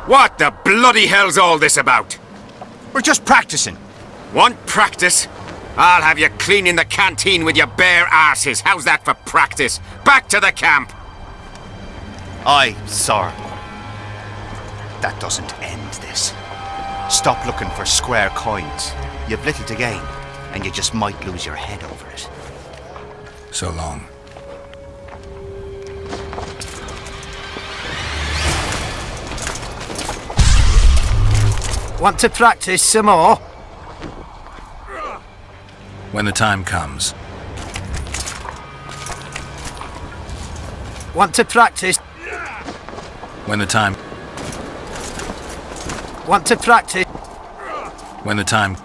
What the bloody hell's all this about? We're just practicing. Want practice? I'll have you cleaning the canteen with your bare arses. How's that for practice? Back to the camp! Aye, sir. That doesn't end this. Stop looking for square coins. You've little to gain, and you just might lose your head over it. So long. Want to practice some more? When the time comes. Want to practice? When the time. Want to practice? When the time.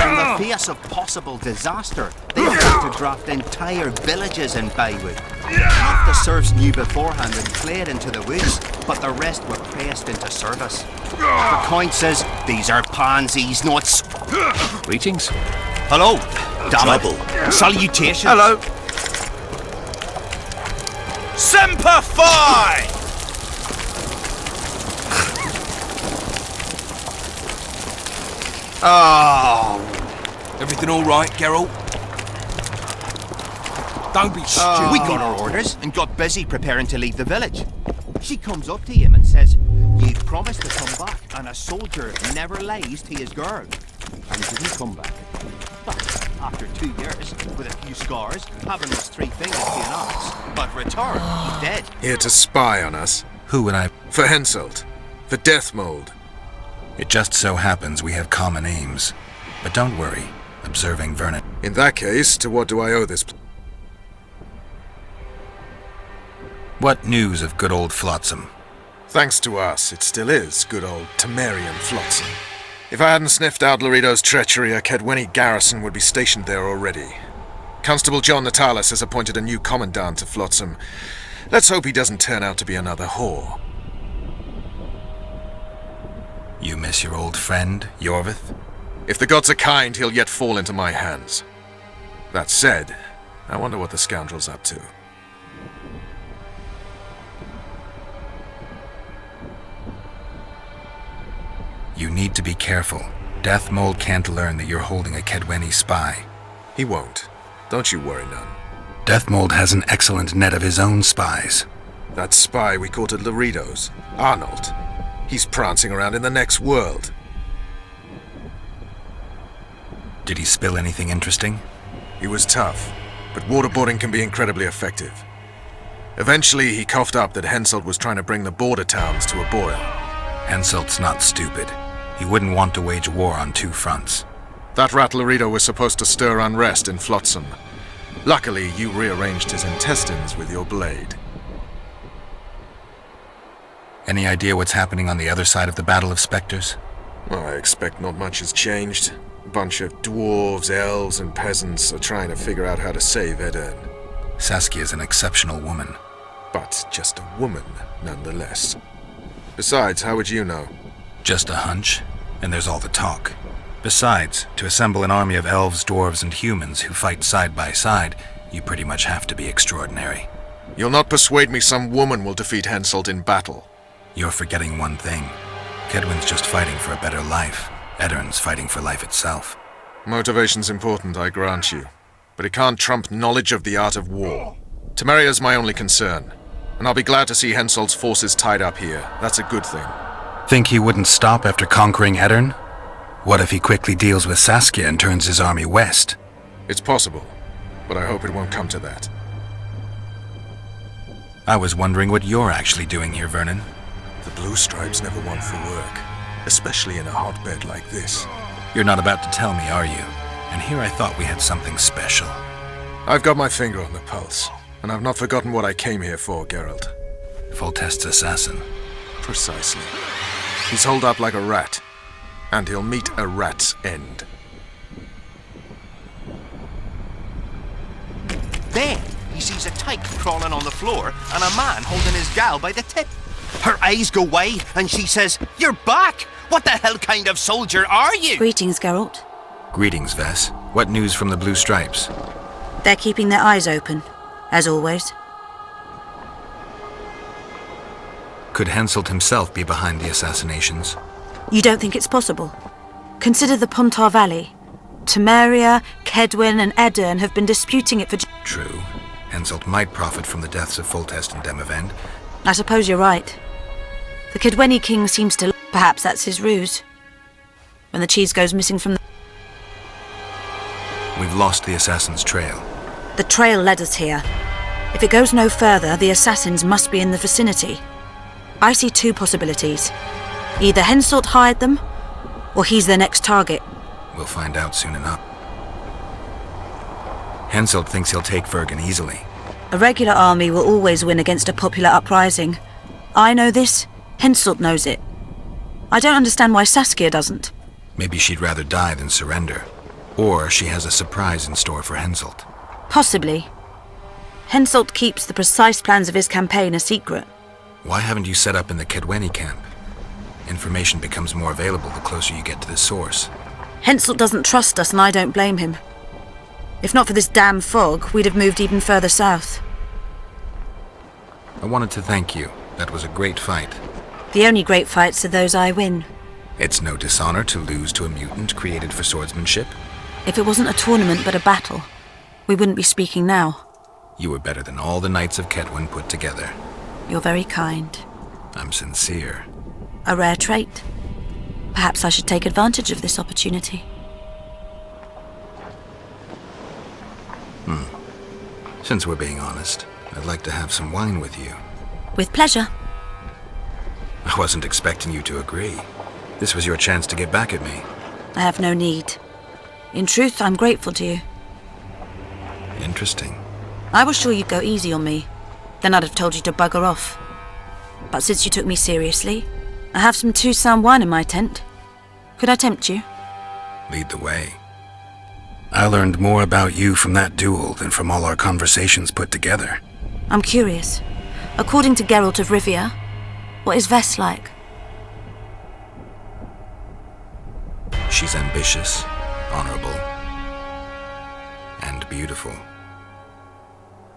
In the face of possible disaster, they had to draft entire villages in Baywood. Half the serfs knew beforehand and fled into the woods, but the rest were pressed into service. The count says these are pansies, not Greetings. Hello, damn it. Salutations. Hello. Semper Fi! Oh. Everything all right, Geralt? Don't be stupid. We got our orders and got busy preparing to leave the village. She comes up to him and says, You promised to come back, and a soldier never lies to his girl. And didn't come back. But after 2 years, with a few scars, having lost 3 fingers to an axe, but returned, he's dead. Here to spy on us. Who and I? For Henselt. The Death Mold. It just so happens we have common aims. But don't worry, observing Vernon. In that case, to what do I owe this? What news of good old Flotsam? Thanks to us, it still is good old Temerian Flotsam. If I hadn't sniffed out Laredo's treachery, a Kedwenny garrison would be stationed there already. Constable John Natalis has appointed a new commandant to Flotsam. Let's hope he doesn't turn out to be another whore. You miss your old friend, Yorvith? If the gods are kind, he'll yet fall into my hands. That said, I wonder what the scoundrel's up to. You need to be careful. Death Mold can't learn that you're holding a Kedwenny spy. He won't. Don't you worry none. Death Mold has an excellent net of his own spies. That spy we caught at Laredo's, Arnold. He's prancing around in the next world. Did he spill anything interesting? He was tough, but waterboarding can be incredibly effective. Eventually, he coughed up that Henselt was trying to bring the border towns to a boil. Henselt's not stupid. He wouldn't want to wage war on 2 fronts. That rat Laredo was supposed to stir unrest in Flotsam. Luckily, you rearranged his intestines with your blade. Any idea what's happening on the other side of the Battle of Spectres? Well, I expect not much has changed. A bunch of dwarves, elves, and peasants are trying to figure out how to save Edern. Saskia's an exceptional woman. But just a woman, nonetheless. Besides, how would you know? Just a hunch, and there's all the talk. Besides, to assemble an army of elves, dwarves, and humans who fight side by side, you pretty much have to be extraordinary. You'll not persuade me some woman will defeat Henselt in battle. You're forgetting one thing. Kedwen's just fighting for a better life. Edern's fighting for life itself. Motivation's important, I grant you. But it can't trump knowledge of the art of war. Temeria's my only concern. And I'll be glad to see Henselt's forces tied up here. That's a good thing. Think he wouldn't stop after conquering Edern? What if he quickly deals with Saskia and turns his army west? It's possible, but I hope it won't come to that. I was wondering what you're actually doing here, Vernon. The Blue Stripes never want for work, especially in a hotbed like this. You're not about to tell me, are you? And here I thought we had something special. I've got my finger on the pulse, and I've not forgotten what I came here for, Geralt. Foltest's assassin. Precisely. He's holed up like a rat, and he'll meet a rat's end. Then he sees a tyke crawling on the floor and a man holding his gal by the tip. Her eyes go wide and she says, "You're back! What the hell kind of soldier are you?" Greetings, Geralt. Greetings, Vess. What news from the Blue Stripes? They're keeping their eyes open, as always. Could Henselt himself be behind the assassinations? You don't think it's possible? Consider the Pontar Valley. Temeria, Kedwen, and Edern have been disputing it for... True. Henselt might profit from the deaths of Foltest and Demavend. I suppose you're right. The Kedwenny king seems to... Perhaps that's his ruse. When the cheese goes missing from the... We've lost the assassin's trail. The trail led us here. If it goes no further, the assassins must be in the vicinity. I see 2 possibilities. Either Henselt hired them, or he's their next target. We'll find out soon enough. Henselt thinks he'll take Vergen easily. A regular army will always win against a popular uprising. I know this, Henselt knows it. I don't understand why Saskia doesn't. Maybe she'd rather die than surrender. Or she has a surprise in store for Henselt. Possibly. Henselt keeps the precise plans of his campaign a secret. Why haven't you set up in the Kedwenny camp? Information becomes more available the closer you get to the source. Henselt doesn't trust us, and I don't blame him. If not for this damn fog, we'd have moved even further south. I wanted to thank you. That was a great fight. The only great fights are those I win. It's no dishonor to lose to a mutant created for swordsmanship. If it wasn't a tournament but a battle, we wouldn't be speaking now. You were better than all the Knights of Kedwen put together. You're very kind. I'm sincere. A rare trait. Perhaps I should take advantage of this opportunity. Since we're being honest, I'd like to have some wine with you. With pleasure. I wasn't expecting you to agree. This was your chance to get back at me. I have no need. In truth, I'm grateful to you. Interesting. I was sure you'd go easy on me. Then I'd have told you to bugger off. But since you took me seriously, I have some Toussaint wine in my tent. Could I tempt you? Lead the way. I learned more about you from that duel than from all our conversations put together. I'm curious. According to Geralt of Rivia, what is Vess like? She's ambitious, honorable, and beautiful.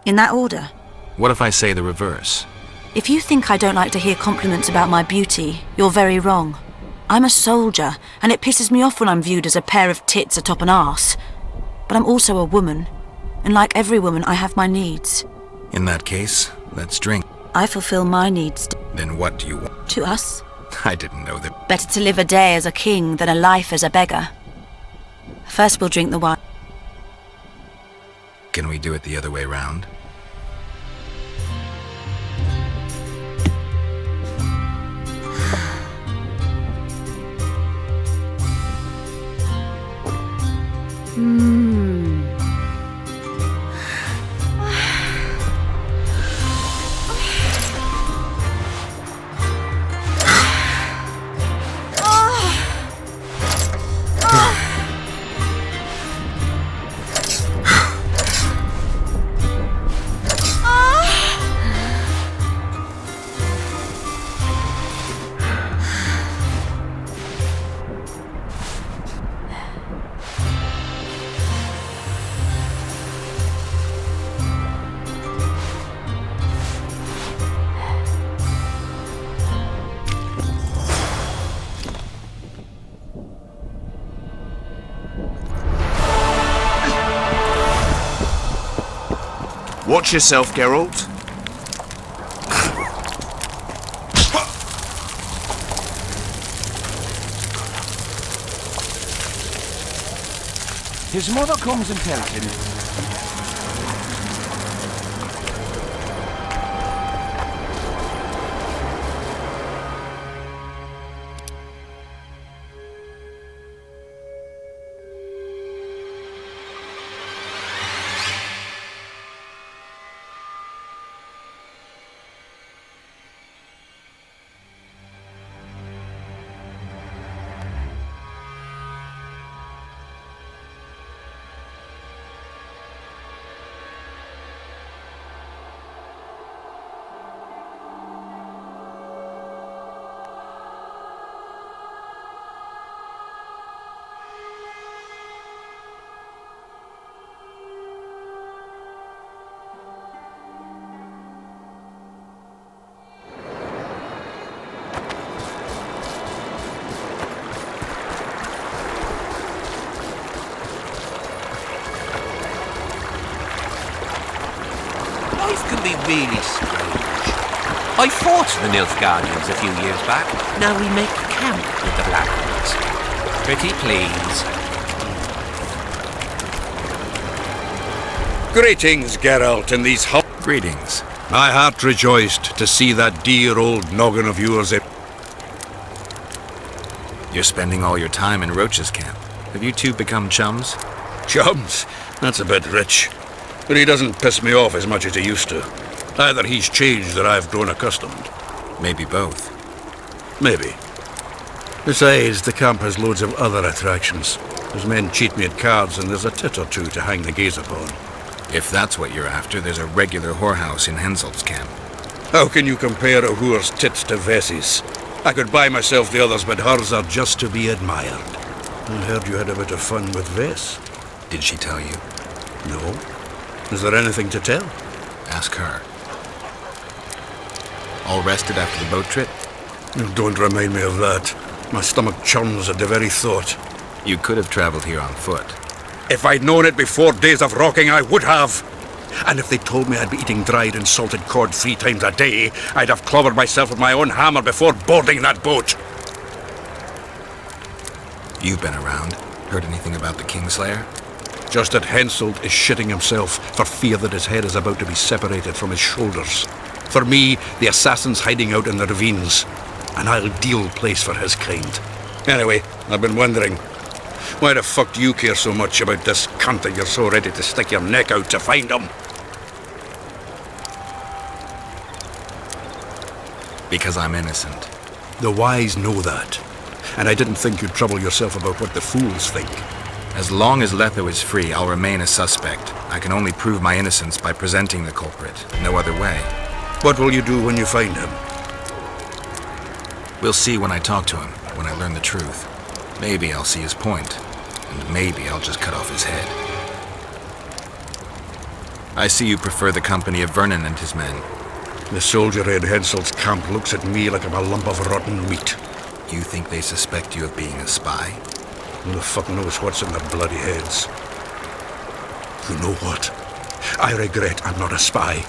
In that order? What if I say the reverse? If you think I don't like to hear compliments about my beauty, you're very wrong. I'm a soldier, and it pisses me off when I'm viewed as a pair of tits atop an arse. But I'm also a woman, and like every woman, I have my needs. In that case, let's drink. I fulfill my needs. Then what do you want? To us? I didn't know that. Better to live a day as a king than a life as a beggar. First we'll drink the wine. Can we do it the other way round? Watch yourself, Geralt. His mother comes and tells him. Life can be really strange. I fought the Nilfgaardians a few years back. Now we make camp with the Black Ones. Pretty please. Greetings, Geralt, in these Greetings. My heart rejoiced to see that dear old noggin of yours. You're spending all your time in Roach's camp. Have you two become chums? Chums? That's a bit rich. But he doesn't piss me off as much as he used to. Either he's changed or I've grown accustomed. Maybe both. Maybe. Besides, the camp has loads of other attractions. His men cheat me at cards, and there's a tit or two to hang the gaze upon. If that's what you're after, there's a regular whorehouse in Henselt's camp. How can you compare a whore's tits to Vessi's? I could buy myself the others, but hers are just to be admired. I heard you had a bit of fun with Vess. Did she tell you? No. Is there anything to tell? Ask her. All rested after the boat trip? Don't remind me of that. My stomach churns at the very thought. You could have traveled here on foot. If I'd known it before days of rocking, I would have. And if they told me I'd be eating dried and salted cod 3 times a day, I'd have clobbered myself with my own hammer before boarding that boat. You've been around. Heard anything about the Kingslayer? Just that Henselt is shitting himself for fear that his head is about to be separated from his shoulders. For me, the assassin's hiding out in the ravines. An ideal place for his kind. Anyway, I've been wondering, why the fuck do you care so much about this cunt that you're so ready to stick your neck out to find him? Because I'm innocent. The wise know that. And I didn't think you'd trouble yourself about what the fools think. As long as Letho is free, I'll remain a suspect. I can only prove my innocence by presenting the culprit. No other way. What will you do when you find him? We'll see when I talk to him, when I learn the truth. Maybe I'll see his point, and maybe I'll just cut off his head. I see you prefer the company of Vernon and his men. The soldiery in Henselt's camp looks at me like I'm a lump of rotten meat. You think they suspect you of being a spy? Who the fuck knows what's in their bloody heads? You know what? I regret I'm not a spy.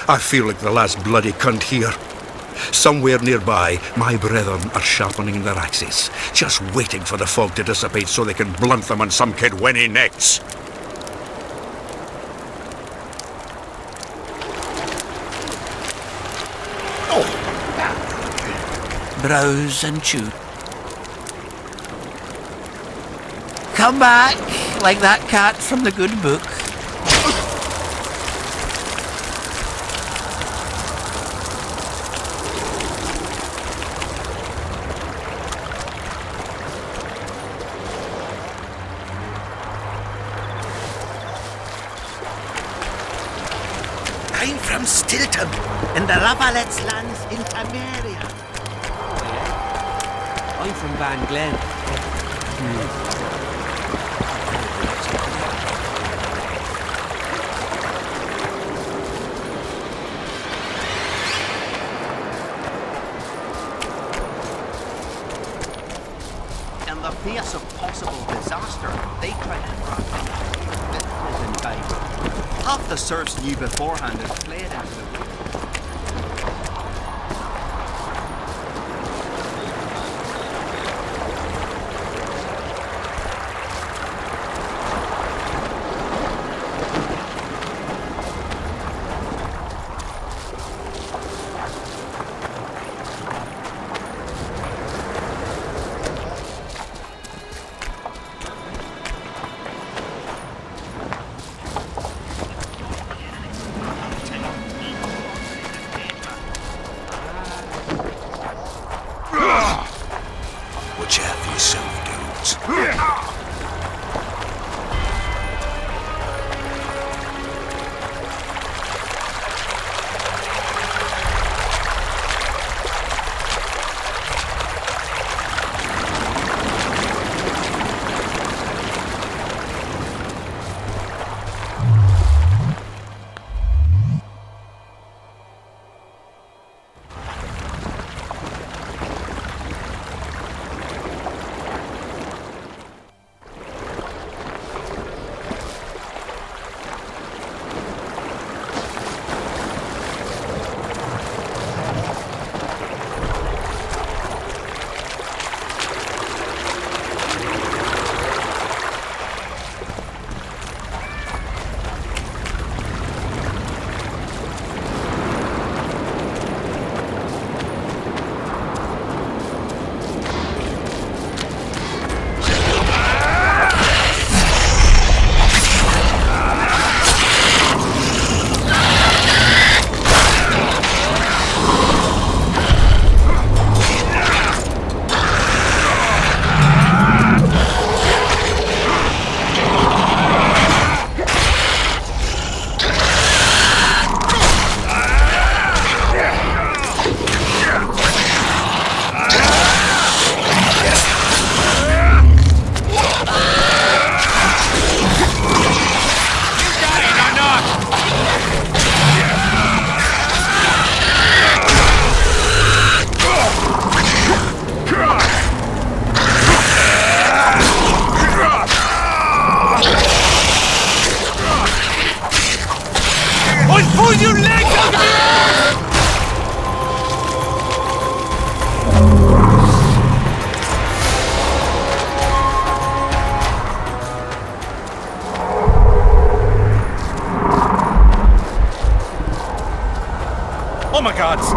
I feel like the last bloody cunt here. Somewhere nearby, my brethren are sharpening their axes, just waiting for the fog to dissipate so they can blunt them on some kid when he necks. Browse and chew. Come back, like that cat from the good book. I'm from Stilton, in the Lavallette's lands in Temeria. I'm from Van Glen. In the face of possible disaster, they tried to drop in Bible. Half the serfs knew beforehand and fled into the woods. my gods!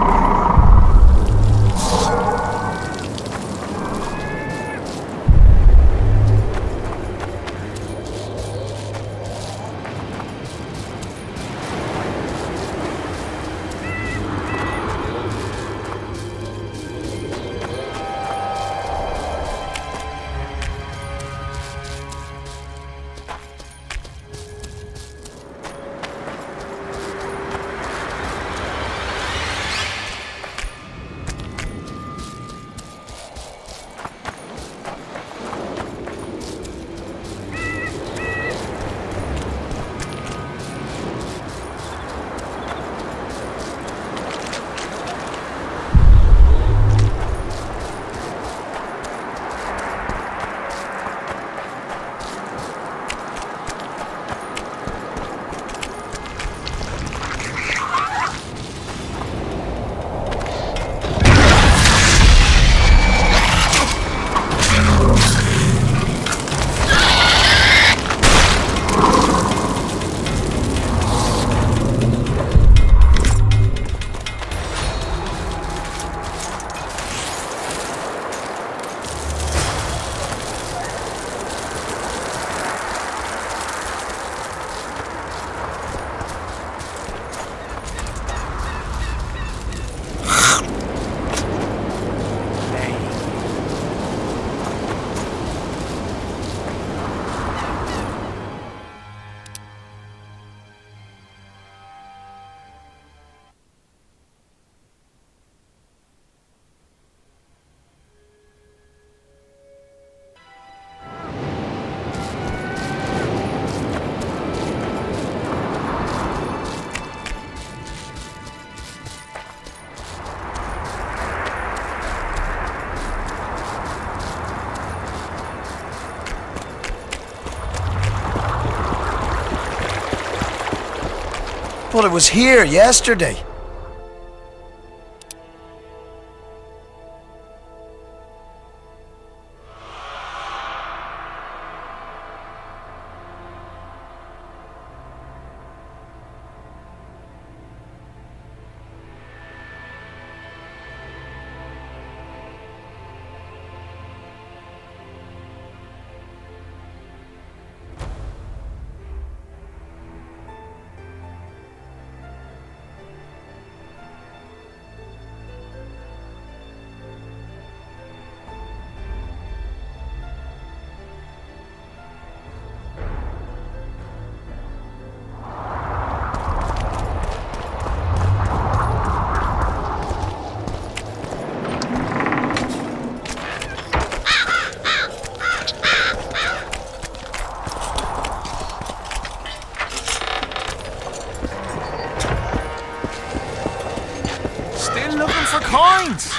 Well, it was here yesterday.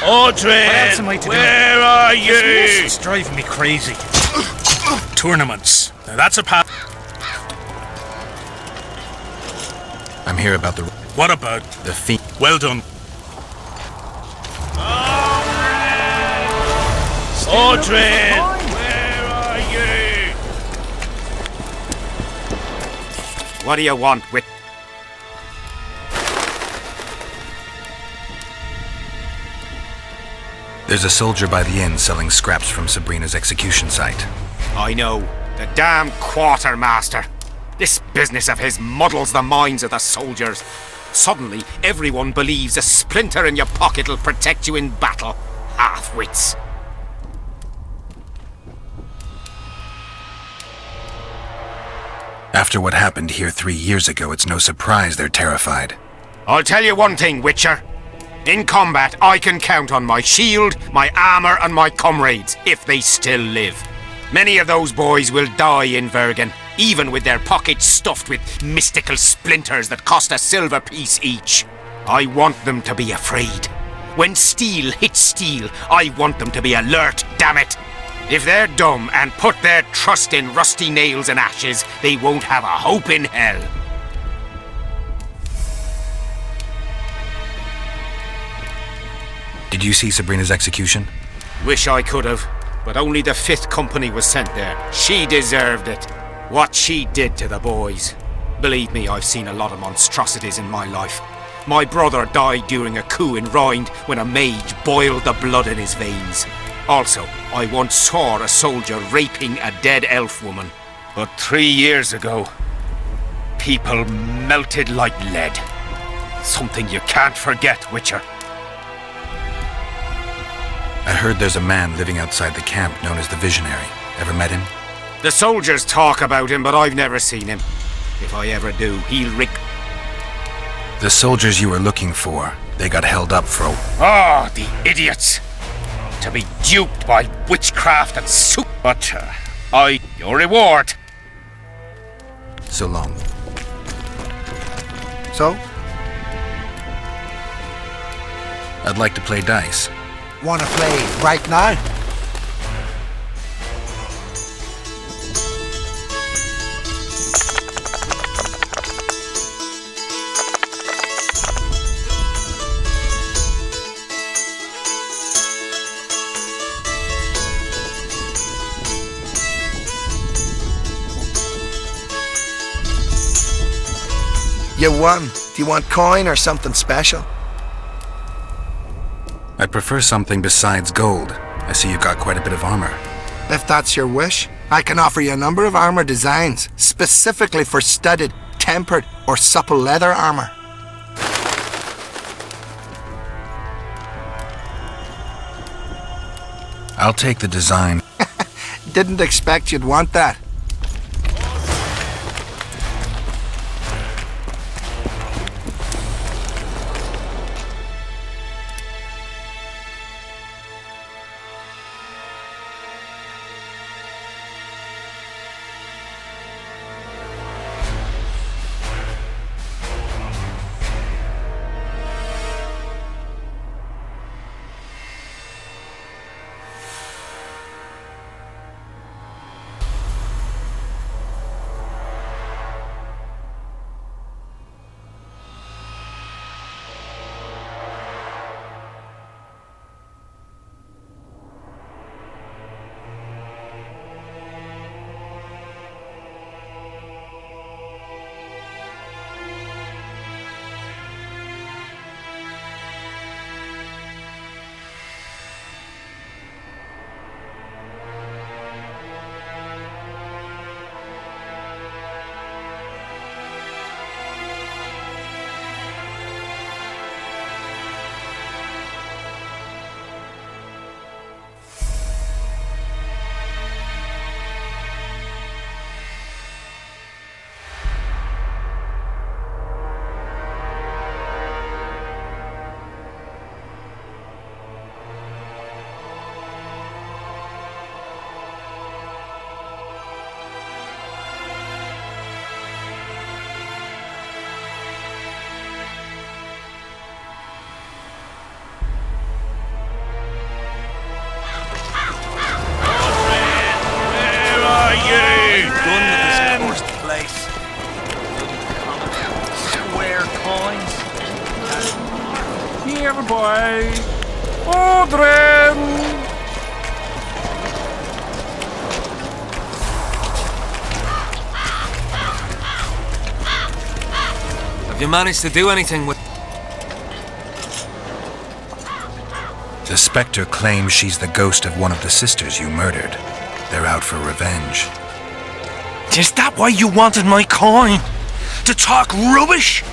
Audrey, where are you? It's driving me crazy. Tournaments. Now that's a path. I'm here about the... What about? The theme. Well done. Audrey, where are you? What do you want with... There's a soldier by the inn selling scraps from Sabrina's execution site. I know. The damn quartermaster. This business of his muddles the minds of the soldiers. Suddenly, everyone believes a splinter in your pocket'll protect you in battle. Half-wits. After what happened here 3 years ago, it's no surprise they're terrified. I'll tell you one thing, Witcher. In combat, I can count on my shield, my armor, and my comrades, if they still live. Many of those boys will die in Vergen, even with their pockets stuffed with mystical splinters that cost a silver piece each. I want them to be afraid. When steel hits steel, I want them to be alert, damn it! If they're dumb and put their trust in rusty nails and ashes, they won't have a hope in hell. Did you see Sabrina's execution? Wish I could have, but only the 5th Company was sent there. She deserved it. What she did to the boys. Believe me, I've seen a lot of monstrosities in my life. My brother died during a coup in Rind when a mage boiled the blood in his veins. Also, I once saw a soldier raping a dead elf woman. But 3 years ago, people melted like lead. Something you can't forget, Witcher. I heard there's a man living outside the camp known as the Visionary. Ever met him? The soldiers talk about him, but I've never seen him. If I ever do, he'll wreak... The soldiers you were looking for, they got held up for Ah, the idiots! To be duped by witchcraft and soup. But, your reward. So long. So? I'd like to play dice. Wanna play right now? You won. Do you want coin or something special? I'd prefer something besides gold. I see you've got quite a bit of armor. If that's your wish, I can offer you a number of armor designs, specifically for studded, tempered, or supple leather armor. I'll take the design. Didn't expect you'd want that. boy! Audrin! Have you managed to do anything with... The Spectre claims she's the ghost of one of the sisters you murdered. They're out for revenge. Is that why you wanted my coin? To talk rubbish?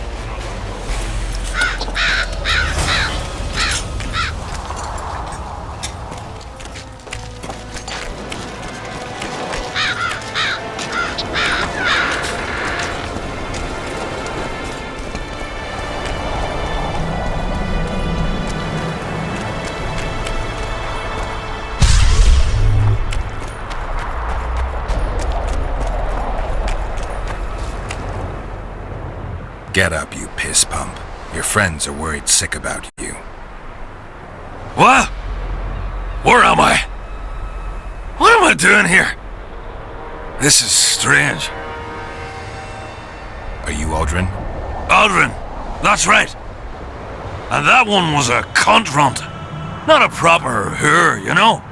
Get up, you piss pump. Your friends are worried sick about you. What? Where am I? What am I doing here? This is strange. Are you Audrin? Audrin, that's right. And that one was a cunt runt. Not a proper her, you know.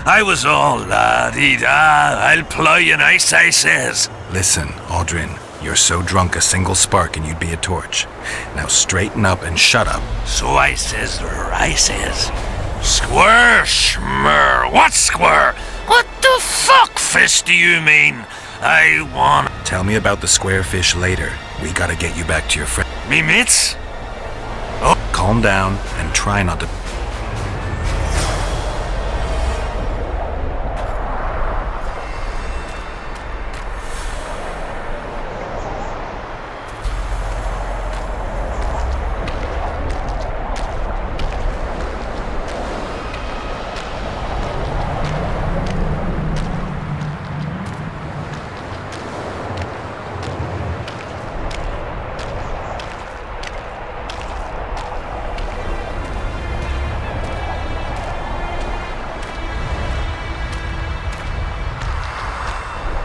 I was all la-dee-da, I'll ply you nice, I says. Listen, Audrin, You're so drunk a single spark and you'd be a torch. Now straighten up and shut up. So I says, square schmur. What square? What the fuck fish do you mean? I want... Tell me about the square fish later. We gotta get you back to your friend. Me mates? Oh. Calm down and try not to...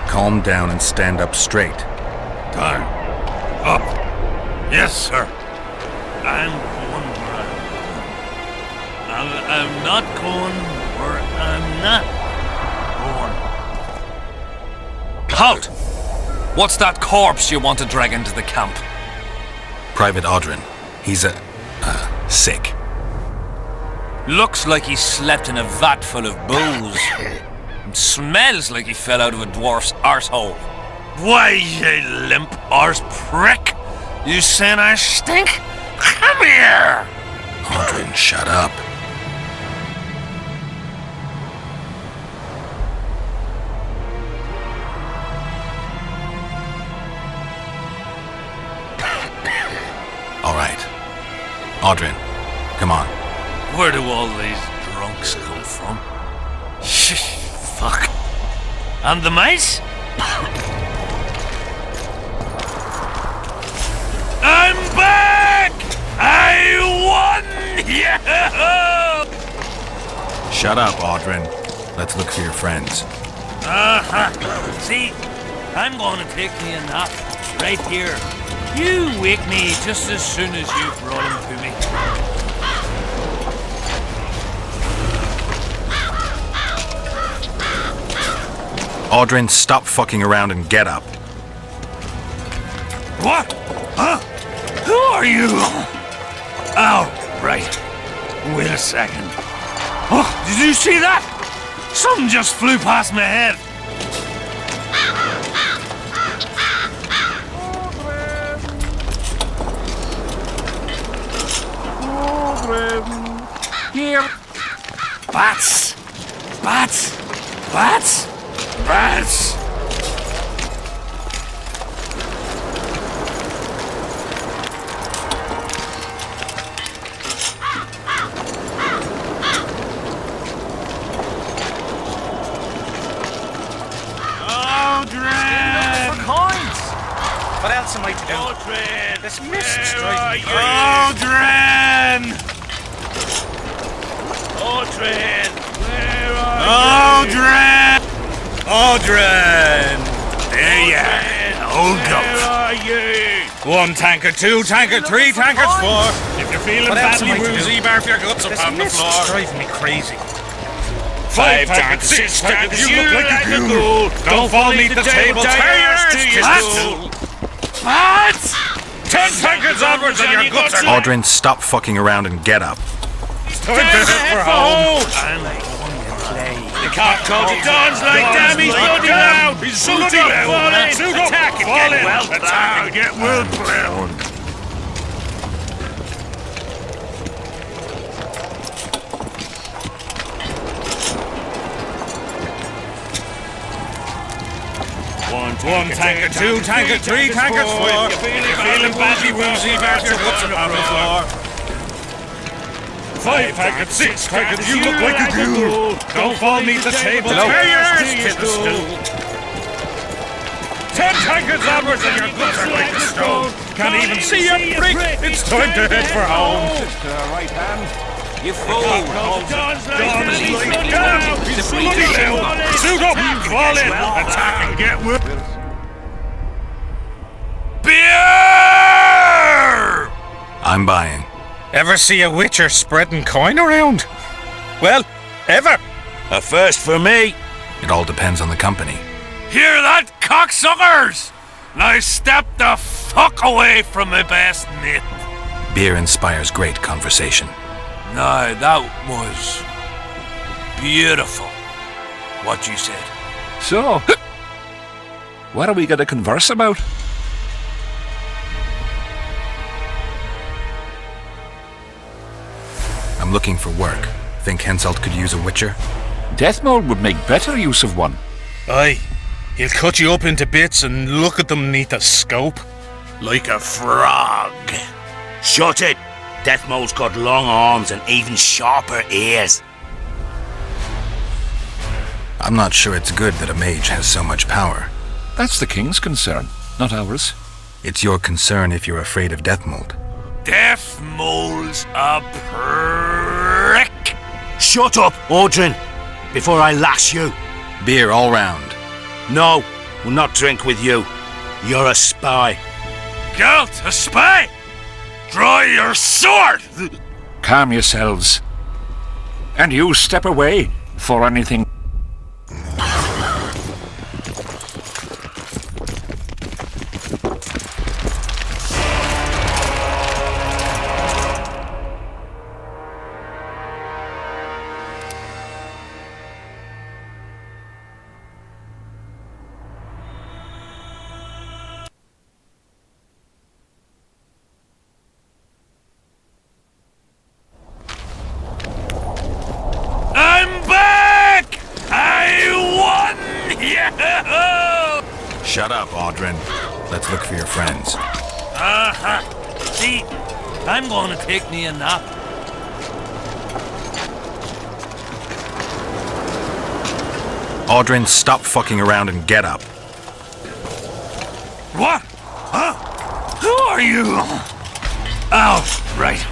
Calm down and stand up straight. Time. Up. Yes, sir. I'm going where I'm not going where I'm not going. Halt! What's that corpse you want to drag into the camp? Private Audrin. He's sick. Looks like he slept in a vat full of booze. It smells like he fell out of a dwarf's arsehole. Why, you limp arse prick? You saying I stink? Come here! Audrin, shut up. All right. Audrin, come on. Where do all these drunks come from? Fuck. And the mice? I'm back! I won! Yeah! Shut up, Audrin. Let's look for your friends. See, I'm going to take me a nap right here. You wake me just as soon as you brought him to me. Audrin, stop fucking around and get up. What? Huh? Who are you? Oh, right. Wait a second. Oh, did you see that? Something just flew past my head. Here. Bats. Bats. Bats. Bats. What else am I to do? Audrin! This mist's driving me Audrin! Audrin! Where are you? Audrin! There you are. Old Where are you? 1 tankard, 2 tankard, 3 tankards, 4. If you're feeling badly woozy, barf your guts up on the floor. This driving me crazy. 5 tankards, 6 tankards, you look like a ghoul. Don't fall beneath the table, tear your ass to your stool. What? 10 tankards onwards and your guts are... Audrin, stop fucking around and get up. It's time to head for home. I'm like one to play. The cop called you Don's like damn, he's bloody loud. He's bloody loud. Suit up, attack and get well played. Attack and get well played. One tankard, 2 tankard, 3 tankards, 4. You're feeling badly woozy, barf your guts up on the floor. 5 tankards, 6 tankards, you look like a ghoul. Don't fall beneath the table, tear your ass to the stool. 10 tankards onwards and your guts are like a stone. Can't even see a prick, it's time to head for home. Right hand. You fool! Don's like damn, he's bloody loud. Suit up, fall in, attack and get well. Beer! I'm buying. Ever see a witcher spreading coin around? Well, ever. A first for me. It all depends on the company. Hear that, cocksuckers? Now step the fuck away from my best mate. Beer inspires great conversation. No, that was beautiful, what you said. So, what are we going to converse about? I'm looking for work. Think Henselt could use a witcher? Deathmold would make better use of one. Aye. He'll cut you up into bits and look at them neath a scope. Like a frog. Shut it! Deathmold's got long arms and even sharper ears. I'm not sure it's good that a mage has so much power. That's the king's concern, not ours. It's your concern if you're afraid of Deathmold. Deathmold's a prick! Shut up, Audrin, before I lash you. Beer all round. No, we'll not drink with you. You're a spy. Gelt, a spy? Draw your sword! Calm yourselves. And you step away for anything. Shut up, Audrin. Let's look for your friends. Aha! See, I'm going to take me a nap. Audrin, stop fucking around and get up. What? Huh? Who are you? Oh, right.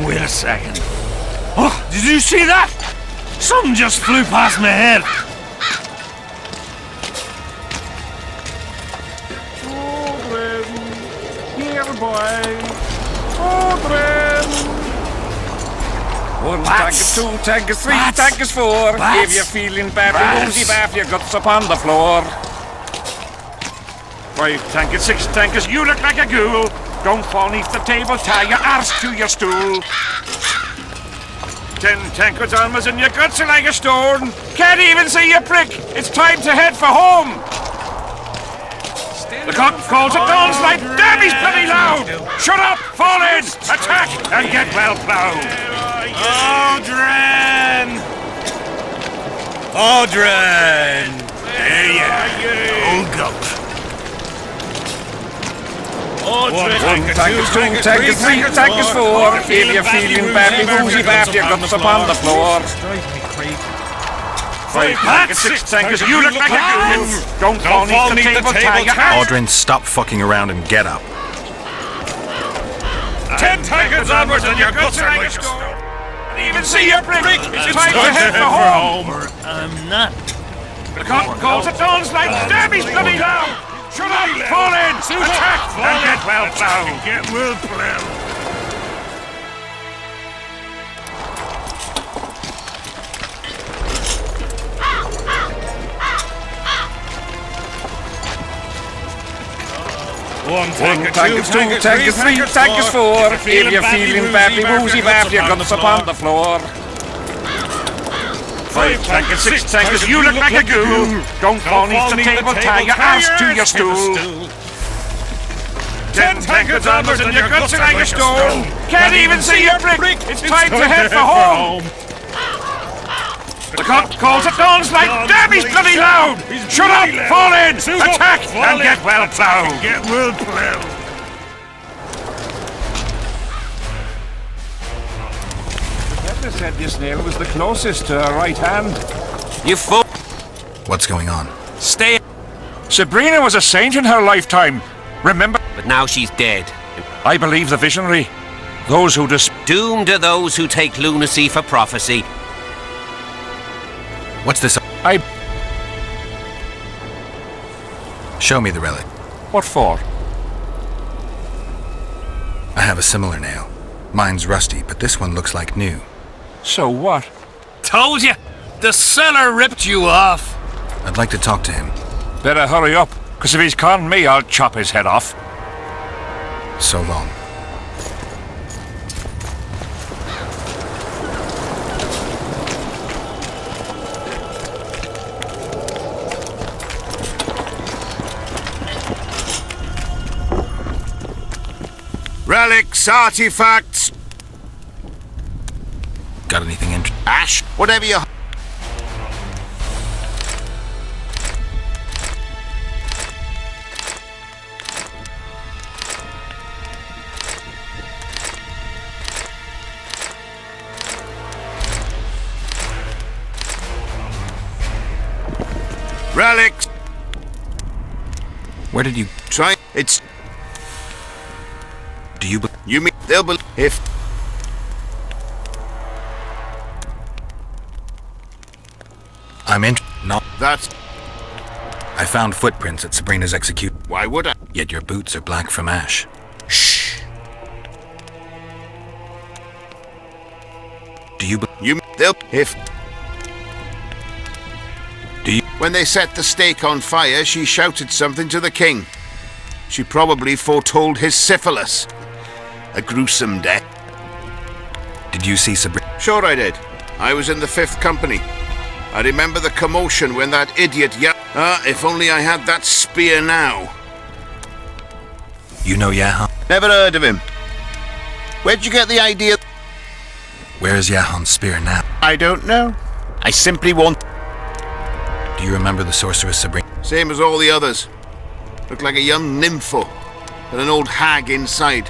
Wait a second. Oh, did you see that? Something just flew past my head. One tank is 2, tank is 3, tank is 4. If you're feeling badly woozy bath, your guts up on the floor. 5, tank is 6, tank is you look like a ghoul. Don't fall beneath the table, tie your arse to your stool. 10 tankards almost and your guts are like a stone. Can't even see your prick. It's time to head for home. The cock calls at dawn's light. Damn, he's bloody loud! Shut up! Fall in! Attack! And get well ploughed! Audrin! Audrin! There you are. Old goat. One tank is 2, tank is 3, tank is 4. If you're feeling badly woozy bath, your guts up on the floor. 5, tank is 6, tank is you look like a ghoul. Don't fall beneath the table, tie your arse. Audrin, stop fucking around and get up. 10 tankards onwards and your guts are like a stone. Even see your brick. It's time to head for home. I'm not. The cock calls at dawn's light. Damn, he's bloody loud. Shut up, fall in, attack, and get well ploughed. Get well ploughed. One tank is 2, tank is 3, tank is 4. If you're feeling badly woozy bath, your guts up on the floor. 5, tank is 6, tank is you look like a ghoul. Don't fall beneath the table, tie your arse to your stool. 10 tankards onwards and your guts are like a stone. Can't even see your brick. It's time to head for home. The cock calls at dawn's light. Damn, he's bloody loud. Shut up, fall in, attack, and get well ploughed. Get well ploughed. The peddler said this nail was the closest to her right hand. You fool! What's going on? Stay. Sabrina was a saint in her lifetime. Remember? But now she's dead. I believe the visionary. Those who Doomed are those who take lunacy for prophecy. What's this? Show me the relic. What for? I have a similar nail. Mine's rusty, but this one looks like new. So what? Told you! The seller ripped you off! I'd like to talk to him. Better hurry up. Because if he's conned me, I'll chop his head off. So long. Relics, artifacts. Got anything interesting? Ash, whatever you... Relics. Where did you... Try... It's... Do you... You mean... They'll believe... If... I'm in... No. That's... I found footprints at Sabrina's execution. Why would I? Yet your boots are black from ash. Shh. Do you... You... They'll... If... Do you... When they set the stake on fire, she shouted something to the king. She probably foretold his syphilis. A gruesome death. Did you see Sabrina? Sure I did. I was in the 5th Company. I remember the commotion when that idiot yelled. If only I had that spear now. You know Yahan? Never heard of him. Where'd you get the idea? Where is Yahan's spear now? I don't know. I simply want... Do you remember the sorceress Sabrina? Same as all the others. Looked like a young nympho. And an old hag inside.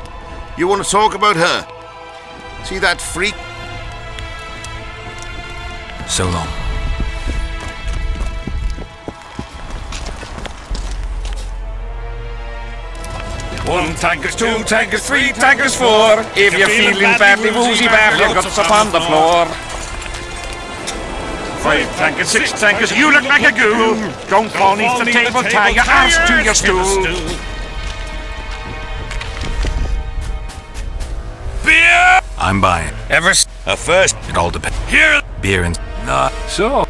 You want to talk about her? See that freak? So long. One tankers, 2 tankers, 3 tankers, 4. If you're feeling badly woozy bad, your guts upon the floor. 5 tankers, 6 tankers, you look like a ghoul. Don't fall beneath the table, tie your ass to your stool. Beer! I'm buying. A first. It all depends. Here! Beer and... Not So...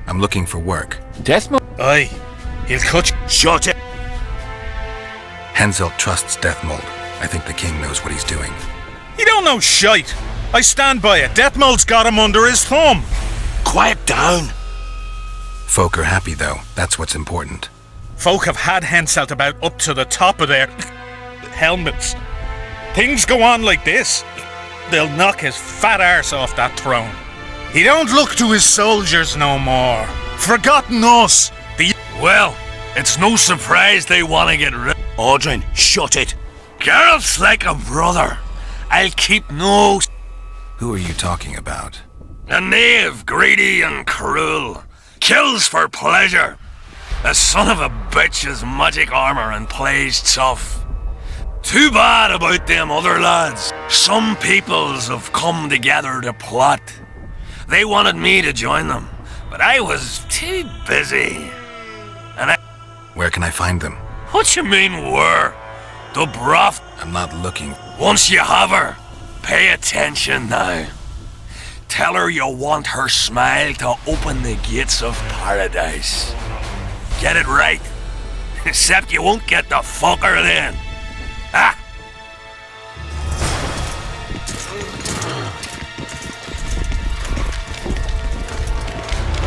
I'm looking for work. Deathmo? Aye. He'll cut you. Shut it. Henselt trusts Deathmold. I think the king knows what he's doing. He don't know shite. I stand by it. Deathmold's got him under his thumb. Quiet down. Folk are happy, though. That's what's important. Folk have had Henselt about up to the top of their helmets. Things go on like this, they'll knock his fat arse off that throne. He don't look to his soldiers no more. Forgotten us. Well, it's no surprise they want to get rid. Audrin, shut it. Geralt's like a brother. I'll keep no... Who are you talking about? A knave, greedy and cruel. Kills for pleasure. A son of a bitch has magic armor and plays tough. Too bad about them other lads. Some peoples have come together to plot. They wanted me to join them, but I was too busy. And I... Where can I find them? What you mean, where? The broth... I'm not looking. Once you have her, pay attention now. Tell her you want her smile to open the gates of paradise. Get it right. Except you won't get the fucker then. Ah!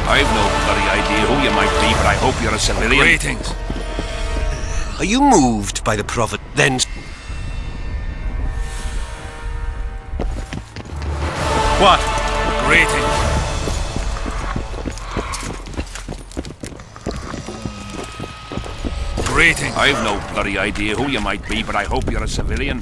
I've no bloody idea who you might be, but I hope you're a civilian. Greetings. Are you moved by the prophet? Then... What? Greetings. Greetings. I've no bloody idea who you might be, but I hope you're a civilian.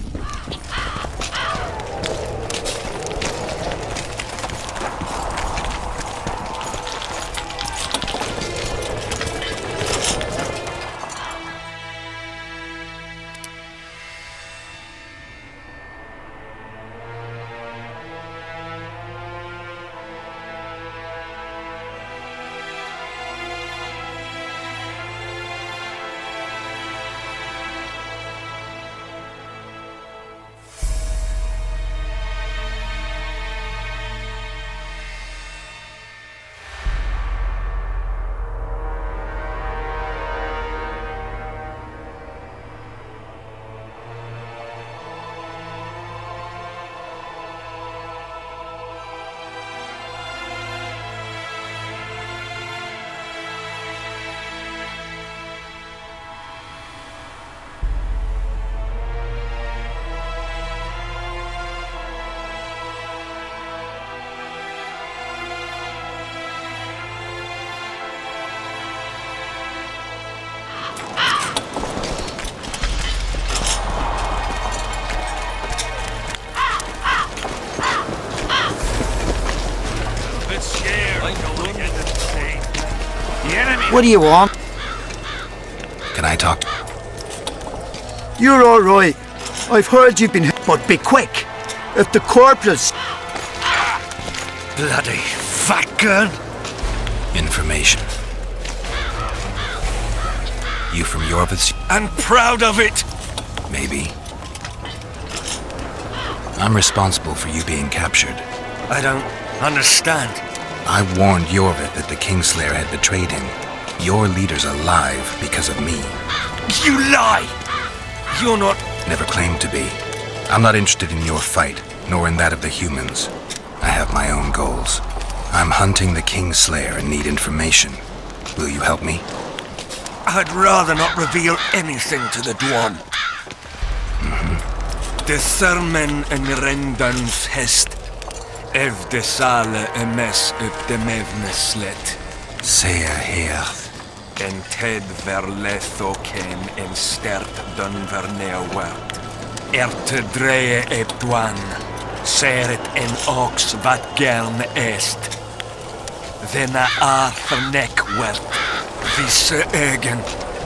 What do you want? Can I talk? You're all right. I've heard you've been hit, but be quick. If the corporals... Bloody fat gun. Information. You from Yorvith's? I'm proud of it. Maybe. I'm responsible for you being captured. I don't understand. I warned Yorvith that the Kingslayer had betrayed him. Your leader's alive because of me. You lie! You're not... Never claimed to be. I'm not interested in your fight, nor in that of the humans. I have my own goals. I'm hunting the Kingslayer and need information. Will you help me? I'd rather not reveal anything to the Dwan. De sermen en rendans hest. Ev de sale emes upp de mevne slet. Sea heath. En ted verleth o ken en stert dun verneawert. Erte dreie ep Dwan. Seret en ox wat gern est. Denna arthnek wert. Visse ögen,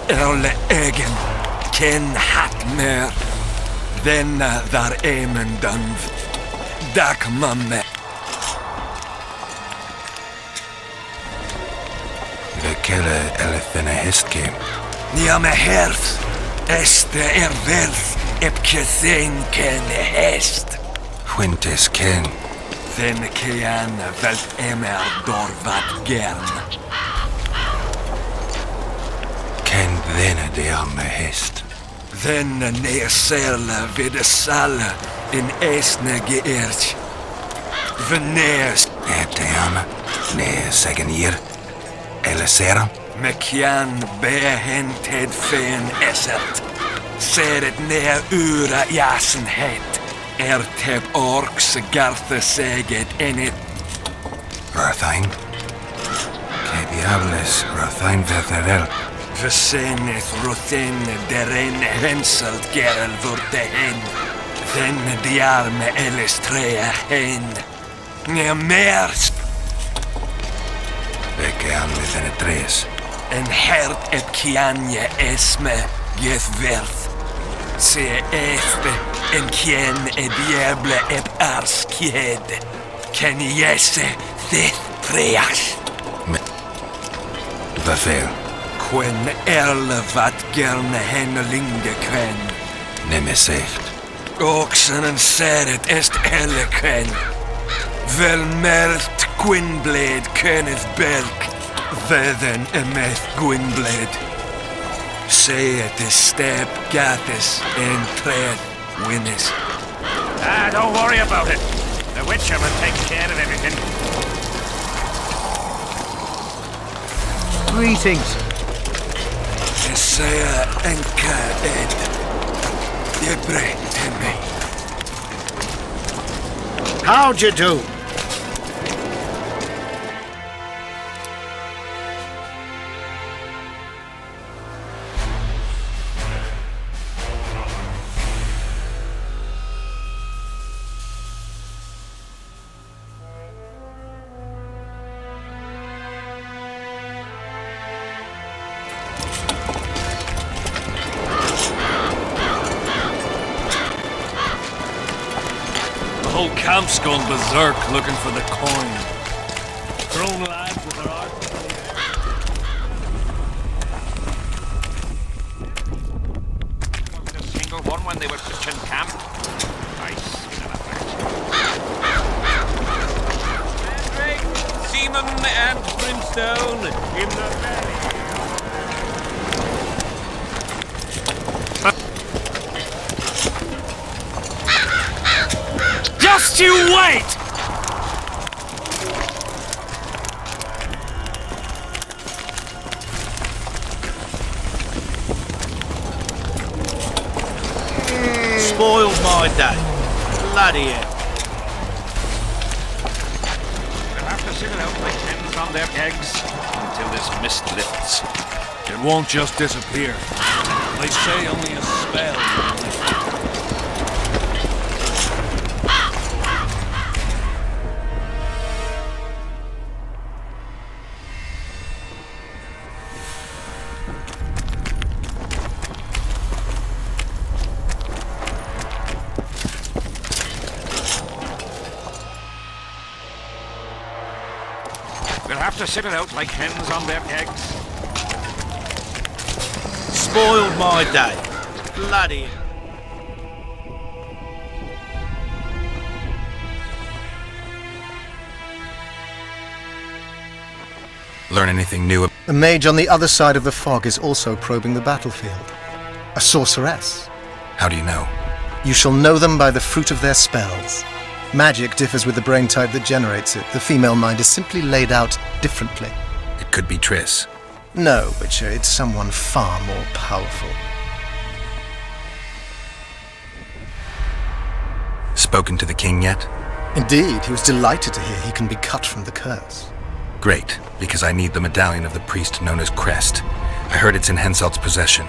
erle ögen, ken hat mer. Denna dar emen dunv. Dak mamme. De kelle elefene hestke. Nia me herth. Este verth. Ep kethen ken hest. Quintes ken. Den kean velt emer dor wat gern. Ken denne de amme hest. Den neerselle vid de salle in esne geërtj. Veneers. Heb de amme. Nee, zeggen hier. Elesera. Mekian behen ted fen esert. Seret neer ura jasenheid. Heb orks garthe seget in it. Rothain. Que diables Rothain verterel. Verseneth rothen deren henselt gerel vorte hen. Den de arme elestrea hen. Ne mers. Veke amme fenetres. En hert ep kianje esme gethverth. Se este en kien e diable ep ars kied. Ken jesse thith preas. Vafel. Quen erle wat gerne hennelinge kren. Nemme seft. Oxen en seret est elle kren. Vel mert Gwynblade Kenneth Belk. Vedden emeth Gwynblade. Say it is step gathis en tread winnes. Don't worry about it. The Witcher will take care of everything. Greetings. Isaiah enka ed. Debre teme. How'd you do? The whole camp's gone berserk looking for the coin. Grown lads with their arts. Wasn't a single one when they were pitching camp. Nice. Seaman and brimstone in the valley. Just you wait! Spoiled my day. Bloody hell. We'll have to sit it out like hens on their eggs until this mist lifts. It won't just disappear. They say only a spell will lift it. to sit it out like hens on their eggs. Spoiled my day. Bloody hell. Learn anything new? A mage on the other side of the fog is also probing the battlefield. A sorceress. How do you know? You shall know them by the fruit of their spells. Magic differs with the brain type that generates it. The female mind is simply laid out differently. It could be Triss. No, Witcher, it's someone far more powerful. Spoken to the king yet? Indeed, he was delighted to hear he can be cut from the curse. Great, because I need the medallion of the priest known as Crest. I heard it's in Henselt's possession.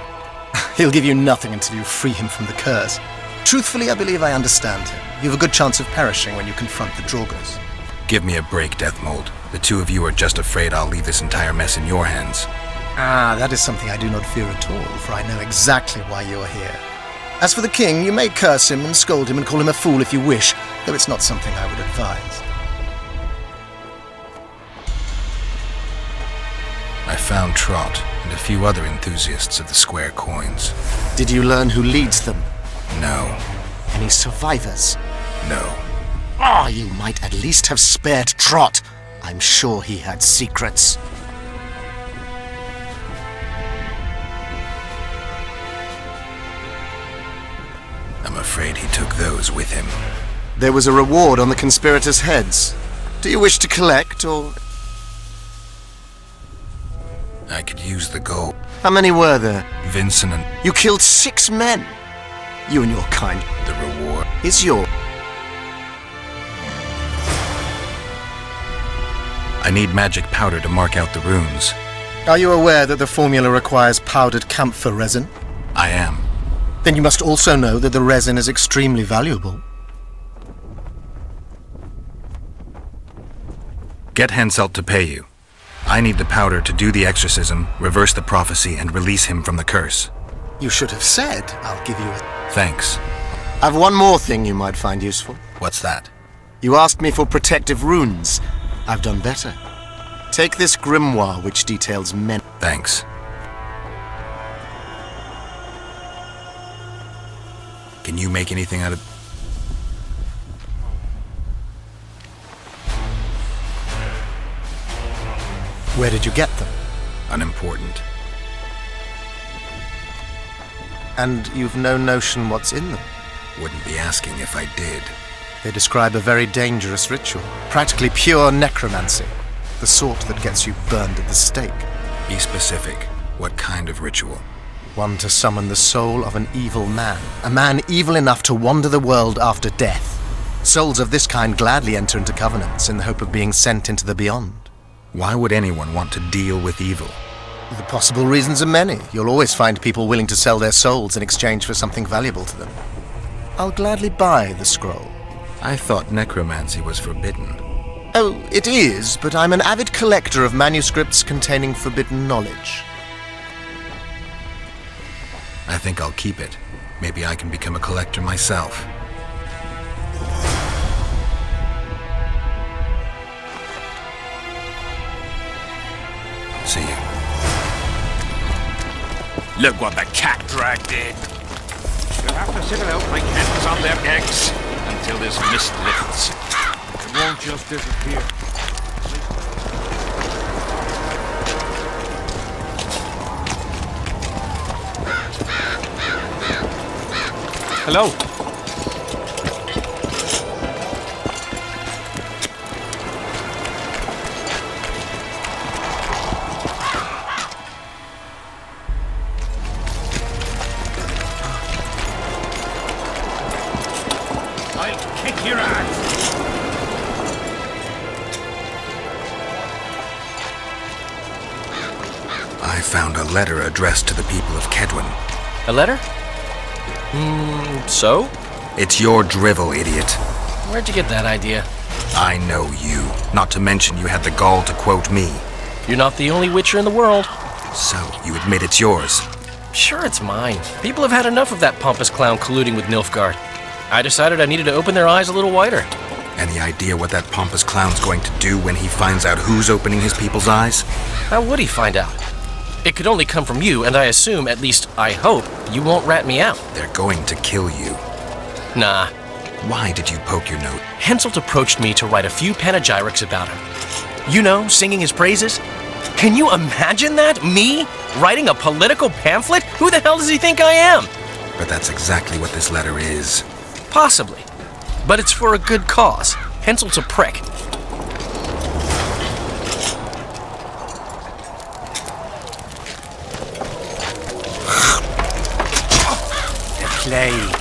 He'll give you nothing until you free him from the curse. Truthfully, I believe I understand him. You have a good chance of perishing when you confront the Draugrs. Give me a break, Deathmold. The two of you are just afraid I'll leave this entire mess in your hands. Ah, that is something I do not fear at all, for I know exactly why you're here. As for the king, you may curse him and scold him and call him a fool if you wish, though it's not something I would advise. I found Trot and a few other enthusiasts of the square coins. Did you learn who leads them? No. Any survivors? No. Ah, you might at least have spared Trot. I'm sure he had secrets. I'm afraid he took those with him. There was a reward on the conspirators' heads. Do you wish to collect, or...? I could use the gold. How many were there? Vincent and... You killed 6 men! You and your kind. The reward is yours. I need magic powder to mark out the runes. Are you aware that the formula requires powdered camphor resin? I am. Then you must also know that the resin is extremely valuable. Get Henselt to pay you. I need the powder to do the exorcism, reverse the prophecy, and release him from the curse. You should have said, I'll give you a... Thanks. I've one more thing you might find useful. What's that? You asked me for protective runes. I've done better. Take this grimoire, which details men... Thanks. Can you make anything out of... Where did you get them? Unimportant. And you've no notion what's in them? Wouldn't be asking if I did. They describe a very dangerous ritual. Practically pure necromancy. The sort that gets you burned at the stake. Be specific. What kind of ritual? One to summon the soul of an evil man. A man evil enough to wander the world after death. Souls of this kind gladly enter into covenants in the hope of being sent into the beyond. Why would anyone want to deal with evil? The possible reasons are many. You'll always find people willing to sell their souls in exchange for something valuable to them. I'll gladly buy the scroll. I thought necromancy was forbidden. Oh, it is, but I'm an avid collector of manuscripts containing forbidden knowledge. I think I'll keep it. Maybe I can become a collector myself. See you. Look what the cat dragged in. You'll have to sit it out like hens on their eggs until this mist lifts. It won't just disappear. Hello. I'll kick your ass. I found a letter addressed to the people of Kedwin. A letter? So? It's your drivel, idiot. Where'd you get that idea? I know you. Not to mention you had the gall to quote me. You're not the only Witcher in the world. So, you admit it's yours? Sure, it's mine. People have had enough of that pompous clown colluding with Nilfgaard. I decided I needed to open their eyes a little wider. Any idea what that pompous clown's going to do when he finds out who's opening his people's eyes? How would he find out? It could only come from you, and I assume, at least I hope, you won't rat me out. They're going to kill you. Nah. Why did you poke your note? Henselt approached me to write a few panegyrics about him. You know, singing his praises. Can you imagine that? Me? Writing a political pamphlet? Who the hell does he think I am? But that's exactly what this letter is. Possibly. But it's for a good cause. Henselt's a prick. The plague.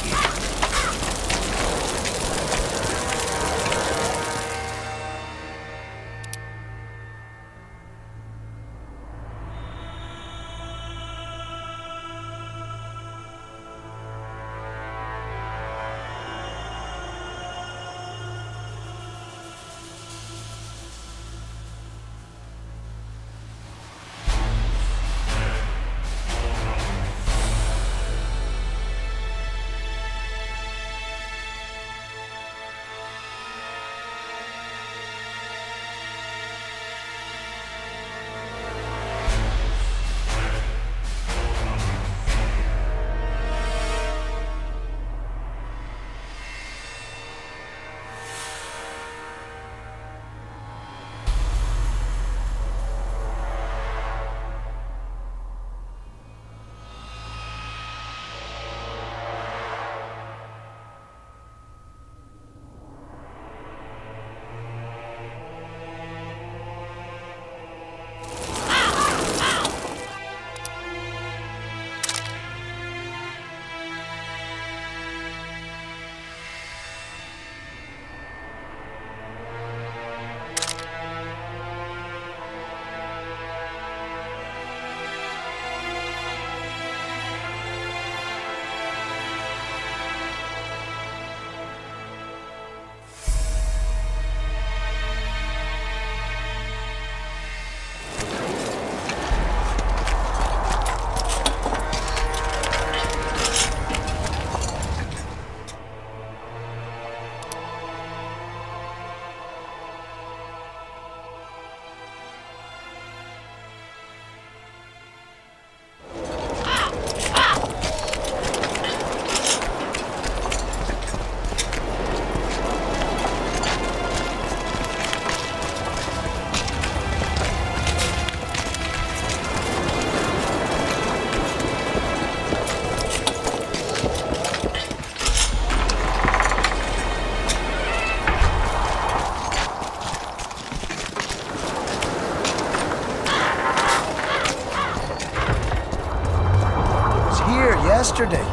Yesterday.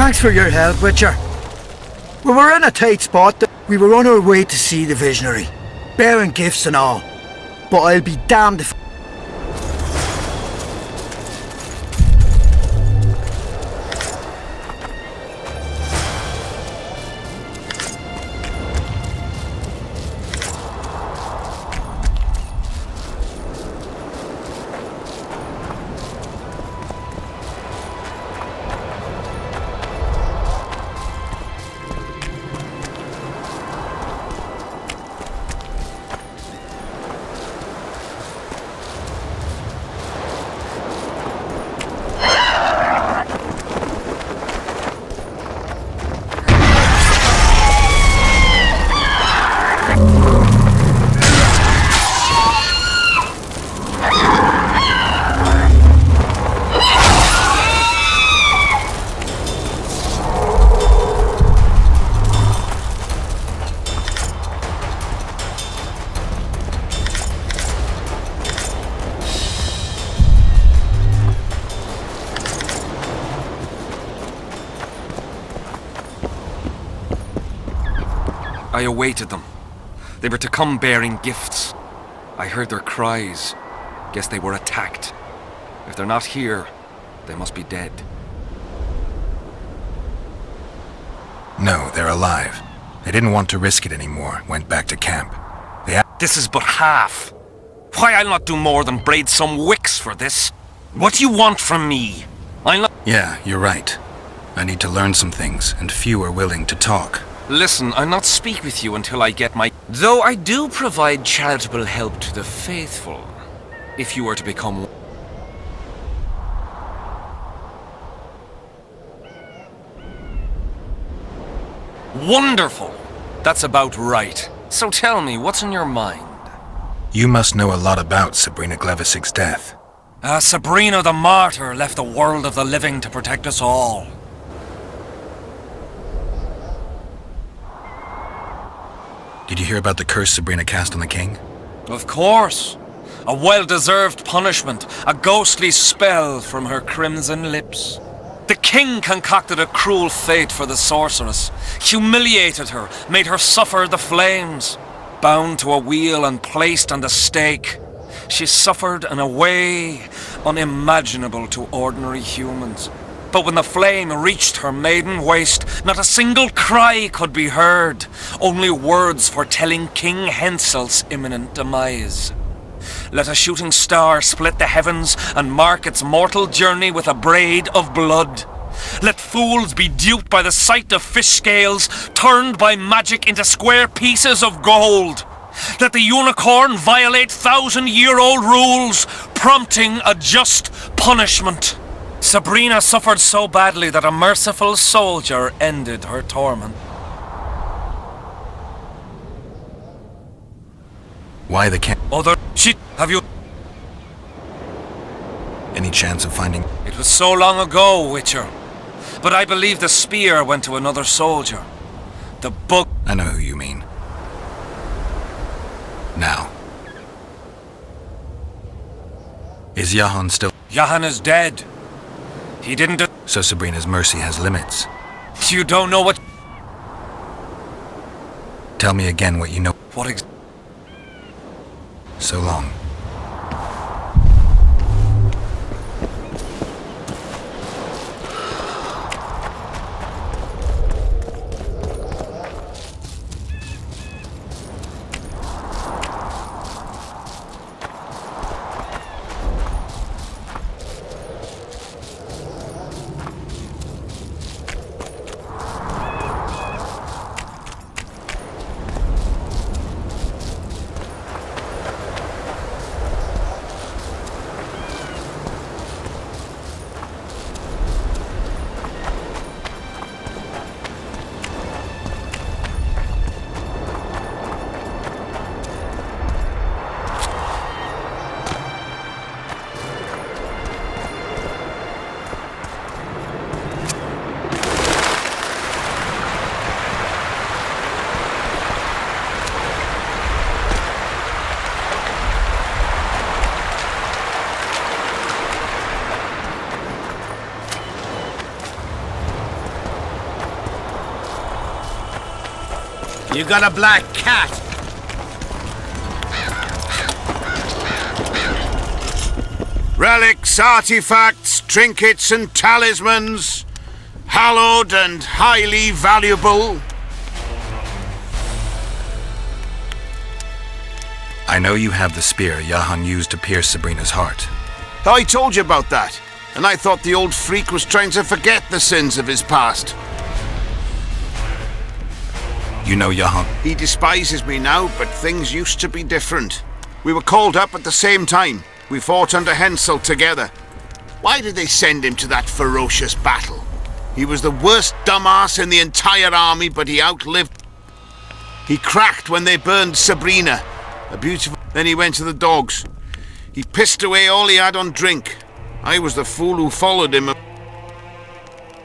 Thanks for your help, Witcher. We were in a tight spot. We were on our way to see the visionary, bearing gifts and all. But I'll be damned if... I awaited them. They were to come bearing gifts. I heard their cries. Guess they were attacked. If they're not here, they must be dead. No, they're alive. They didn't want to risk it anymore, went back to camp. This is but half. Why, I'll not do more than braid some wicks for this. What do you want from me? I'll not... Yeah, you're right. I need to learn some things, and few are willing to talk. Listen, I'll not speak with you until I get my... Though I do provide charitable help to the faithful, if you were to become... Wonderful! That's about right. So tell me, what's in your mind? You must know a lot about Sabrina Glevisig's death. Sabrina the Martyr left the world of the living to protect us all. Did you hear about the curse Sabrina cast on the king? Of course. A well-deserved punishment, a ghostly spell from her crimson lips. The king concocted a cruel fate for the sorceress, humiliated her, made her suffer the flames. Bound to a wheel and placed on the stake, she suffered in a way unimaginable to ordinary humans. But when the flame reached her maiden waist, not a single cry could be heard, only words foretelling King Hensel's imminent demise. Let a shooting star split the heavens and mark its mortal journey with a braid of blood. Let fools be duped by the sight of fish scales, turned by magic into square pieces of gold. Let the unicorn violate 1,000-year-old rules, prompting a just punishment. Sabrina suffered so badly that a merciful soldier ended her torment. Why the camp? Have you... Any chance of finding... It was so long ago, Witcher. But I believe the spear went to another soldier. The book... I know who you mean. Now. Is Jahan still... Jahan is dead. He didn't... So Sabrina's mercy has limits. You don't know what... Tell me again what you know. What So long. You got a black cat. Relics, artifacts, trinkets and talismans, hallowed and highly valuable. I know you have the spear Jahan used to pierce Sabrina's heart. I told you about that, and I thought the old freak was trying to forget the sins of his past. You know Jahan? He despises me now, but things used to be different. We were called up at the same time. We fought under Hensel together. Why did they send him to that ferocious battle? He was the worst dumbass in the entire army, but he outlived. He cracked when they burned Sabrina. A beautiful... Then he went to the dogs. He pissed away all he had on drink. I was the fool who followed him.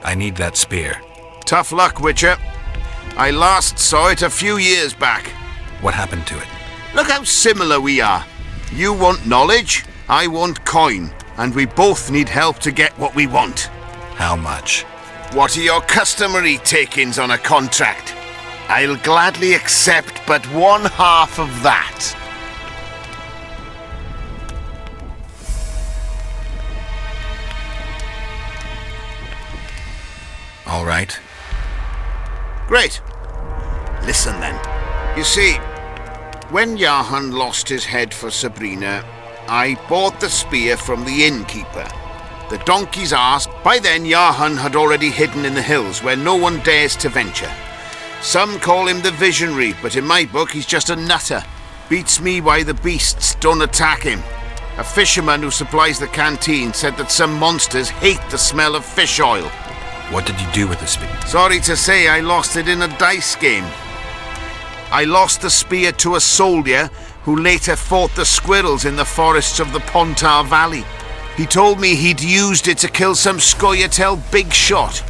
I need that spear. Tough luck, Witcher. I last saw it a few years back. What happened to it? Look how similar we are. You want knowledge, I want coin, and we both need help to get what we want. How much? What are your customary take-ins on a contract? I'll gladly accept but one half of that. All right. Great. Listen then. You see, when Johann lost his head for Sabrina, I bought the spear from the innkeeper. The donkey's arse. By then, Johann had already hidden in the hills where no one dares to venture. Some call him the Visionary, but in my book, he's just a nutter. Beats me why the beasts don't attack him. A fisherman who supplies the canteen said that some monsters hate the smell of fish oil. What did you do with the spear? Sorry to say, I lost it in a dice game. I lost the spear to a soldier who later fought the squirrels in the forests of the Pontar Valley. He told me he'd used it to kill some Scoia'tael big shot.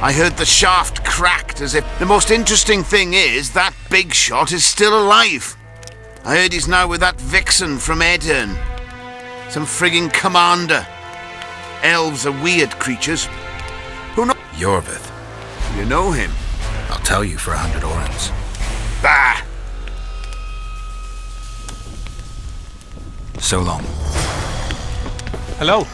I heard the shaft cracked as if... The most interesting thing is that big shot is still alive. I heard he's now with that vixen from Edirn. Some frigging commander. Elves are weird creatures. Who knows? Yorvith. You know him? I'll tell you for 100 orens. Bah! So long. Hello.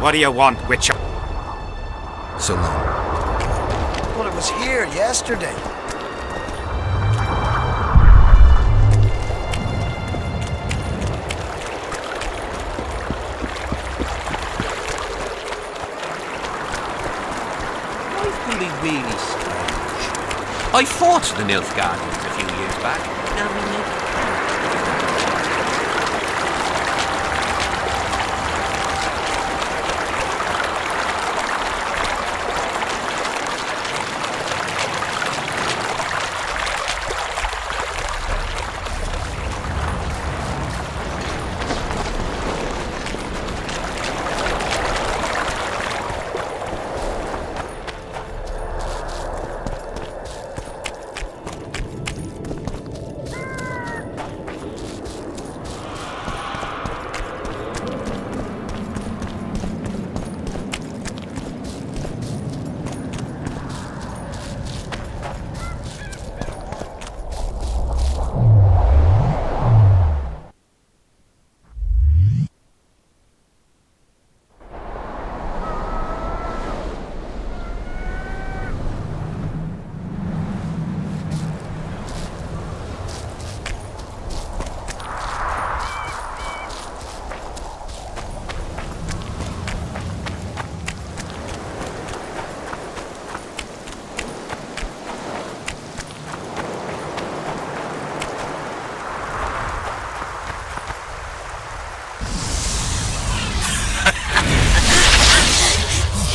What do you want, Witcher? So long. Well, it was here yesterday. Life can be really strange. I fought the Nilfgaardians a few years back. Now we make a camp.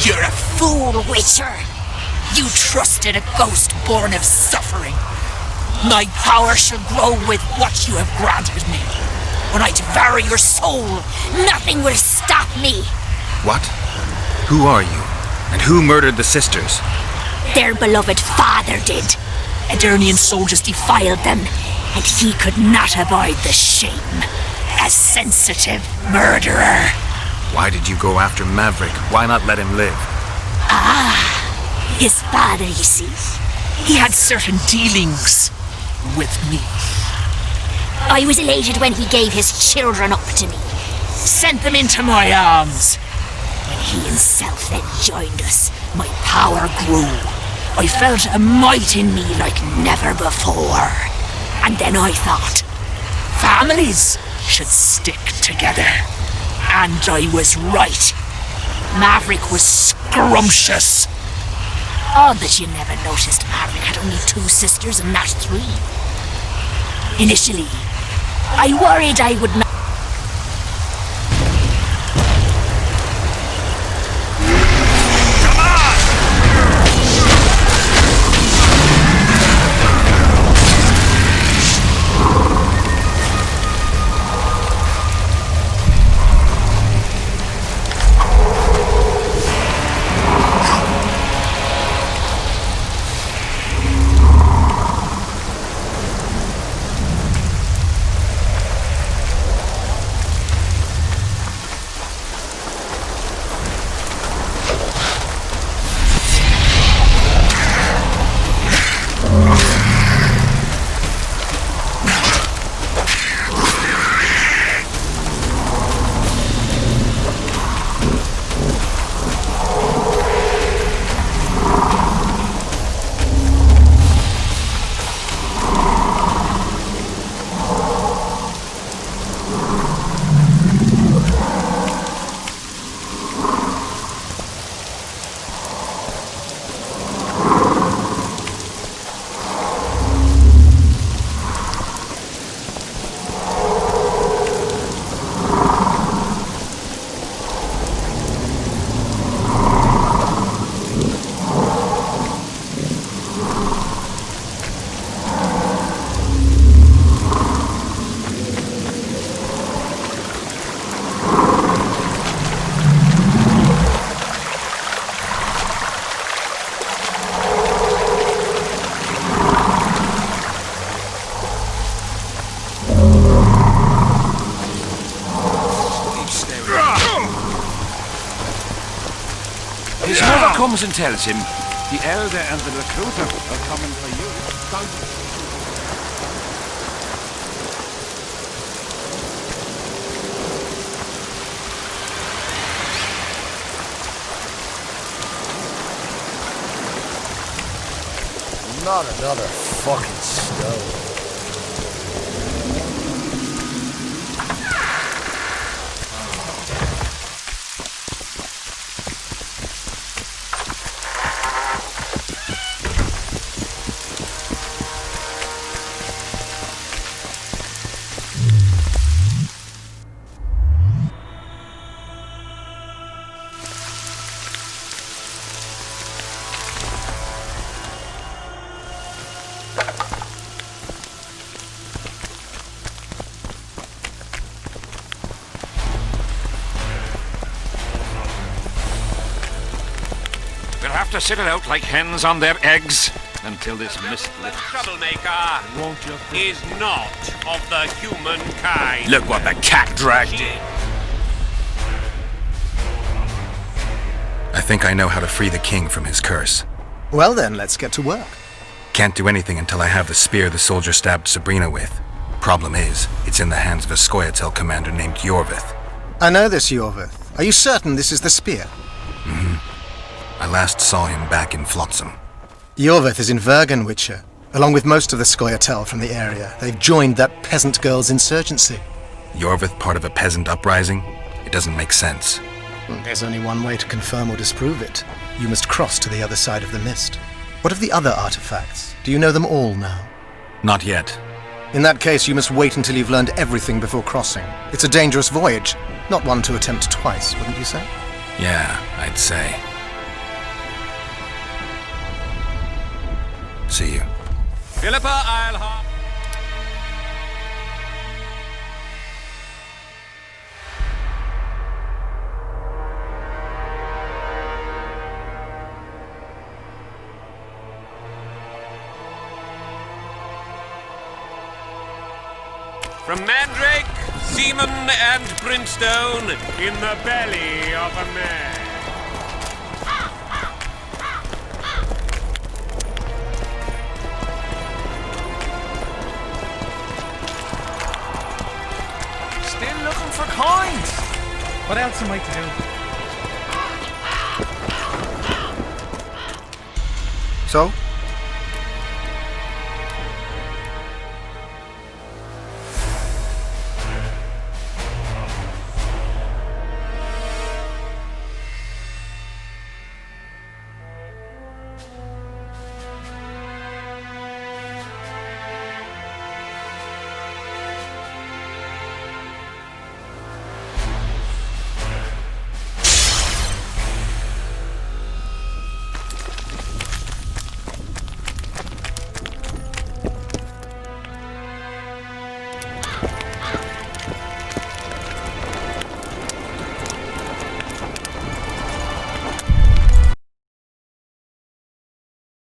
You're a fool, Witcher! You trusted a ghost born of suffering. My power shall grow with what you have granted me. When I devour your soul, nothing will stop me. What? Who are you? And who murdered the sisters? Their beloved father did. Edirnian soldiers defiled them, and he could not abide the shame. A sensitive murderer. Why did you go after Maverick? Why not let him live? Ah, his father, you see. He had certain dealings with me. I was elated when he gave his children up to me. Sent them into my arms. When he himself then joined us, My power grew. I felt a might in me like never before. And then I thought, families should stick together. And I was right. Maverick was scrumptious. Odd that you never noticed Maverick had only 2 sisters and not 3. Initially, I worried I would not. His mother comes and tells him, the elder and the recruiter are coming for you. Not another fucking stone. We'll have to sit it out like hens on their eggs until this mist lifts. Troublemaker is not of the human kind. Look what the cat dragged in. I think I know how to free the king from his curse. Well then, let's get to work. Can't do anything until I have the spear the soldier stabbed Sabrina with. Problem is, it's in the hands of a Scoia'tael commander named Yorvith. I know this Yorvith. Are you certain this is the spear? I last saw him back in Flotsam. Yorvith is in Vergen, Witcher, along with most of the Scoia'tael from the area. They've joined that peasant girl's insurgency. Yorvith part of a peasant uprising? It doesn't make sense. There's only one way to confirm or disprove it. You must cross to the other side of the mist. What of the other artifacts? Do you know them all now? Not yet. In that case, you must wait until you've learned everything before crossing. It's a dangerous voyage, not one to attempt twice, wouldn't you say? Yeah, I'd say. See you. Philippa, I'll hop. From Mandrake, Seaman, and Brimstone in the belly of a man. What else am I to do? So,